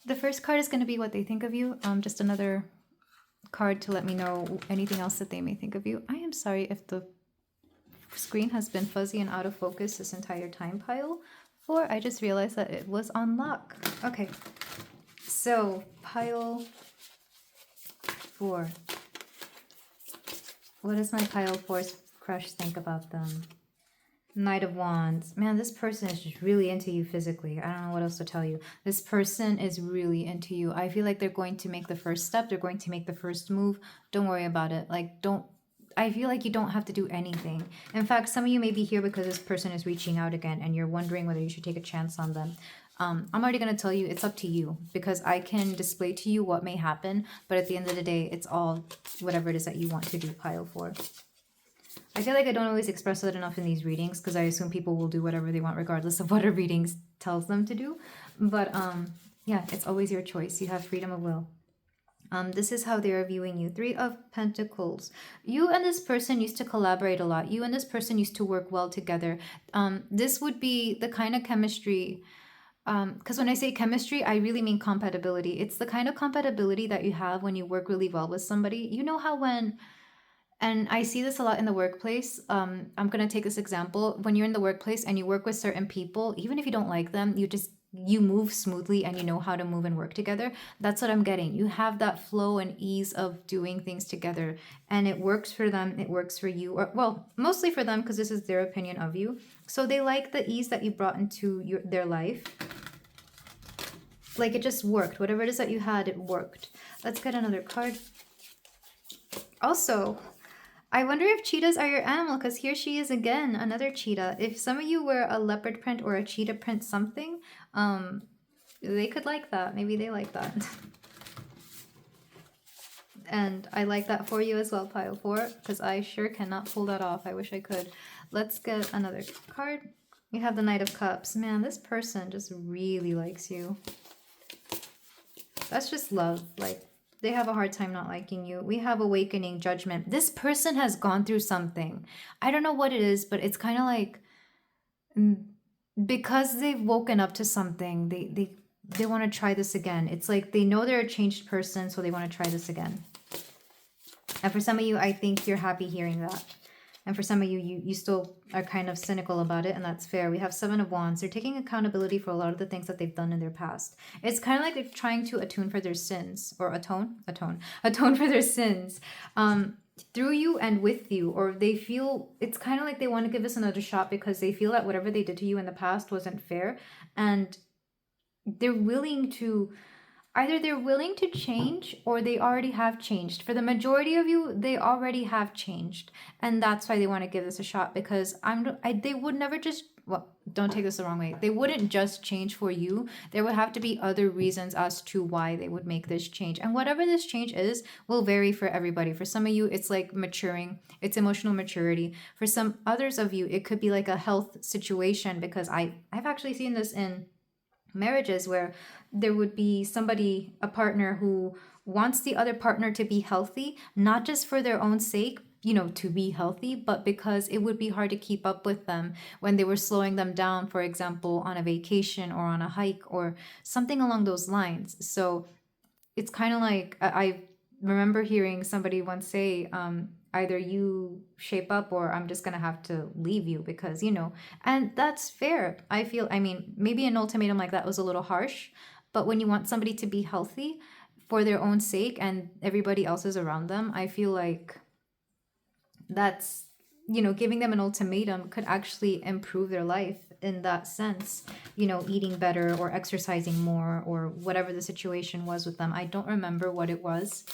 the first card is going to be what they think of you. Just another card to let me know anything else that they may think of you. I am sorry if the screen has been fuzzy and out of focus this entire time, pile 4. I just realized that it was on lock. Okay, so pile 4. What does my pile 4's crush think about them? Knight of Wands. Man, this person is just really into you physically. I don't know what else to tell you. This person is really into you. I feel like they're going to make the first step. They're going to make the first move. Don't worry about it. I feel like you don't have to do anything. In fact, some of you may be here because this person is reaching out again and you're wondering whether you should take a chance on them. I'm already going to tell you it's up to you, because I can display to you what may happen, but at the end of the day, it's all whatever it is that you want to do, pile 4. I feel like I don't always express that enough in these readings, because I assume people will do whatever they want regardless of what a reading tells them to do. But yeah, it's always your choice. You have freedom of will. This is how they are viewing you. 3 of Pentacles. You and this person used to collaborate a lot. You and this person used to work well together. This would be the kind of chemistry, because when I say chemistry, I really mean compatibility. It's the kind of compatibility that you have when you work really well with somebody. You know how when And I see this a lot in the workplace. I'm going to take this example. When you're in the workplace and you work with certain people, even if you don't like them, you move smoothly and you know how to move and work together. That's what I'm getting. You have that flow and ease of doing things together, and it works for them, it works for you, or well, mostly for them because this is their opinion of you. So they like the ease that you brought into their life. Like it just worked. Whatever it is that you had, it worked. Let's get another card. Also, I wonder if cheetahs are your animal, because here she is again, another cheetah. If some of you were a leopard print or a cheetah print something, they could like that. Maybe they like that. And I like that for you as well, pile 4, because I sure cannot pull that off. I wish I could. Let's get another card. You have the Knight of Cups. Man, this person just really likes you. That's just love. Like, they have a hard time not liking you. We have Awakening, Judgment. This person has gone through something. I don't know what it is, but it's kind of like because they've woken up to something, they want to try this again. It's like they know they're a changed person, so they want to try this again. And for some of you, I think you're happy hearing that. And for some of you, you still are kind of cynical about it, and that's fair. We have Seven of Wands. They're taking accountability for a lot of the things that they've done in their past. It's kind of like they're trying to attune for their sins, or atone for their sins, through you and with you. Or they feel, it's kind of like they want to give this another shot because they feel that whatever they did to you in the past wasn't fair, and they're willing to, either they're willing to change or they already have changed. For the majority of you, they already have changed. And that's why they want to give this a shot, because they would never just, well, don't take this the wrong way. They wouldn't just change for you. There would have to be other reasons as to why they would make this change. And whatever this change is will vary for everybody. For some of you, it's like maturing. It's emotional maturity. For some others of you, it could be like a health situation, because I've actually seen this in marriages where there would be somebody, a partner, who wants the other partner to be healthy, not just for their own sake, to be healthy, but because it would be hard to keep up with them when they were slowing them down, for example, on a vacation or on a hike or something along those lines. So it's kind of like, I remember hearing somebody once say, either you shape up or I'm just going to have to leave you, because, and that's fair. I mean, maybe an ultimatum like that was a little harsh, but when you want somebody to be healthy for their own sake and everybody else is around them, I feel like that's, giving them an ultimatum could actually improve their life in that sense, eating better or exercising more or whatever the situation was with them. I don't remember what it was.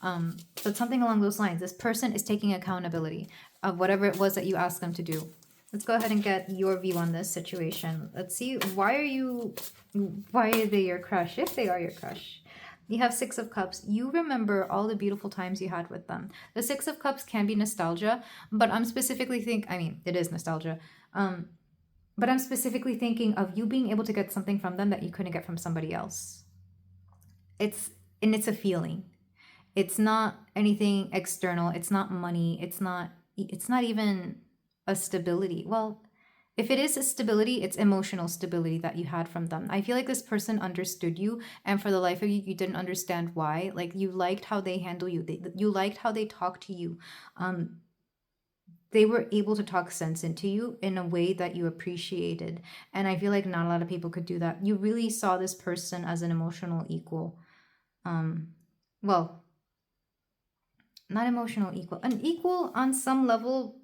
But something along those lines. This person is taking accountability of whatever it was that you asked them to do. Let's go ahead and get your view on this situation. Let's see, why are they your crush, if they are your crush? You have Six of Cups. You remember all the beautiful times you had with them. The Six of Cups can be nostalgia, but I'm specifically it is nostalgia. But I'm specifically thinking of you being able to get something from them that you couldn't get from somebody else. It's a feeling. It's not anything external. It's not money. It's not even a stability. Well, if it is a stability, it's emotional stability that you had from them. I feel like this person understood you, and for the life of you, you didn't understand why. Like, you liked how they handle you. You liked how they talk to you. They were able to talk sense into you in a way that you appreciated. And I feel like not a lot of people could do that. You really saw this person as an emotional equal. Well, not emotional equal, an equal on some level.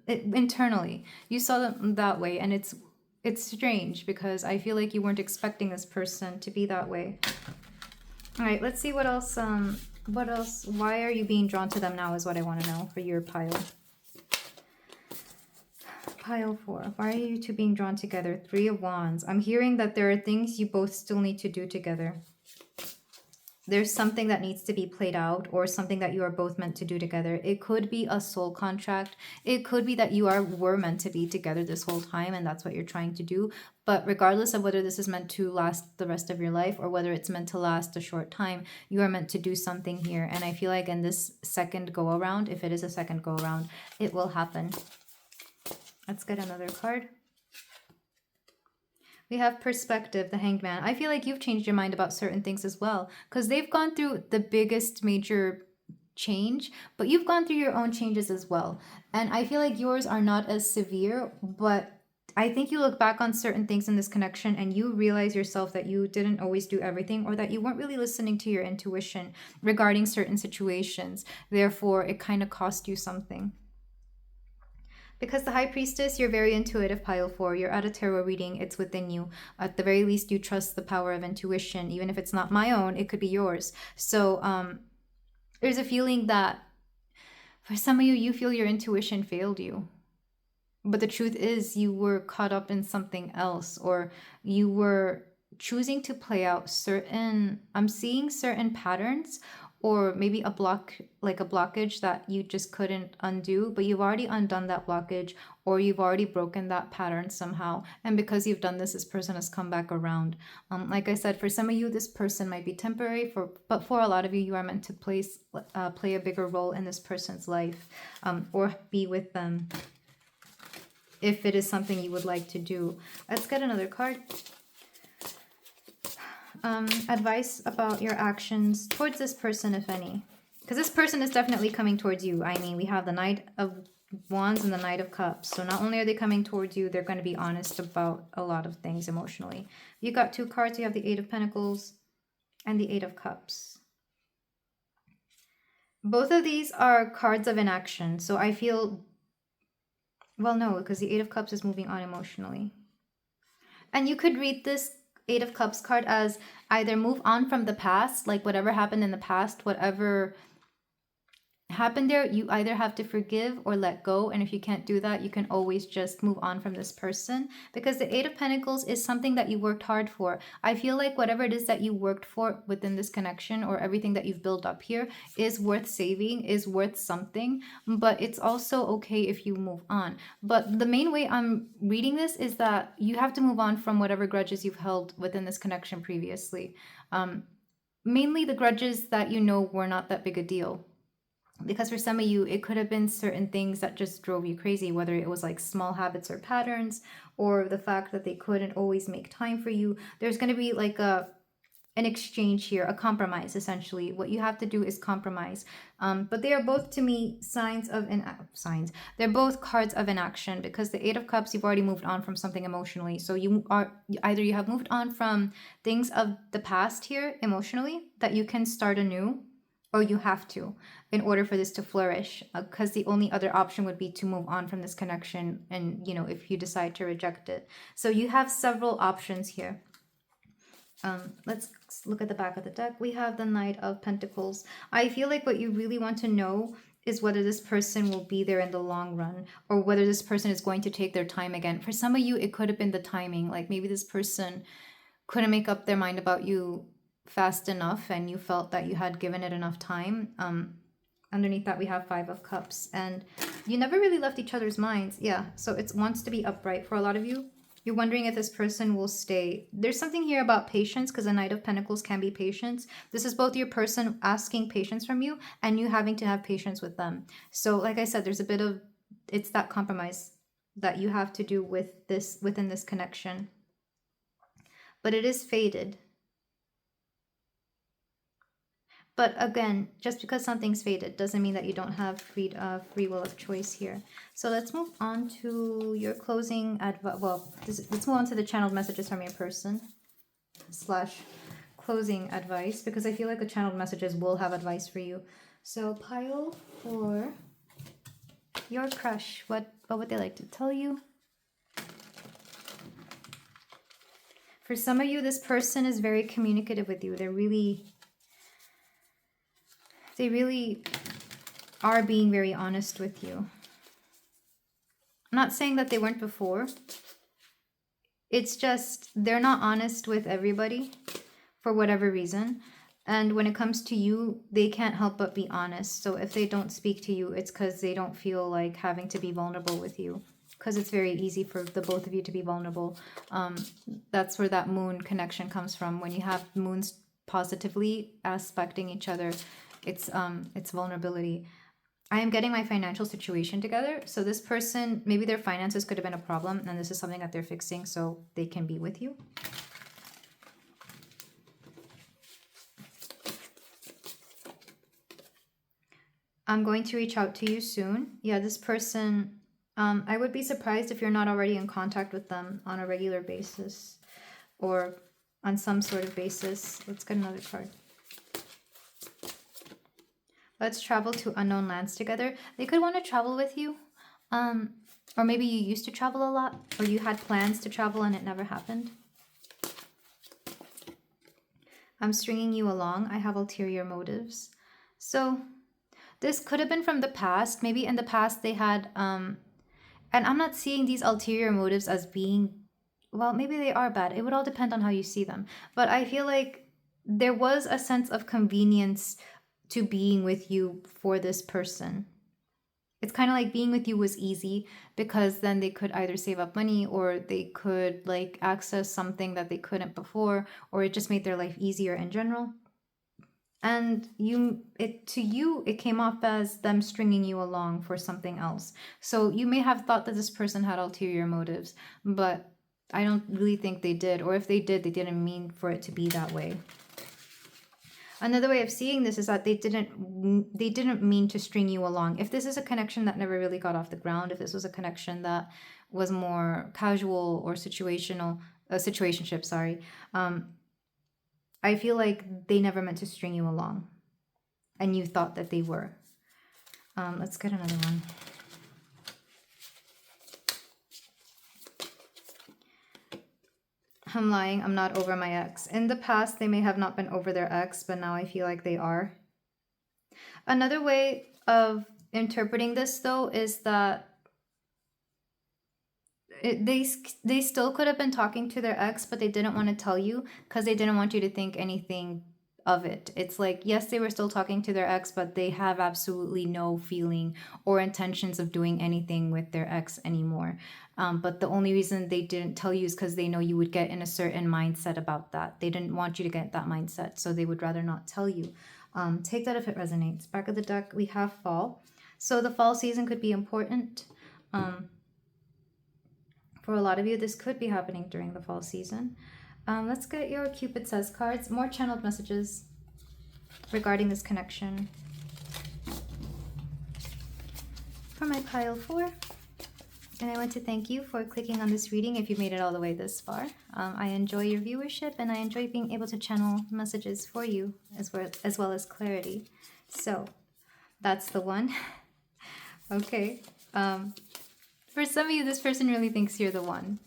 Internally you saw them that way, and it's strange because I feel like you weren't expecting this person to be that way. All right, let's see what else. Why are you being drawn to them now is what I want to know for your pile 4. Why are you two being drawn together? Three of Wands. I'm hearing that there are things you both still need to do together. There's something that needs to be played out, or something that you are both meant to do together. It could be a soul contract. It could be that you were meant to be together this whole time, and that's what you're trying to do. But regardless of whether this is meant to last the rest of your life or whether it's meant to last a short time, you are meant to do something here. And I feel like in this second go around, if it is a second go around, it will happen. Let's get another card. We have Perspective, the Hanged Man. I feel like you've changed your mind about certain things as well, because they've gone through the biggest major change, but you've gone through your own changes as well. And I feel like yours are not as severe, but I think you look back on certain things in this connection and you realize yourself that you didn't always do everything, or that you weren't really listening to your intuition regarding certain situations. Therefore, it kind of cost you something. Because the High Priestess, you're very intuitive, pile 4. You're at a tarot reading. It's within you. At the very least, you trust the power of intuition. Even if it's not my own, it could be yours. So there's a feeling that for some of you, you feel your intuition failed you. But the truth is you were caught up in something else, or you were choosing to play out certain, I'm seeing certain patterns, or maybe a blockage that you just couldn't undo, but you've already undone that blockage, or you've already broken that pattern somehow. And because you've done this person has come back around. Like I said, for some of you, this person might be temporary, but for a lot of you, you are meant to play a bigger role in this person's life, or be with them if it is something you would like to do. Let's get another card. Advice about your actions towards this person, if any. Because this person is definitely coming towards you. I mean, we have the Knight of Wands and the Knight of Cups. So not only are they coming towards you, they're going to be honest about a lot of things emotionally. You got 2 cards. You have the 8 of Pentacles and the 8 of Cups. Both of these are cards of inaction. So I feel... Well, no, because the 8 of Cups is moving on emotionally. And you could read this 8 of Cups card as either move on from the past, like whatever happened in the past, whatever happened there, you either have to forgive or let go. And if you can't do that, you can always just move on from this person, because the 8 of Pentacles is something that you worked hard for. I feel like whatever it is that you worked for within this connection, or everything that you've built up here, is worth saving, is worth something, but it's also okay if you move on. But the main way I'm reading this is that you have to move on from whatever grudges you've held within this connection previously. Mainly the grudges that you know were not that big a deal. Because for some of you, it could have been certain things that just drove you crazy, whether it was like small habits or patterns, or the fact that they couldn't always make time for you. There's going to be like an exchange here, a compromise, essentially. What you have to do is compromise. But they are both, to me, they're both cards of inaction, because the 8 of Cups, you've already moved on from something emotionally. So you have moved on from things of the past here emotionally that you can start anew, or you have to, in order for this to flourish, because the only other option would be to move on from this connection, and if you decide to reject it. So you have several options here. Let's look at the back of the deck. We have the Knight of Pentacles. I feel like what you really want to know is whether this person will be there in the long run, or whether this person is going to take their time again. For some of you, it could have been the timing. Like maybe this person couldn't make up their mind about you fast enough, and you felt that you had given it enough time. Underneath that, we have 5 of Cups, and you never really left each other's minds. Yeah, so it wants to be upright for a lot of you. You're wondering if this person will stay. There's something here about patience, because a Knight of Pentacles can be patience. This is both your person asking patience from you and you having to have patience with them. So like I said, there's a bit of, it's that compromise that you have to do with this, within this connection. But it is fated. But again, just because something's fated doesn't mean that you don't have free will of choice here. So let's move on to your closing advice. Well, let's move on to the channeled messages from your person / closing advice, because I feel like the channeled messages will have advice for you. So pile for your crush. What would they like to tell you? For some of you, this person is very communicative with you. They really are being very honest with you. I'm not saying that they weren't before. It's just they're not honest with everybody for whatever reason. And when it comes to you, they can't help but be honest. So if they don't speak to you, it's because they don't feel like having to be vulnerable with you. Because it's very easy for the both of you to be vulnerable. That's where that moon connection comes from. When you have moons positively aspecting each other, it's vulnerability. I am getting my financial situation together. So this person, maybe their finances could have been a problem, and this is something that they're fixing so they can be with you. I'm going to reach out to you soon. Yeah, this person, I would be surprised if you're not already in contact with them on a regular basis or on some sort of basis. Let's get another card. Let's travel to unknown lands together. They could want to travel with you. Or maybe you used to travel a lot, or you had plans to travel and it never happened. I'm stringing you along. I have ulterior motives. So this could have been from the past. Maybe in the past they had, and I'm not seeing these ulterior motives as being, well, maybe they are bad. It would all depend on how you see them. But I feel like there was a sense of convenience to being with you for this person. It's kind of like being with you was easy because then they could either save up money or they could like access something that they couldn't before, or it just made their life easier in general. And to you, it came off as them stringing you along for something else. So you may have thought that this person had ulterior motives, but I don't really think they did. Or if they did, they didn't mean for it to be that way. Another way of seeing this is that they didn't mean to string you along. If this is a connection that never really got off the ground, if this was a connection that was more casual or situationship, sorry, I feel like they never meant to string you along, and you thought that they were. Let's get another one. I'm lying. I'm not over my ex. In the past, they may have not been over their ex, but now I feel like they are. Another way of interpreting this, though, is that they still could have been talking to their ex, but they didn't want to tell you because they didn't want you to think anything of it. It's like, yes, they were still talking to their ex, but they have absolutely no feeling or intentions of doing anything with their ex anymore. But the only reason they didn't tell you is because they know you would get in a certain mindset about that. They didn't want you to get that mindset, so they would rather not tell you. Take that if it resonates. Back of the deck, we have fall. So the fall season could be important. For a lot of you, this could be happening during the fall season. Let's get your Cupid Says cards. More channeled messages regarding this connection for my pile 4. And I want to thank you for clicking on this reading if you made it all the way this far. I enjoy your viewership and I enjoy being able to channel messages for you as well as clarity. So that's the one. Okay. For some of you, this person really thinks you're the one.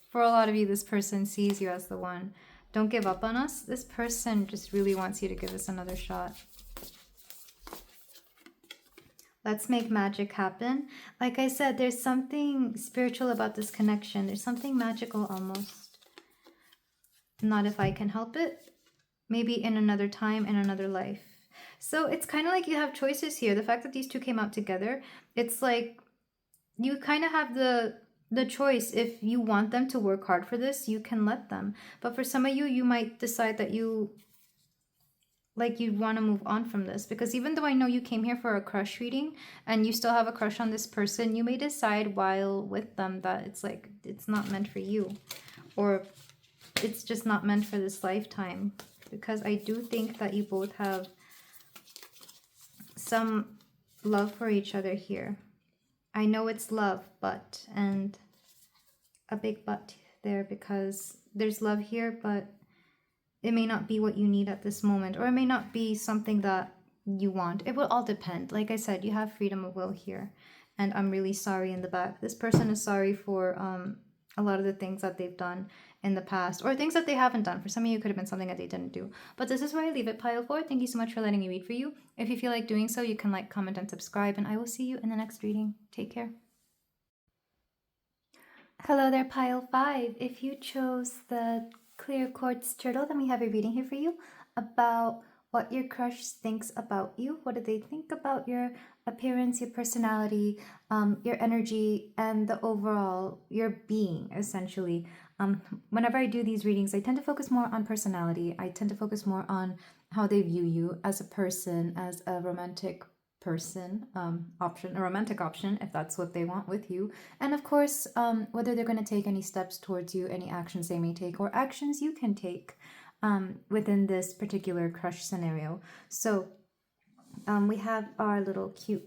For a lot of you, this person sees you as the one. Don't give up on us. This person just really wants you to give us another shot. Let's make magic happen. Like I said, there's something spiritual about this connection. There's something magical almost. Not if I can help it. Maybe in another time, in another life. So it's kind of like you have choices here. The fact that these two came out together, it's like you kind of have the choice. If you want them to work hard for this, you can let them. But for some of you, you might decide that you want to move on from this, because even though I know you came here for a crush reading and you still have a crush on this person, you may decide while with them that it's like it's not meant for you, or it's just not meant for this lifetime, because I do think that you both have some love for each other here. I know it's love, but, and a big but there, because there's love here, but it may not be what you need at this moment, or it may not be something that you want. It will all depend. Like I said, you have freedom of will here. And I'm really sorry in the back. This person is sorry for a lot of the things that they've done in the past, or things that they haven't done. For some of you, it could have been something that they didn't do. But this is where I leave it, pile 4. Thank you so much for letting me read for you. If you feel like doing so, you can like, comment, and subscribe. And I will see you in the next reading. Take care. Hello there, pile 5. If you chose the clear quartz turtle, then we have a reading here for you about what your crush thinks about you. What do they think about your appearance, your personality, your energy, and the overall, your being, essentially. Whenever I do these readings, I tend to focus more on personality. I tend to focus more on how they view you as a person, as a romantic person, option, a romantic option, if that's what they want with you. And of course, whether they're going to take any steps towards you, any actions they may take, or actions you can take within this particular crush scenario. So We have our little cute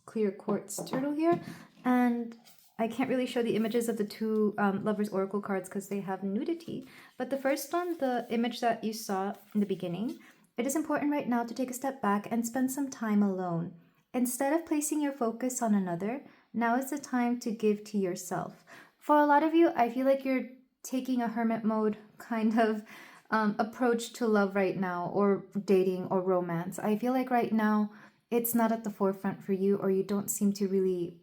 clear quartz turtle here, and I can't really show the images of the two Lovers Oracle cards because they have nudity. But the first one, the image that you saw in the beginning, it is important right now to take a step back and spend some time alone. Instead of placing your focus on another, now is the time to give to yourself. For a lot of you, I feel like you're taking a hermit mode kind of approach to love right now, or dating or romance. I feel like right now it's not at the forefront for you, or you don't seem to really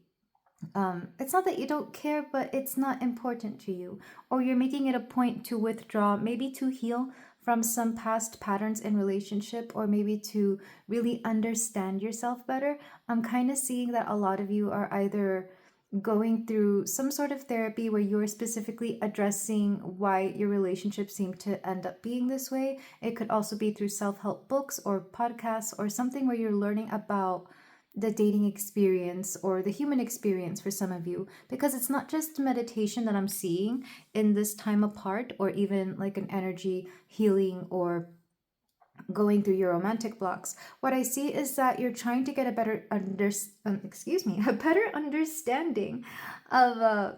it's not that you don't care, but it's not important to you, or you're making it a point to withdraw, maybe to heal from some past patterns in relationship, or maybe to really understand yourself better. I'm kind of seeing that a lot of you are either going through some sort of therapy where you're specifically addressing why your relationship seemed to end up being this way. It could also be through self-help books or podcasts, or something where you're learning about the dating experience or the human experience for some of you, because it's not just meditation that I'm seeing in this time apart, or even like an energy healing or going through your romantic blocks. What I see is that you're trying to get a better a better understanding of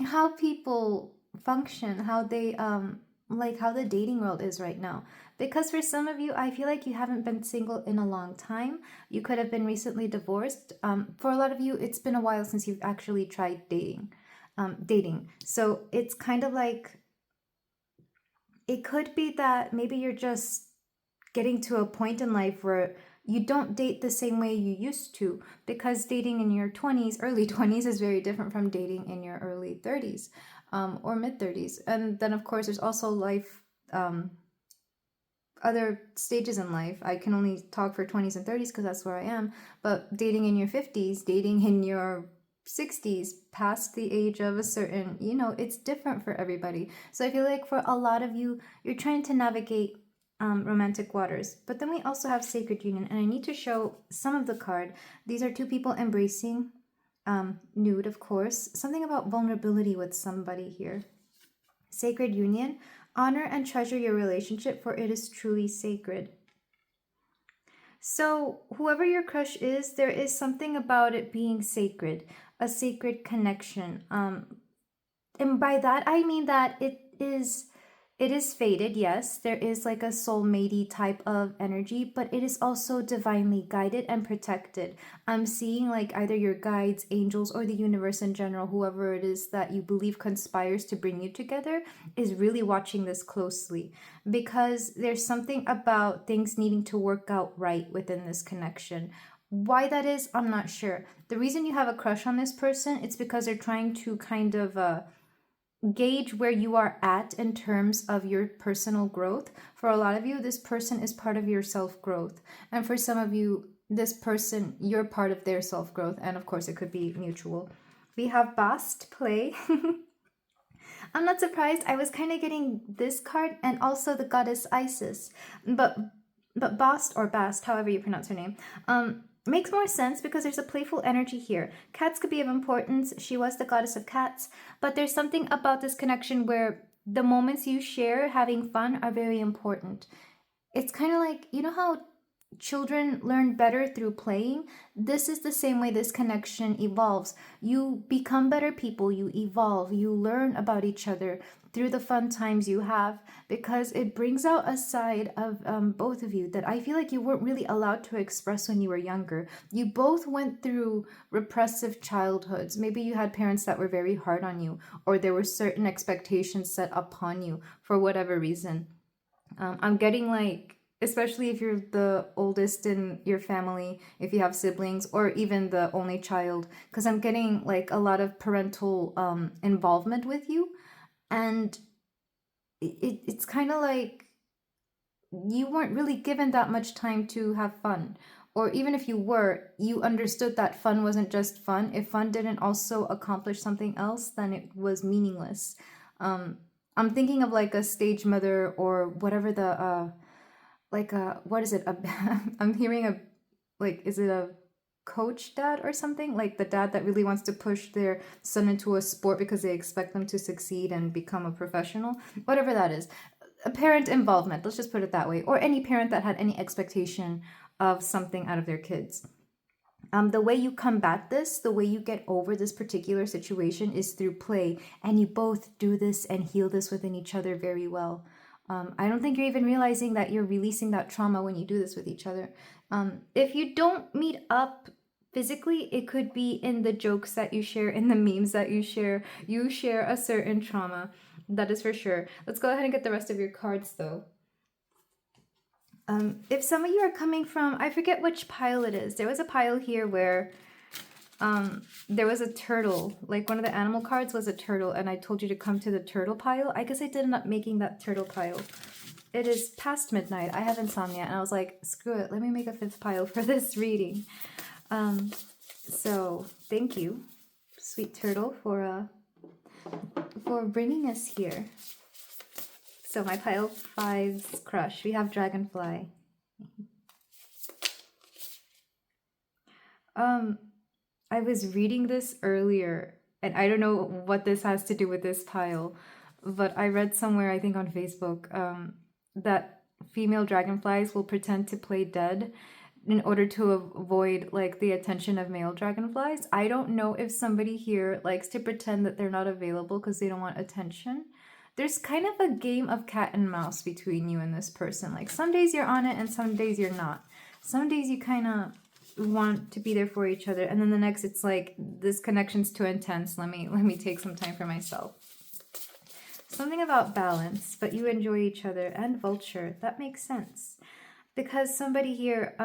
how people function, how they like how the dating world is right now. Because for some of you, I feel like you haven't been single in a long time. You could have been recently divorced. For a lot of you, it's been a while since you've actually tried dating. So it's kind of like, it could be that maybe you're just getting to a point in life where you don't date the same way you used to, because dating in your 20s, early 20s, is very different from dating in your early 30s or mid 30s. And then, of course, there's also life, other stages in life. I can only talk for 20s and 30s because that's where I am. But dating in your 50s, dating in your 60s, past the age of a certain, it's different for everybody. So I feel like for a lot of you, you're trying to navigate romantic waters. But then we also have Sacred Union, and I need to show some of the card. These are two people embracing, nude, of course. Something about vulnerability with somebody here. Sacred Union. Honor and treasure your relationship, for it is truly sacred. So whoever your crush is, there is something about it being sacred, a sacred connection. And by that I mean that it is fated, yes. There is like a soulmate-y type of energy, but it is also divinely guided and protected. I'm seeing like either your guides, angels, or the universe in general, whoever it is that you believe conspires to bring you together, is really watching this closely, because there's something about things needing to work out right within this connection. Why that is, I'm not sure. The reason you have a crush on this person, it's because they're trying to kind of gauge where you are at in terms of your personal growth. For a lot of you, this person is part of your self-growth. And for some of you, this person, you're part of their self-growth. And of course, it could be mutual. We have Bast play. I'm not surprised. I was kind of getting this card and also the goddess Isis. But Bast, or Bast, however you pronounce her name, makes more sense because there's a playful energy here. Cats could be of importance. She was the goddess of cats. But there's something about this connection where the moments you share having fun are very important. It's kind of like, you know how children learn better through playing? This is the same way this connection evolves. You become better people, you evolve, you learn about each other through the fun times you have, because it brings out a side of both of you that I feel like you weren't really allowed to express when you were younger. You both went through repressive childhoods. Maybe you had parents that were very hard on you, or there were certain expectations set upon you for whatever reason. I'm getting like, especially if you're the oldest in your family, if you have siblings, or even the only child, because I'm getting like a lot of parental involvement with you. And it's kind of like you weren't really given that much time to have fun. Or even if you were, you understood that fun wasn't just fun. If fun didn't also accomplish something else, then it was meaningless. I'm thinking of like a stage mother, or whatever the what is it? I'm hearing is it a coach dad or something? Like the dad that really wants to push their son into a sport because they expect them to succeed and become a professional. Whatever that is. A parent involvement, let's just put it that way. Or any parent that had any expectation of something out of their kids. The way you combat this, the way you get over this particular situation is through play. And you both do this and heal this within each other very well. I don't think you're even realizing that you're releasing that trauma when you do this with each other. If you don't meet up physically, it could be in the jokes that you share, in the memes that you share. You share a certain trauma. That is for sure. Let's go ahead and get the rest of your cards though. If some of you are coming from, I forget which pile it is. There was a pile here where there was a turtle. Like one of the animal cards was a turtle, and I told you to come to the turtle pile. I guess I did end up making that turtle pile. It is past midnight. I have insomnia, and I was like, screw it. Let me make a 5th pile for this reading. So thank you, sweet turtle, for bringing us here. So my pile 5's crush. We have dragonfly. I was reading this earlier, and I don't know what this has to do with this pile, but I read somewhere, I think on Facebook, that female dragonflies will pretend to play dead in order to avoid like the attention of male dragonflies. I don't know if somebody here likes to pretend that they're not available because they don't want attention. There's kind of a game of cat and mouse between you and this person. Like some days you're on it and some days you're not. Some days you kind of want to be there for each other, and then the next it's like this connection's too intense. Let me take some time for myself. Something about balance, but you enjoy each other. And vulture. That makes sense. Because somebody here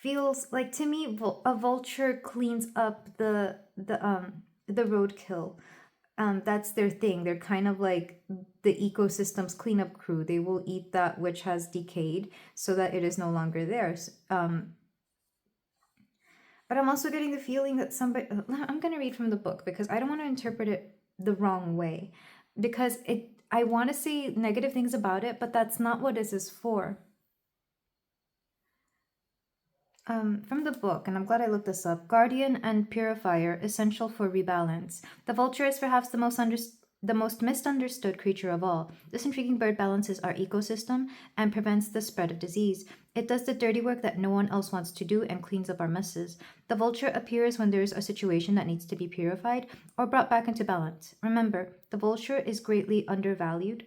feels like, to me, a vulture cleans up the roadkill. That's their thing. They're kind of like the ecosystem's cleanup crew. They will eat that which has decayed so that it is no longer theirs. But I'm also getting the feeling that somebody... I'm going to read from the book because I don't want to interpret it the wrong way. Because I want to say negative things about it, but that's not what this is for. From the book, and I'm glad I looked this up, guardian and purifier, essential for rebalance. The vulture is perhaps the most misunderstood creature of all. This intriguing bird balances our ecosystem and prevents the spread of disease. It does the dirty work that no one else wants to do and cleans up our messes. The vulture appears when there's a situation that needs to be purified or brought back into balance. Remember, the vulture is greatly undervalued.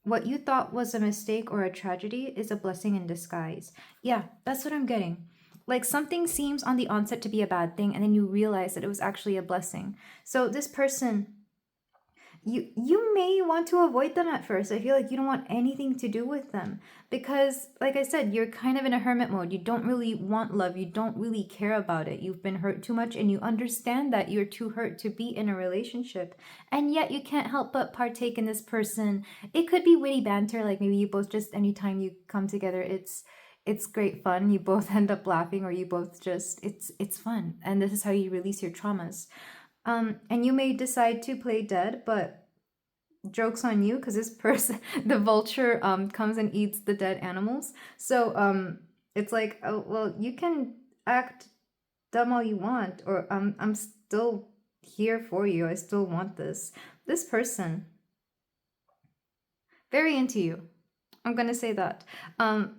What you thought was a mistake or a tragedy is a blessing in disguise. Yeah, that's what I'm getting. Like something seems on the onset to be a bad thing, and then you realize that it was actually a blessing. So this person, you may want to avoid them at first. I feel like you don't want anything to do with them because, like I said, you're kind of in a hermit mode. You don't really want love. You don't really care about it. You've been hurt too much, and you understand that you're too hurt to be in a relationship. And yet you can't help but partake in this person. It could be witty banter, like maybe you both just, anytime you come together, it's great fun. You both end up laughing, or you both just, it's fun. And this is how you release your traumas. And you may decide to play dead, but joke's on you because this person, the vulture, comes and eats the dead animals. So it's like, oh, well, you can act dumb all you want, or I'm still here for you. I still want this. This person, very into you. I'm going to say that.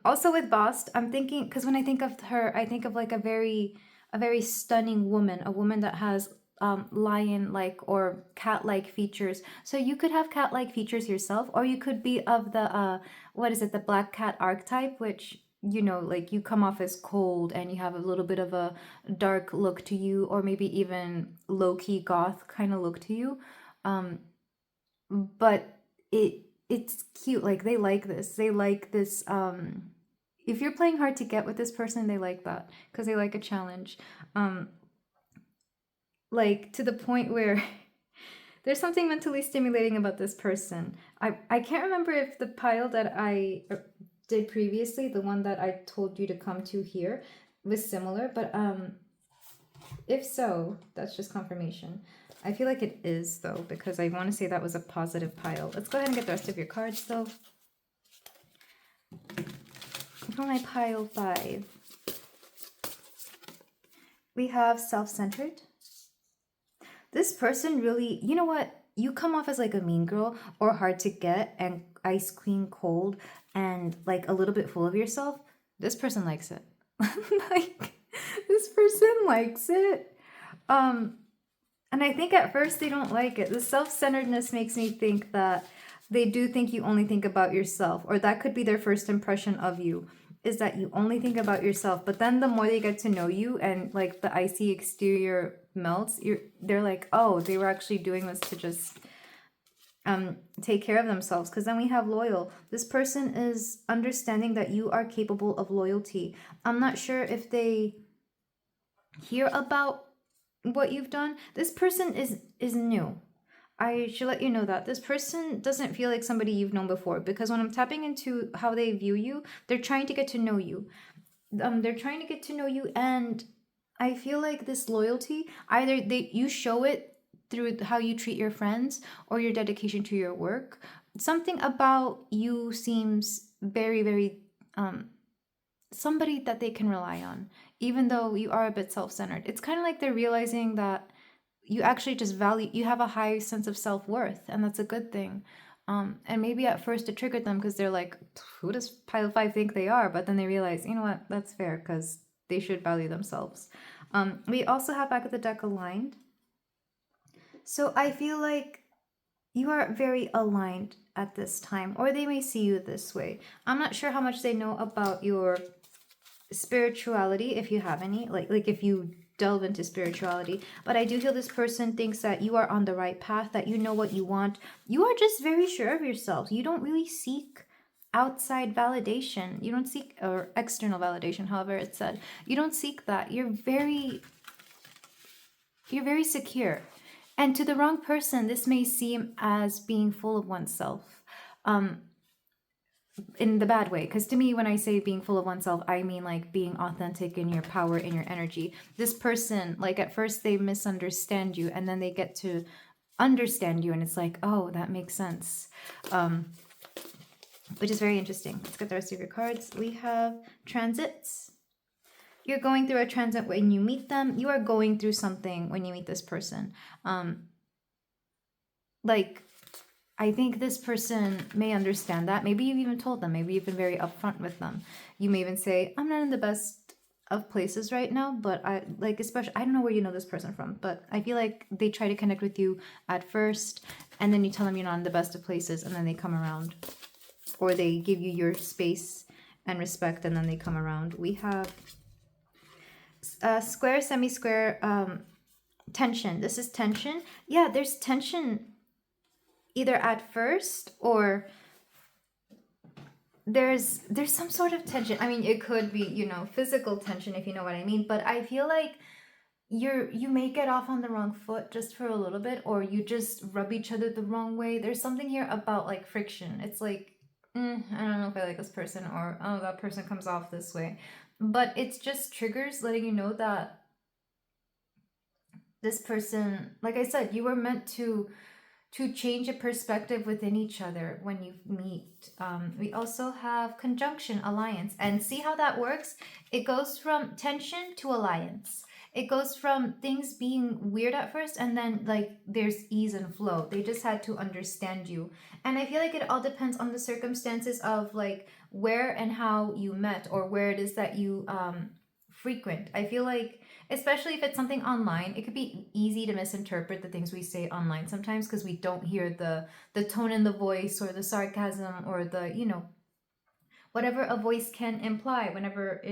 Also with Bast, I'm thinking, because when I think of her, I think of like a very stunning woman, a woman that has lion-like or cat-like features. So you could have cat-like features yourself, or you could be of the, the black cat archetype, which, you know, like you come off as cold and you have a little bit of a dark look to you, or maybe even low-key goth kind of look to you. But it's cute. Like they like this. They like this. If you're playing hard to get with this person, they like that because they like a challenge. Like to the point where there's something mentally stimulating about this person. I can't remember if the pile that I did previously, the one that I told you to come to here, was similar, but if so, that's just confirmation. I feel like it is, though, because I want to say that was a positive pile. Let's go ahead and get the rest of your cards, though. For my pile 5, we have self-centered. This person really, you know what? You come off as like a mean girl or hard to get, and ice queen cold and like a little bit full of yourself, this person likes it. Like, this person likes it. And I think at first they don't like it. The self-centeredness makes me think that they do think you only think about yourself, or that could be their first impression of you, is that you only think about yourself. But then the more they get to know you and like the icy exterior melts, they're like, oh, they were actually doing this to just take care of themselves. Because then we have loyal. This person is understanding that you are capable of loyalty. I'm not sure if they hear about what you've done. This person is new. I should let you know that this person doesn't feel like somebody you've known before, because when I'm tapping into how they view you, they're trying to get to know you. They're trying to get to know you, and I feel like this loyalty, either you show it through how you treat your friends or your dedication to your work. Something about you seems very, very somebody that they can rely on, even though you are a bit self-centered. It's kind of like they're realizing that you actually just value, you have a high sense of self-worth, and that's a good thing. And maybe at first it triggered them because they're like, who does pile 5 think they are? But then they realize, you know what, that's fair, because they should value themselves. We also have back of the deck aligned. So I feel like you are very aligned at this time, or they may see you this way. I'm not sure how much they know about your spirituality, if you have any, like if you delve into spirituality, but I do feel this person thinks that you are on the right path, that you know what you want. You are just very sure of yourself. You don't really seek outside validation. You don't seek, or external validation, however it's said. You don't seek that. You're very secure. And to the wrong person, this may seem as being full of oneself. In the bad way, because to me, when I say being full of oneself, I mean like being authentic in your power, in your energy. This person, like at first they misunderstand you, and then they get to understand you, and it's like, oh, that makes sense, which is very interesting. Let's get the rest of your cards. We have transits. You're going through a transit when you meet them. You are going through something when you meet this person. Like, I think this person may understand that. Maybe you've even told them. Maybe you've been very upfront with them. You may even say, I'm not in the best of places right now, but I like, especially, I don't know where you know this person from, but I feel like they try to connect with you at first, and then you tell them you're not in the best of places, and then they come around. Or they give you your space and respect, and then they come around. We have square, semi-square, tension. This is tension. Yeah, there's tension either at first, or there's some sort of tension. I mean, it could be, you know, physical tension, if you know what I mean, but I feel like you may get off on the wrong foot just for a little bit, or you just rub each other the wrong way. There's something here about like friction. It's like, I don't know if I like this person, or oh, that person comes off this way. But it's just triggers letting you know that this person, like I said, you were meant to change a perspective within each other when you meet. We also have conjunction, alliance, and see how that works. It goes from tension to alliance. It goes from things being weird at first, and then like there's ease and flow. They just had to understand you. And I feel like it all depends on the circumstances of like where and how you met, or where it is that you frequent. I feel like, especially if it's something online, it could be easy to misinterpret the things we say online sometimes, because we don't hear the tone in the voice, or the sarcasm, or the, you know, whatever a voice can imply whenever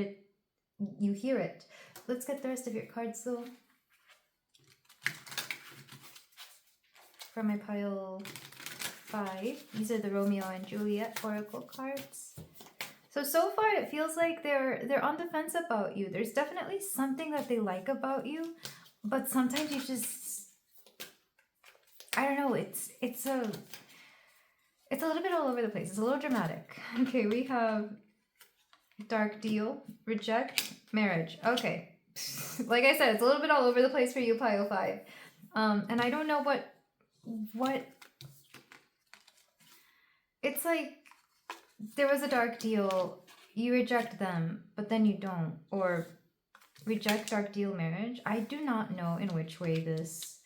you hear it. Let's get the rest of your cards though. For my pile 5, these are the Romeo and Juliet Oracle cards. So far it feels like they're on the fence about you. There's definitely something that they like about you, but sometimes you just, I don't know, it's a little bit all over the place. It's a little dramatic. Okay, we have dark deal, reject, marriage. Okay. Like I said, it's a little bit all over the place for you, pile 5. And I don't know what it's like. There was a dark deal, you reject them, but then you don't, or reject dark deal marriage. I do not know in which way this,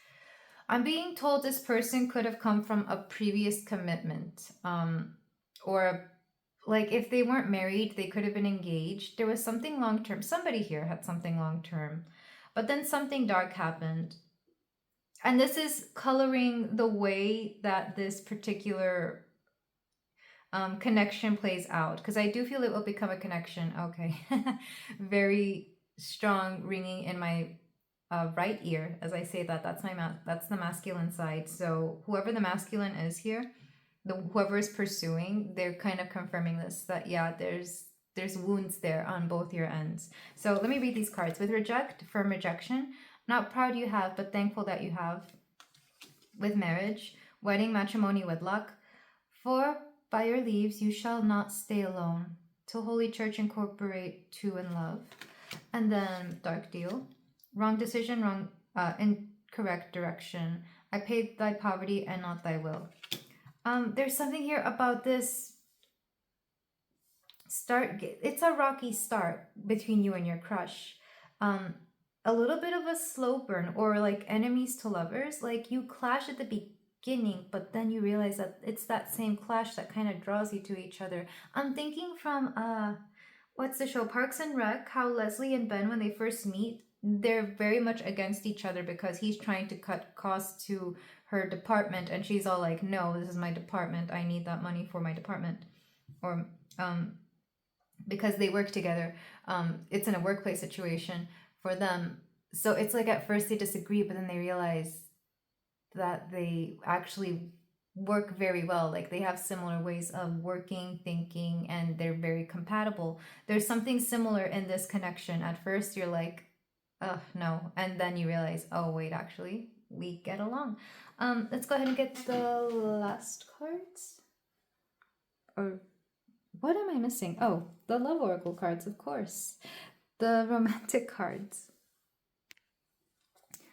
I'm being told this person could have come from a previous commitment. or like if they weren't married, they could have been engaged. There was something long term. Somebody here had something long term, but then something dark happened. And this is coloring the way that this particular connection plays out, because I do feel it will become a connection. Okay. Very strong ringing in my right ear as I say that. That's that's the masculine side. So whoever the masculine is here, whoever is pursuing, they're kind of confirming this, that yeah, there's wounds there on both your ends. So let me read these cards. With reject, firm rejection. Not proud you have, but thankful that you have. With marriage, wedding, matrimony, wedlock. For by your leaves you shall not stay alone. To Holy Church incorporate two in love. And then dark deal. Wrong decision, incorrect direction. I paid thy poverty and not thy will. There's something here about this start. It's a rocky start between you and your crush. A little bit of a slow burn, or like enemies to lovers. Like you clash at the beginning, but then you realize that it's that same clash that kind of draws you to each other. I'm thinking from what's the show, Parks and Rec, how Leslie and Ben, when they first meet, they're very much against each other because he's trying to cut costs to her department, and she's all like, no, this is my department, I need that money for my department. Or because they work together, it's in a workplace situation for them. So it's like at first they disagree, but then they realize that they actually work very well. Like they have similar ways of working, thinking, and they're very compatible. There's something similar in this connection. At first you're like, oh no, and then you realize, oh wait, actually we get along. Let's go ahead and get the last cards. Or what am I missing? Oh, the love oracle cards, of course. The romantic cards.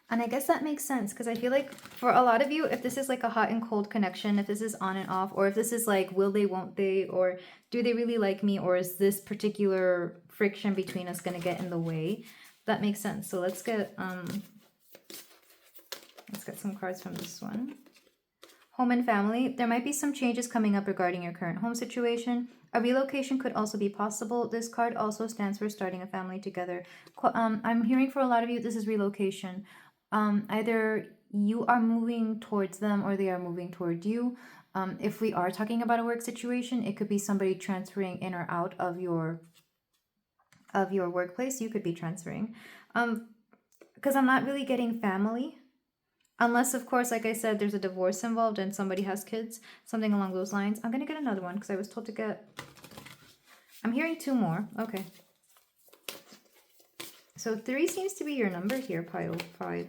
And I guess that makes sense, because I feel like for a lot of you, if this is like a hot and cold connection, if this is on and off, or if this is like, will they, won't they, or do they really like me, or is this particular friction between us going to get in the way? That makes sense. So let's get some cards from this one. Home and family. There might be some changes coming up regarding your current home situation. A relocation could also be possible. This card also stands for starting a family together. I'm hearing for a lot of you, this is relocation. Either you are moving towards them or they are moving toward you. If we are talking about a work situation, it could be somebody transferring in or out of your workplace. You could be transferring. Because I'm not really getting family. Unless, of course, like I said, there's a divorce involved and somebody has kids. Something along those lines. I'm going to get another one because I was told to get... I'm hearing two more. Okay. So 3 seems to be your number here, pile 5.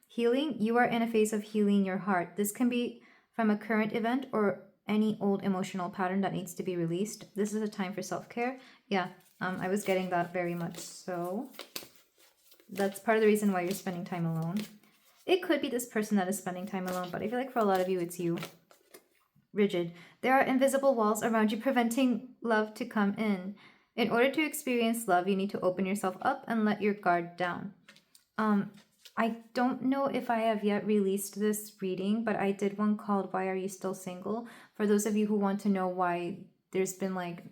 Healing. You are in a phase of healing your heart. This can be from a current event or any old emotional pattern that needs to be released. This is a time for self-care. Yeah, I was getting that very much so. That's part of the reason why you're spending time alone. It could be this person that is spending time alone, but I feel like for a lot of you, it's you. Rigid. There are invisible walls around you preventing love to come in. In order to experience love, you need to open yourself up and let your guard down. I don't know if I have yet released this reading, but I did one called Why Are You Still Single? For those of you who want to know why there's been like,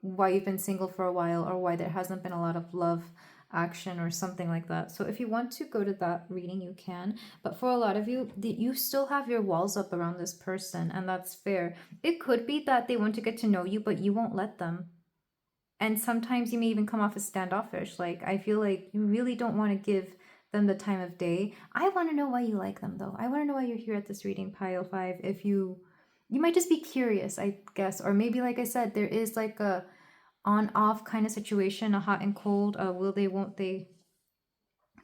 why you've been single for a while, or why there hasn't been a lot of love action or something like that. So if you want to go to that reading, you can. But for a lot of you, you still have your walls up around this person, and that's fair. It could be that they want to get to know you, but you won't let them. And sometimes you may even come off as standoffish. Like, I feel like you really don't want to give them the time of day. I want to know why you like them, though. I want to know why you're here at this reading, pile 5. If you might just be curious, I guess. Or maybe, like I said, there is like a on-off kind of situation, a hot and cold, will they, won't they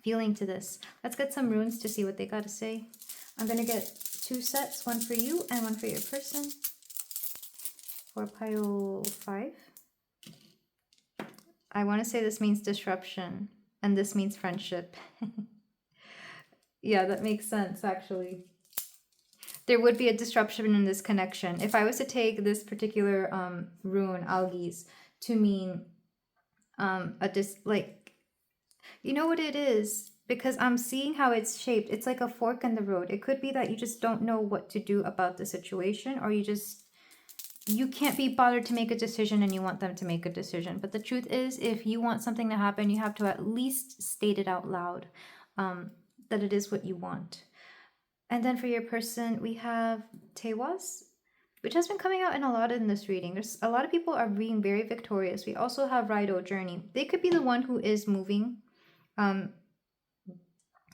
feeling to this. Let's get some runes to see what they got to say. I'm going to get 2 sets, one for you and one for your person. For pile 5. I want to say this means disruption, and this means friendship. Yeah, that makes sense, actually. There would be a disruption in this connection. If I was to take this particular rune, algaes, to mean you know what it is? Because I'm seeing how it's shaped. It's like a fork in the road. It could be that you just don't know what to do about the situation, or you just you can't be bothered to make a decision and you want them to make a decision. But the truth is, if you want something to happen, you have to at least state it out loud, that it is what you want. And then for your person, we have Taurus, which has been coming out in a lot in this reading. There's a lot of people are being very victorious. We also have Rido Journey. They could be the one who is moving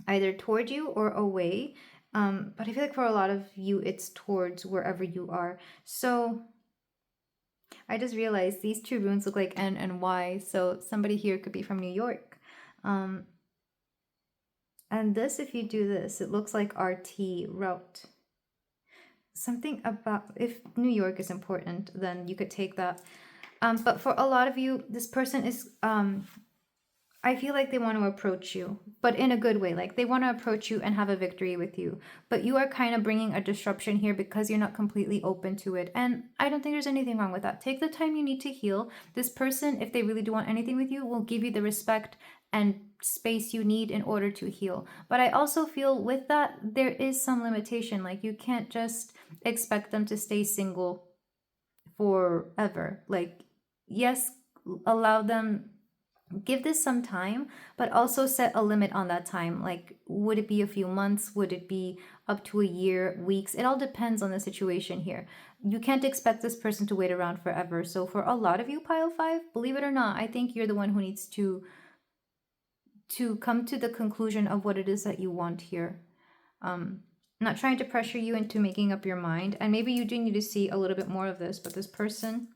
either toward you or away. But I feel like for a lot of you, it's towards wherever you are. So I just realized these two runes look like N and Y. So somebody here could be from New York. And this, if you do this, it looks like RT, route. Something about, if New York is important, then you could take that. But for a lot of you, this person is, I feel like they want to approach you, but in a good way. Like they want to approach you and have a victory with you. But you are kind of bringing a disruption here because you're not completely open to it. And I don't think there's anything wrong with that. Take the time you need to heal. This person, if they really do want anything with you, will give you the respect and space you need in order to heal. But I also feel with that, there is some limitation. Like you can't just expect them to stay single forever. Like, yes, allow them, give this some time, but also set a limit on that time. Like, would it be a few months? Would it be up to a year, weeks? It all depends on the situation here. You can't expect this person to wait around forever. So for a lot of you, pile 5, believe it or not, I think you're the one who needs to come to the conclusion of what it is that you want here. Not trying to pressure you into making up your mind. And maybe you do need to see a little bit more of this, but this person,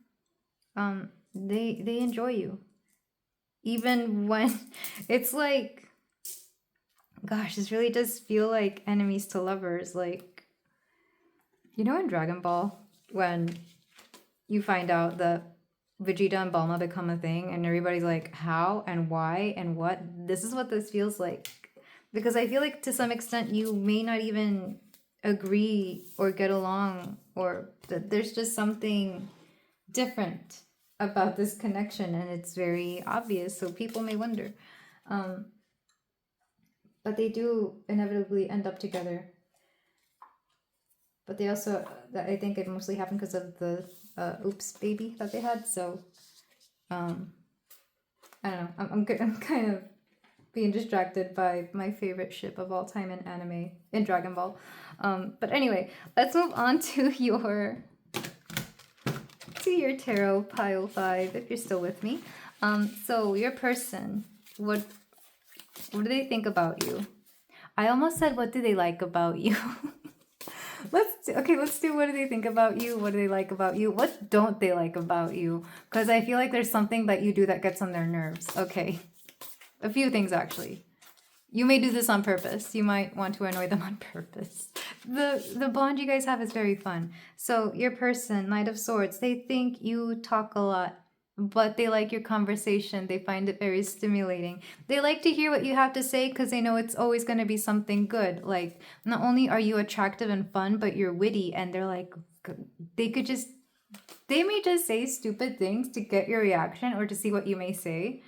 they enjoy you. Even when it's like, gosh, this really does feel like enemies to lovers. Like, you know in Dragon Ball, when you find out that Vegeta and Bulma become a thing and everybody's like, how and why and what? This is what this feels like. Because I feel like to some extent you may not even agree or get along, or there's just something different about this connection and it's very obvious, so people may wonder. But they do inevitably end up together. But they also, I think it mostly happened because of the oops baby that they had. So I don't know, I'm kind of being distracted by my favorite ship of all time in anime, in Dragon Ball. But anyway, let's move on to your tarot pile 5, if you're still with me. So your person, what do they think about you? I almost said, what do they like about you? Let's do what do they think about you? What do they like about you? What don't they like about you? Because I feel like there's something that you do that gets on their nerves. Okay. A few things, actually. You may do this on purpose. You might want to annoy them on purpose. The bond you guys have is very fun. So your person, Knight of Swords, they think you talk a lot, but they like your conversation. They find it very stimulating. They like to hear what you have to say because they know it's always going to be something good. Like, not only are you attractive and fun, but you're witty, and they're like, they may just say stupid things to get your reaction or to see what you may say.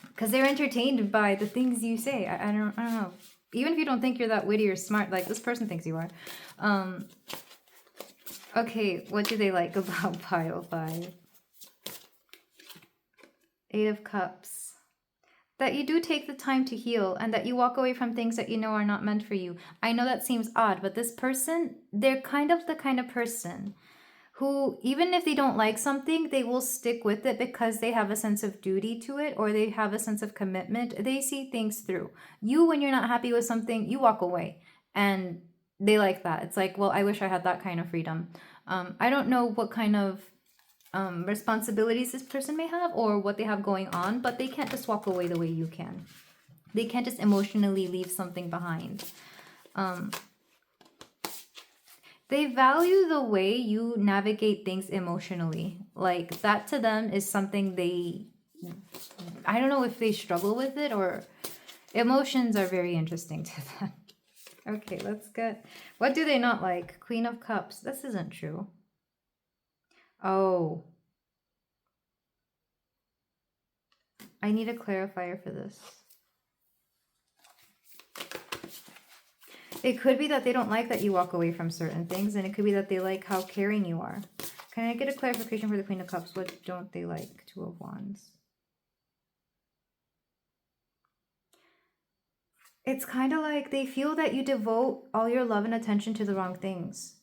Because they're entertained by the things you say. I don't know. Even if you don't think you're that witty or smart, like this person thinks you are. Okay, what do they like about pile 5? 8 of Cups. That you do take the time to heal and that you walk away from things that you know are not meant for you. I know that seems odd, but this person, they're kind of the kind of person who, even if they don't like something, they will stick with it because they have a sense of duty to it, or they have a sense of commitment. They see things through. You, when you're not happy with something, you walk away. And they like that. It's like, well, I wish I had that kind of freedom. I don't know what kind of responsibilities this person may have or what they have going on, but they can't just walk away the way you can. They can't just emotionally leave something behind. They value the way you navigate things emotionally. Like, that to them is something I don't know if they struggle with it, or emotions are very interesting to them. Okay, let's get, what do they not like? Queen of Cups. This isn't true. Oh. I need a clarifier for this. It could be that they don't like that you walk away from certain things, and it could be that they like how caring you are. Can I get a clarification for the Queen of Cups? What don't they like? Two of Wands. It's kind of like they feel that you devote all your love and attention to the wrong things.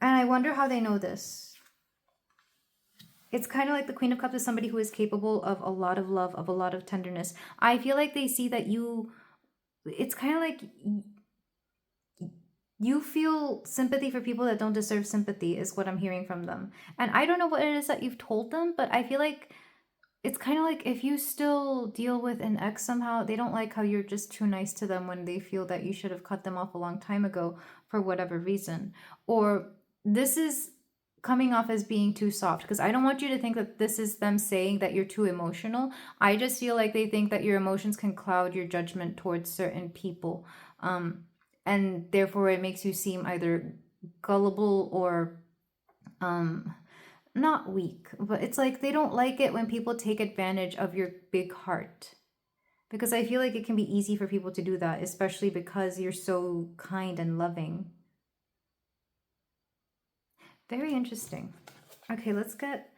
And I wonder how they know this. It's kind of like the Queen of Cups is somebody who is capable of a lot of love, of a lot of tenderness. I feel like they see that you... It's kind of like you feel sympathy for people that don't deserve sympathy is what I'm hearing from them. And I don't know what it is that you've told them, but I feel like it's kind of like if you still deal with an ex somehow, they don't like how you're just too nice to them when they feel that you should have cut them off a long time ago for whatever reason. Or this is coming off as being too soft, because I don't want you to think that this is them saying that you're too emotional. I just feel like they think that your emotions can cloud your judgment towards certain people. And therefore it makes you seem either gullible or not weak, but it's like they don't like it when people take advantage of your big heart, because I feel like it can be easy for people to do that, especially because you're so kind and loving. Very interesting. Okay, let's get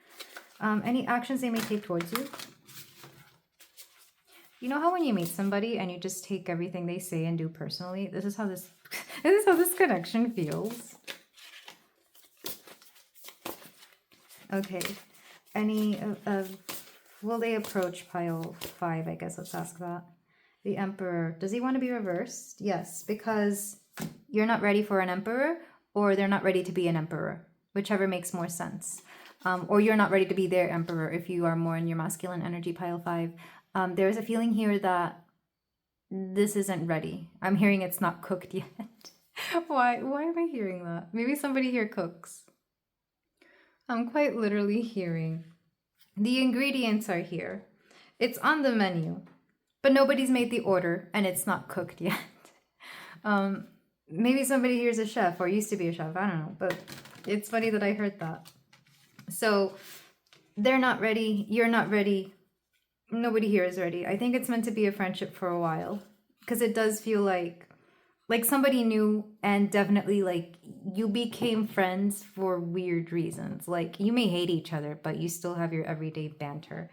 any actions they may take towards you. You know how when you meet somebody and you just take everything they say and do personally? This is how this this is how this connection feels. Okay. Any will they approach pile 5? I guess let's ask that. The Emperor. Does he want to be reversed? Yes, because you're not ready for an Emperor, or they're not ready to be an Emperor. Whichever makes more sense. Or you're not ready to be their Emperor if you are more in your masculine energy, pile 5. There's a feeling here that this isn't ready. I'm hearing it's not cooked yet. Why am I hearing that? Maybe somebody here cooks. I'm quite literally hearing the ingredients are here. It's on the menu, but nobody's made the order and it's not cooked yet. Maybe somebody here is a chef or used to be a chef. I don't know, but it's funny that I heard that. So they're not ready. You're not ready. Nobody here is ready. I think it's meant to be a friendship for a while, because it does feel like somebody new, and definitely like you became friends for weird reasons. Like you may hate each other, but you still have your everyday banter.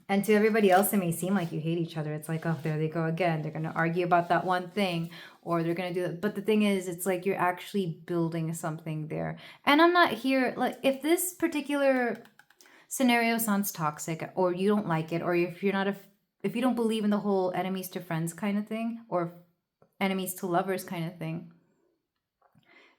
And to everybody else, it may seem like you hate each other. It's like, oh, there they go again. They're going to argue about that one thing, or they're going to do that. But the thing is, it's like you're actually building something there. And I'm not here, like, if this particular scenario sounds toxic, or you don't like it, or if you don't believe in the whole enemies to friends kind of thing, or enemies to lovers kind of thing,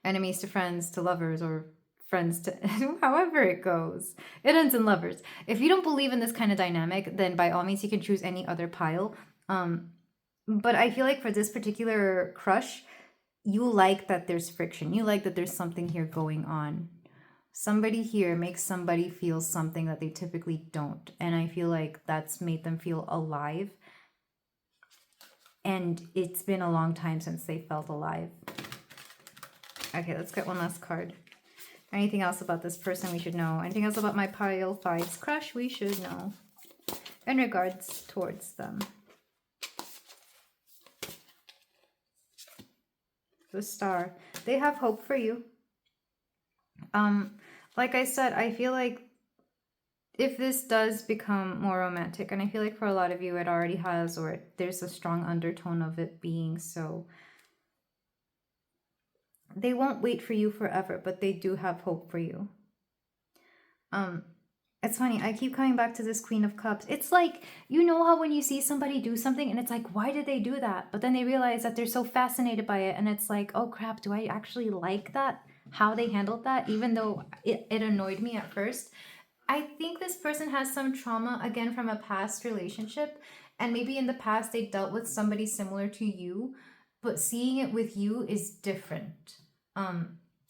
enemies to friends to lovers, or friends to however it goes, it ends in lovers. If you don't believe in this kind of dynamic, then by all means you can choose any other pile. But I feel like for this particular crush, you like that there's friction, you like that there's something here going on. Somebody here makes somebody feel something that they typically don't, and I feel like that's made them feel alive, and it's been a long time since they felt alive. Okay, let's get one last card. Anything else about this person we should know? Anything else about my pile 5's crush we should know in regards towards them? The Star. They have hope for you. Like I said, I feel like if this does become more romantic, and I feel like for a lot of you it already has, or there's a strong undertone of it being so, they won't wait for you forever, but they do have hope for you. It's funny, I keep coming back to this Queen of Cups. It's like, you know how when you see somebody do something and it's like, why did they do that? But then they realize that they're so fascinated by it, and it's like, oh crap, do I actually like that? How they handled that, even though it annoyed me at first. I think this person has some trauma, again, from a past relationship, and maybe in the past they dealt with somebody similar to you, but seeing it with you is different.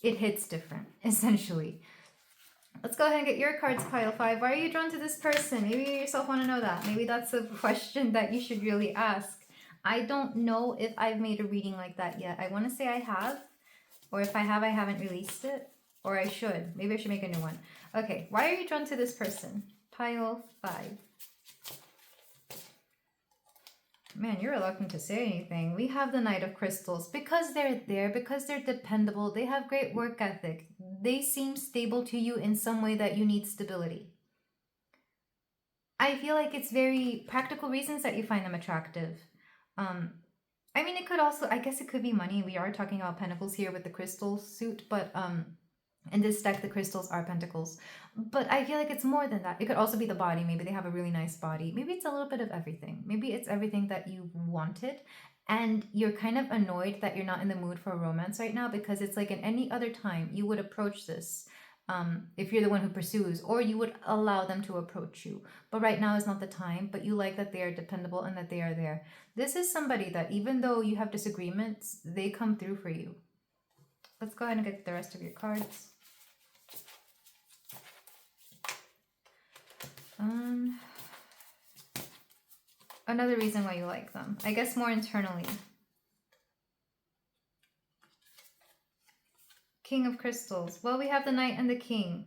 It hits different, essentially. Let's go ahead and get your cards, pile 5. Why are you drawn to this person? Maybe you yourself want to know that. Maybe that's a question that you should really ask. I don't know if I've made a reading like that yet. I want to say I have, or if I have, I haven't released it, or I should. Maybe I should make a new one. Okay, why are you drawn to this person? Pile 5. Man, you're reluctant to say anything. We have the Knight of Crystals. Because they're there, because they're dependable, they have great work ethic. They seem stable to you in some way that you need stability. I feel like it's very practical reasons that you find them attractive. I mean, it could also, I guess it could be money. We are talking about pentacles here with the crystal suit, but in this deck, the crystals are pentacles. But I feel like it's more than that. It could also be the body. Maybe they have a really nice body. Maybe it's a little bit of everything. Maybe it's everything that you wanted. And you're kind of annoyed that you're not in the mood for romance right now, because it's like in any other time, you would approach this if you're the one who pursues, or you would allow them to approach you. But right now is not the time, but you like that they are dependable and that they are there. This is somebody that even though you have disagreements, they come through for you. Let's go ahead and get the rest of your cards. Another reason why you like them. I guess more internally. King of Crystals. Well, we have the Knight and the King.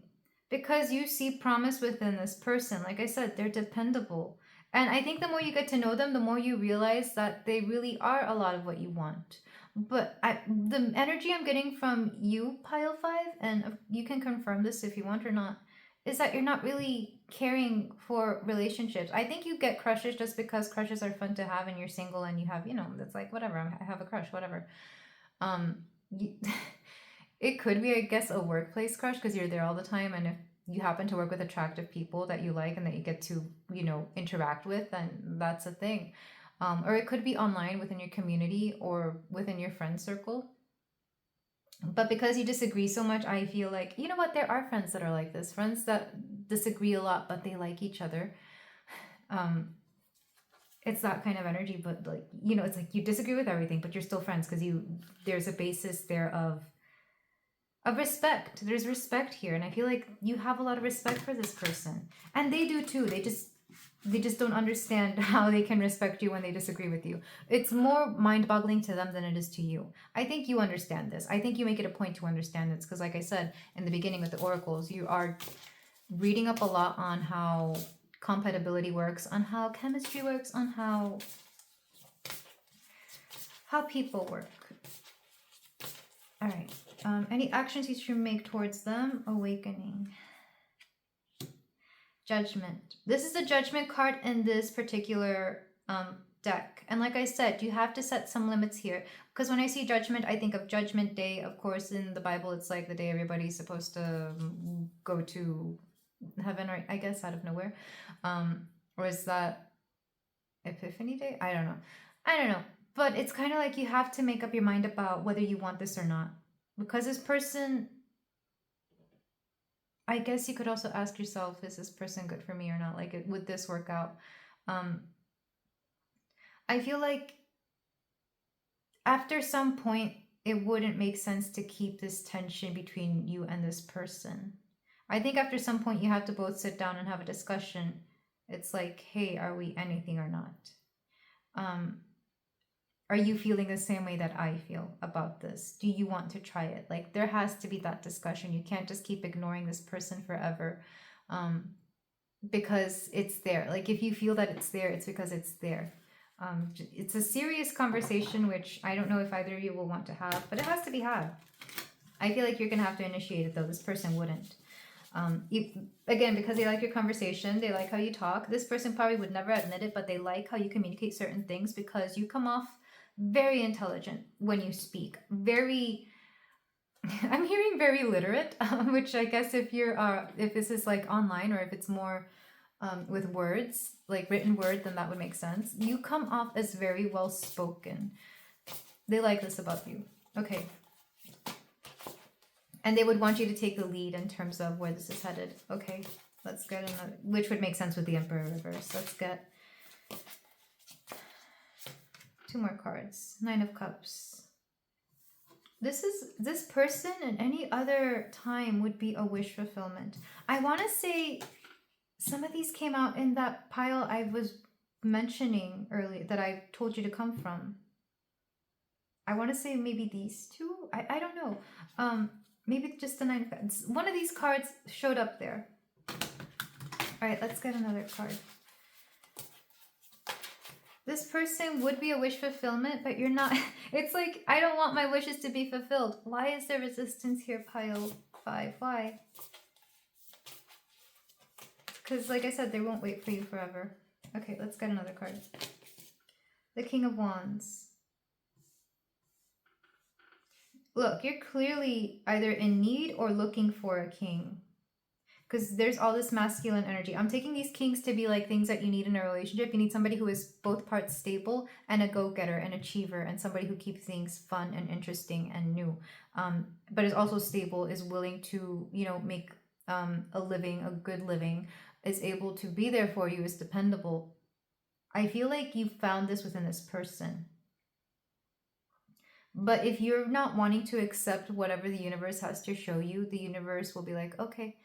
Because you see promise within this person. Like I said, they're dependable. And I think the more you get to know them, the more you realize that they really are a lot of what you want. But the energy I'm getting from you, Pile 5, and you can confirm this if you want or not, is that you're not really caring for relationships. I think you get crushes just because crushes are fun to have and you're single and you have, you know, it's like, whatever, I have a crush, whatever. It could be, I guess, a workplace crush because you're there all the time, and if you happen to work with attractive people that you like and that you get to, you know, interact with, then that's a thing. Or it could be online within your community or within your friend circle. But because you disagree so much, I feel like, you know what, there are friends that are like this. Friends that disagree a lot, but they like each other. It's that kind of energy, but like, you know, it's like you disagree with everything, but you're still friends because there's a basis there of respect. There's respect here, and I feel like you have a lot of respect for this person. And they do too. They just don't understand how they can respect you when they disagree with you. It's more mind-boggling to them than it is to you. I think you understand this. I think you make it a point to understand this because, like I said in the beginning with the oracles, you are reading up a lot on how compatibility works, on how chemistry works, on how people work. All right. Any actions you should make towards them? Awakening. Judgment. This is the Judgment card in this particular deck. And like I said, you have to set some limits here. Because when I see Judgment, I think of Judgment Day. Of course, in the Bible, it's like the day everybody's supposed to go to heaven, or I guess out of nowhere. Or is that Epiphany Day? I don't know. But it's kind of like you have to make up your mind about whether you want this or not. Because this person, I guess you could also ask yourself, is this person good for me or not? Like, would this work out? I feel like after some point, it wouldn't make sense to keep this tension between you and this person. I think after some point, you have to both sit down and have a discussion. It's like, hey, are we anything or not? Are you feeling the same way that I feel about this? Do you want to try it? Like, there has to be that discussion. You can't just keep ignoring this person forever because it's there. Like, if you feel that it's there, it's because it's there. It's a serious conversation, which I don't know if either of you will want to have, but it has to be had. I feel like you're going to have to initiate it, though. This person wouldn't. Again, because they like your conversation, they like how you talk. This person probably would never admit it, but they like how you communicate certain things because you come off very intelligent when you speak. Very, I'm hearing very literate, which I guess if this is like online or if it's more with words, like written word, then that would make sense. You come off as very well spoken. They like this about you. Okay. And they would want you to take the lead in terms of where this is headed. Okay, let's get another, which would make sense with the Emperor reverse. Let's get 2 more cards. 9 of Cups. This person in any other time would be a wish fulfillment. I want to say some of these came out in that pile I was mentioning earlier that I told you to come from. I want to say maybe these two. I don't know. Maybe just the 9 of Cups. One of these cards showed up there. All right, let's get another card. This person would be a wish fulfillment, but you're not. It's like, I don't want my wishes to be fulfilled. Why is there resistance here, pile 5? Why? Because, like I said, they won't wait for you forever. Okay, let's get another card. The King of Wands. Look, you're clearly either in need or looking for a king. Because there's all this masculine energy. I'm taking these kings to be like things that you need in a relationship. You need somebody who is both parts stable and a go-getter, an achiever, and somebody who keeps things fun and interesting and new. But is also stable, is willing to, you know, make a living, a good living, is able to be there for you, is dependable. I feel like you found this within this person. But if you're not wanting to accept whatever the universe has to show you, the universe will be like, okay,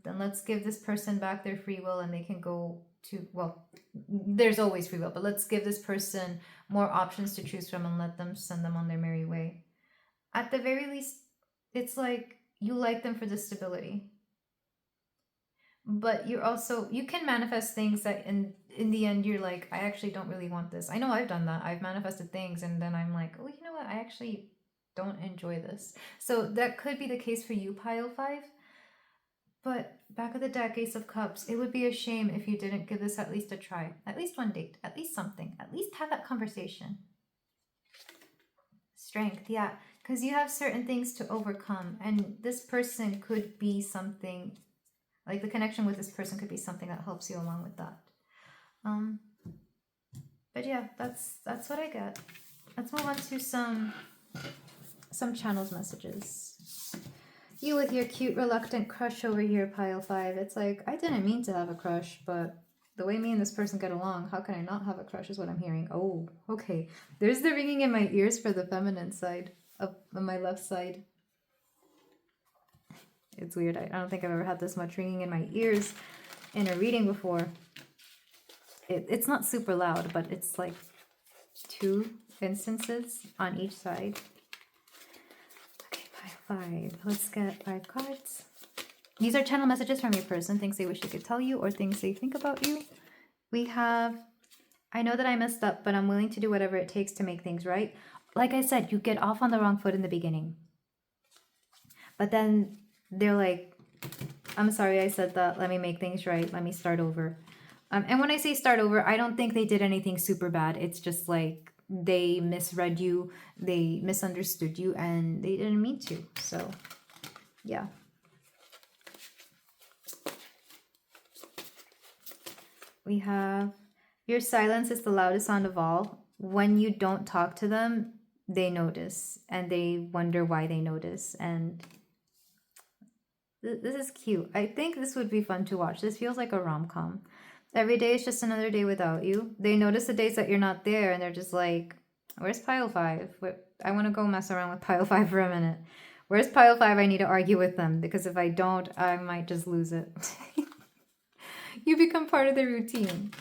then let's give this person back their free will and they can go to, well, there's always free will, but let's give this person more options to choose from and let them send them on their merry way. At the very least, it's like you like them for the stability. But you're also, you can manifest things that in the end you're like, I actually don't really want this. I know I've done that. I've manifested things and then I'm like, oh, you know what? I actually don't enjoy this. So that could be the case for you, pile 5. But back of the deck, Ace of Cups, it would be a shame if you didn't give this at least a try. At least one date, at least something, at least have that conversation. Strength, yeah, because you have certain things to overcome and this person could be something, like the connection with this person could be something that helps you along with that. But yeah, that's what I get. Let's move on to some channels messages. You with your cute reluctant crush over here, pile 5. It's like, I didn't mean to have a crush, but the way me and this person get along, how can I not have a crush is what I'm hearing. Oh, okay. There's the ringing in my ears for the feminine side of my left side. It's weird. I don't think I've ever had this much ringing in my ears in a reading before. It's not super loud, but it's like 2 instances on each side. Okay, pile 5. Let's get 5 cards. These are channel messages from your person, things they wish they could tell you or things they think about you. We have, I know that I messed up, but I'm willing to do whatever it takes to make things right. Like I said, you get off on the wrong foot in the beginning. But then they're like, I'm sorry I said that. Let me make things right. Let me start over. And when I say start over, I don't think they did anything super bad. It's just like they misread you, they misunderstood you, and they didn't mean to. So, yeah. We have, your silence is the loudest sound of all. When you don't talk to them, they notice and they wonder why they notice. And this is cute. I think this would be fun to watch. This feels like a rom-com. Every day is just another day without you. They notice the days that you're not there and they're just like, where's pile 5? I want to go mess around with pile 5 for a minute. Where's pile 5? I need to argue with them because if I don't, I might just lose it. You become part of the routine.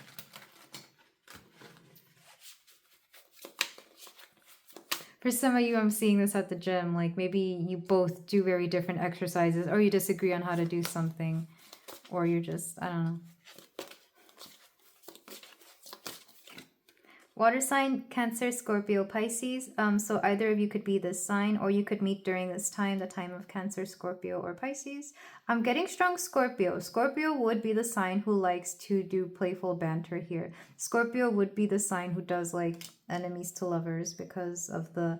For some of you, I'm seeing this at the gym. Like maybe you both do very different exercises or you disagree on how to do something. Or you're just, I don't know. Water sign, Cancer, Scorpio, Pisces. So either of you could be this sign or you could meet during this time, the time of Cancer, Scorpio, or Pisces. I'm getting strong Scorpio. Scorpio would be the sign who likes to do playful banter here. Scorpio would be the sign who does like enemies to lovers because of the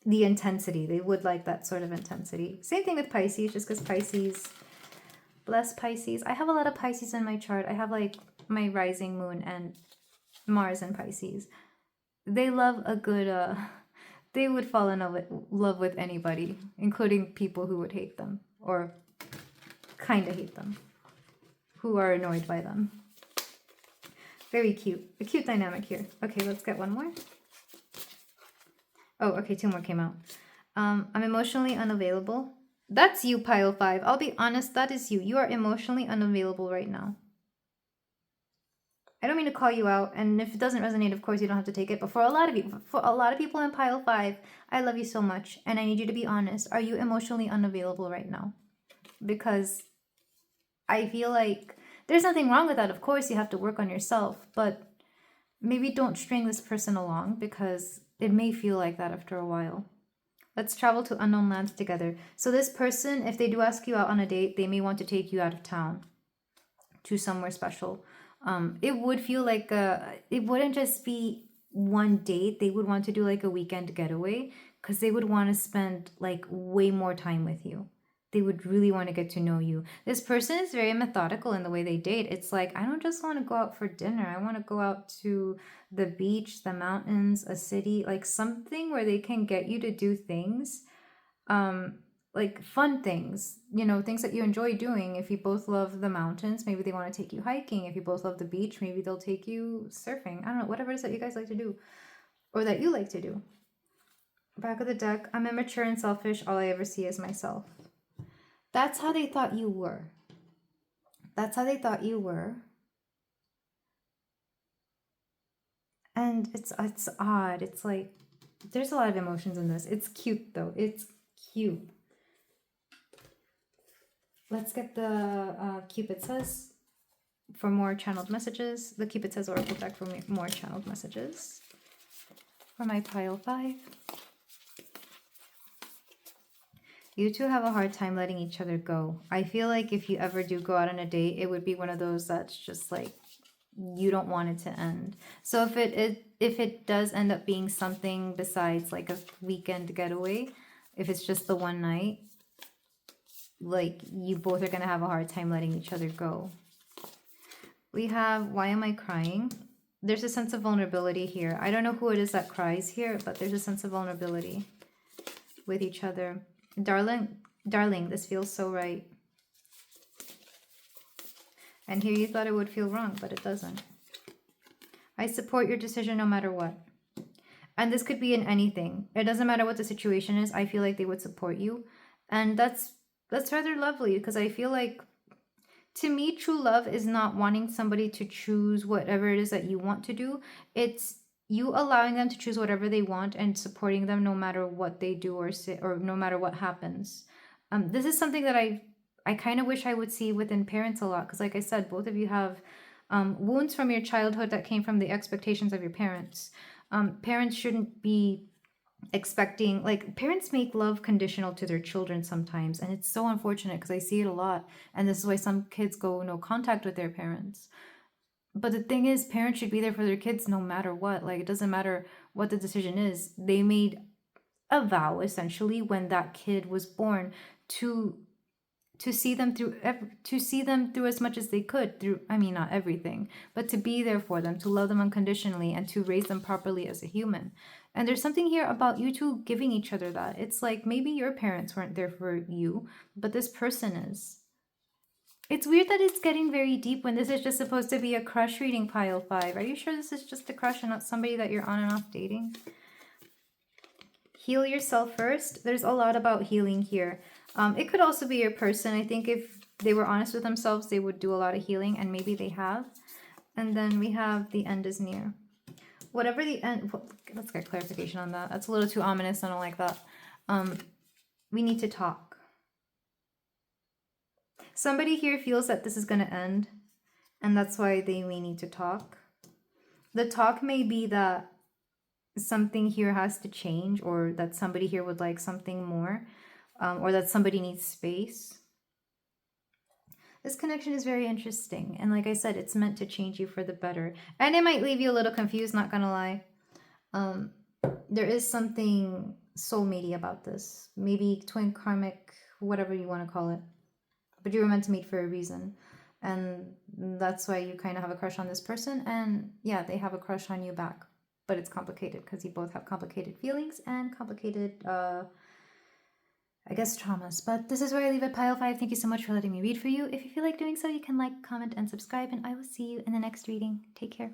intensity. They would like that sort of intensity. Same thing with Pisces, just because Pisces, bless Pisces. I have a lot of Pisces in my chart. I have like my rising moon and Mars and Pisces. They love a good, they would fall in love with anybody, including people who would hate them or kind of hate them, who are annoyed by them. Very cute. A cute dynamic here. Okay, let's get one more. Oh, okay, 2 more came out. I'm emotionally unavailable. That's you, pile 5. I'll be honest, that is you. You are emotionally unavailable right now. I don't mean to call you out, and if it doesn't resonate, of course, you don't have to take it. But for a lot of you, for a lot of people in pile 5, I love you so much, and I need you to be honest. Are you emotionally unavailable right now? Because I feel like there's nothing wrong with that. Of course, you have to work on yourself, but maybe don't string this person along because it may feel like that after a while. Let's travel to unknown lands together. So this person, if they do ask you out on a date, they may want to take you out of town to somewhere special. It would feel like it wouldn't just be one date. They would want to do like a weekend getaway because they would want to spend like way more time with you. They would really want to get to know you. This person is very methodical in the way they date. It's like, I don't just want to go out for dinner. I want to go out to the beach, the mountains, a city, like something where they can get you to do things, like fun things, you know, things that you enjoy doing. If you both love the mountains, maybe they want to take you hiking. If you both love the beach, maybe they'll take you surfing. I don't know, whatever it is that you guys like to do or that you like to do. Back of the deck, I'm immature and selfish. All I ever see is myself. That's how they thought you were. That's how they thought you were. And it's odd. It's like, there's a lot of emotions in this. It's cute though. It's cute. Let's get the Cupid Says for more channeled messages. The Cupid Says Oracle deck for more channeled messages. For my pile 5. You two have a hard time letting each other go. I feel like if you ever do go out on a date, it would be one of those that's just like, you don't want it to end. So if it does end up being something besides like a weekend getaway, if it's just the one night, like you both are going to have a hard time letting each other go. We have, why am I crying? There's a sense of vulnerability here. I don't know who it is that cries here, but there's a sense of vulnerability with each other. Darling, this feels so right. And here you thought it would feel wrong, but it doesn't. I support your decision no matter what. And this could be in anything. It doesn't matter what the situation is. I feel like they would support you. And that's rather lovely because I feel like, to me, true love is not wanting somebody to choose whatever it is that you want to do. It's you allowing them to choose whatever they want and supporting them no matter what they do or say, or no matter what happens. This is something that I kind of wish I would see within parents a lot. Because like I said, both of you have wounds from your childhood that came from the expectations of your parents. Parents shouldn't be expecting, like, parents make love conditional to their children sometimes. And it's so unfortunate because I see it a lot. And this is why some kids go no contact with their parents. But the thing is, parents should be there for their kids no matter what. Like, it doesn't matter what the decision is. They made a vow, essentially, when that kid was born to see them through as much as they could through, I mean, not everything, but to be there for them, to love them unconditionally, and to raise them properly as a human. And there's something here about you two giving each other that. It's like maybe your parents weren't there for you, but this person is. It's weird that it's getting very deep when this is just supposed to be a crush reading, pile 5. Are you sure this is just a crush and not somebody that you're on and off dating? Heal yourself first. There's a lot about healing here. It could also be your person. I think if they were honest with themselves, they would do a lot of healing, and maybe they have. And then we have the end is near. Whatever the end... Let's get clarification on that. That's a little too ominous. I don't like that. We need to talk. Somebody here feels that this is going to end, and that's why they may need to talk. The talk may be that something here has to change, or that somebody here would like something more, or that somebody needs space. This connection is very interesting, and like I said, it's meant to change you for the better. And it might leave you a little confused, not gonna lie. There is something soulmate-y about this. Maybe twin karmic, whatever you want to call it. But you were meant to meet for a reason. And that's why you kind of have a crush on this person. And yeah, they have a crush on you back. But it's complicated because you both have complicated feelings and complicated, I guess, traumas. But this is where I leave it, pile 5. Thank you so much for letting me read for you. If you feel like doing so, you can like, comment, and subscribe. And I will see you in the next reading. Take care.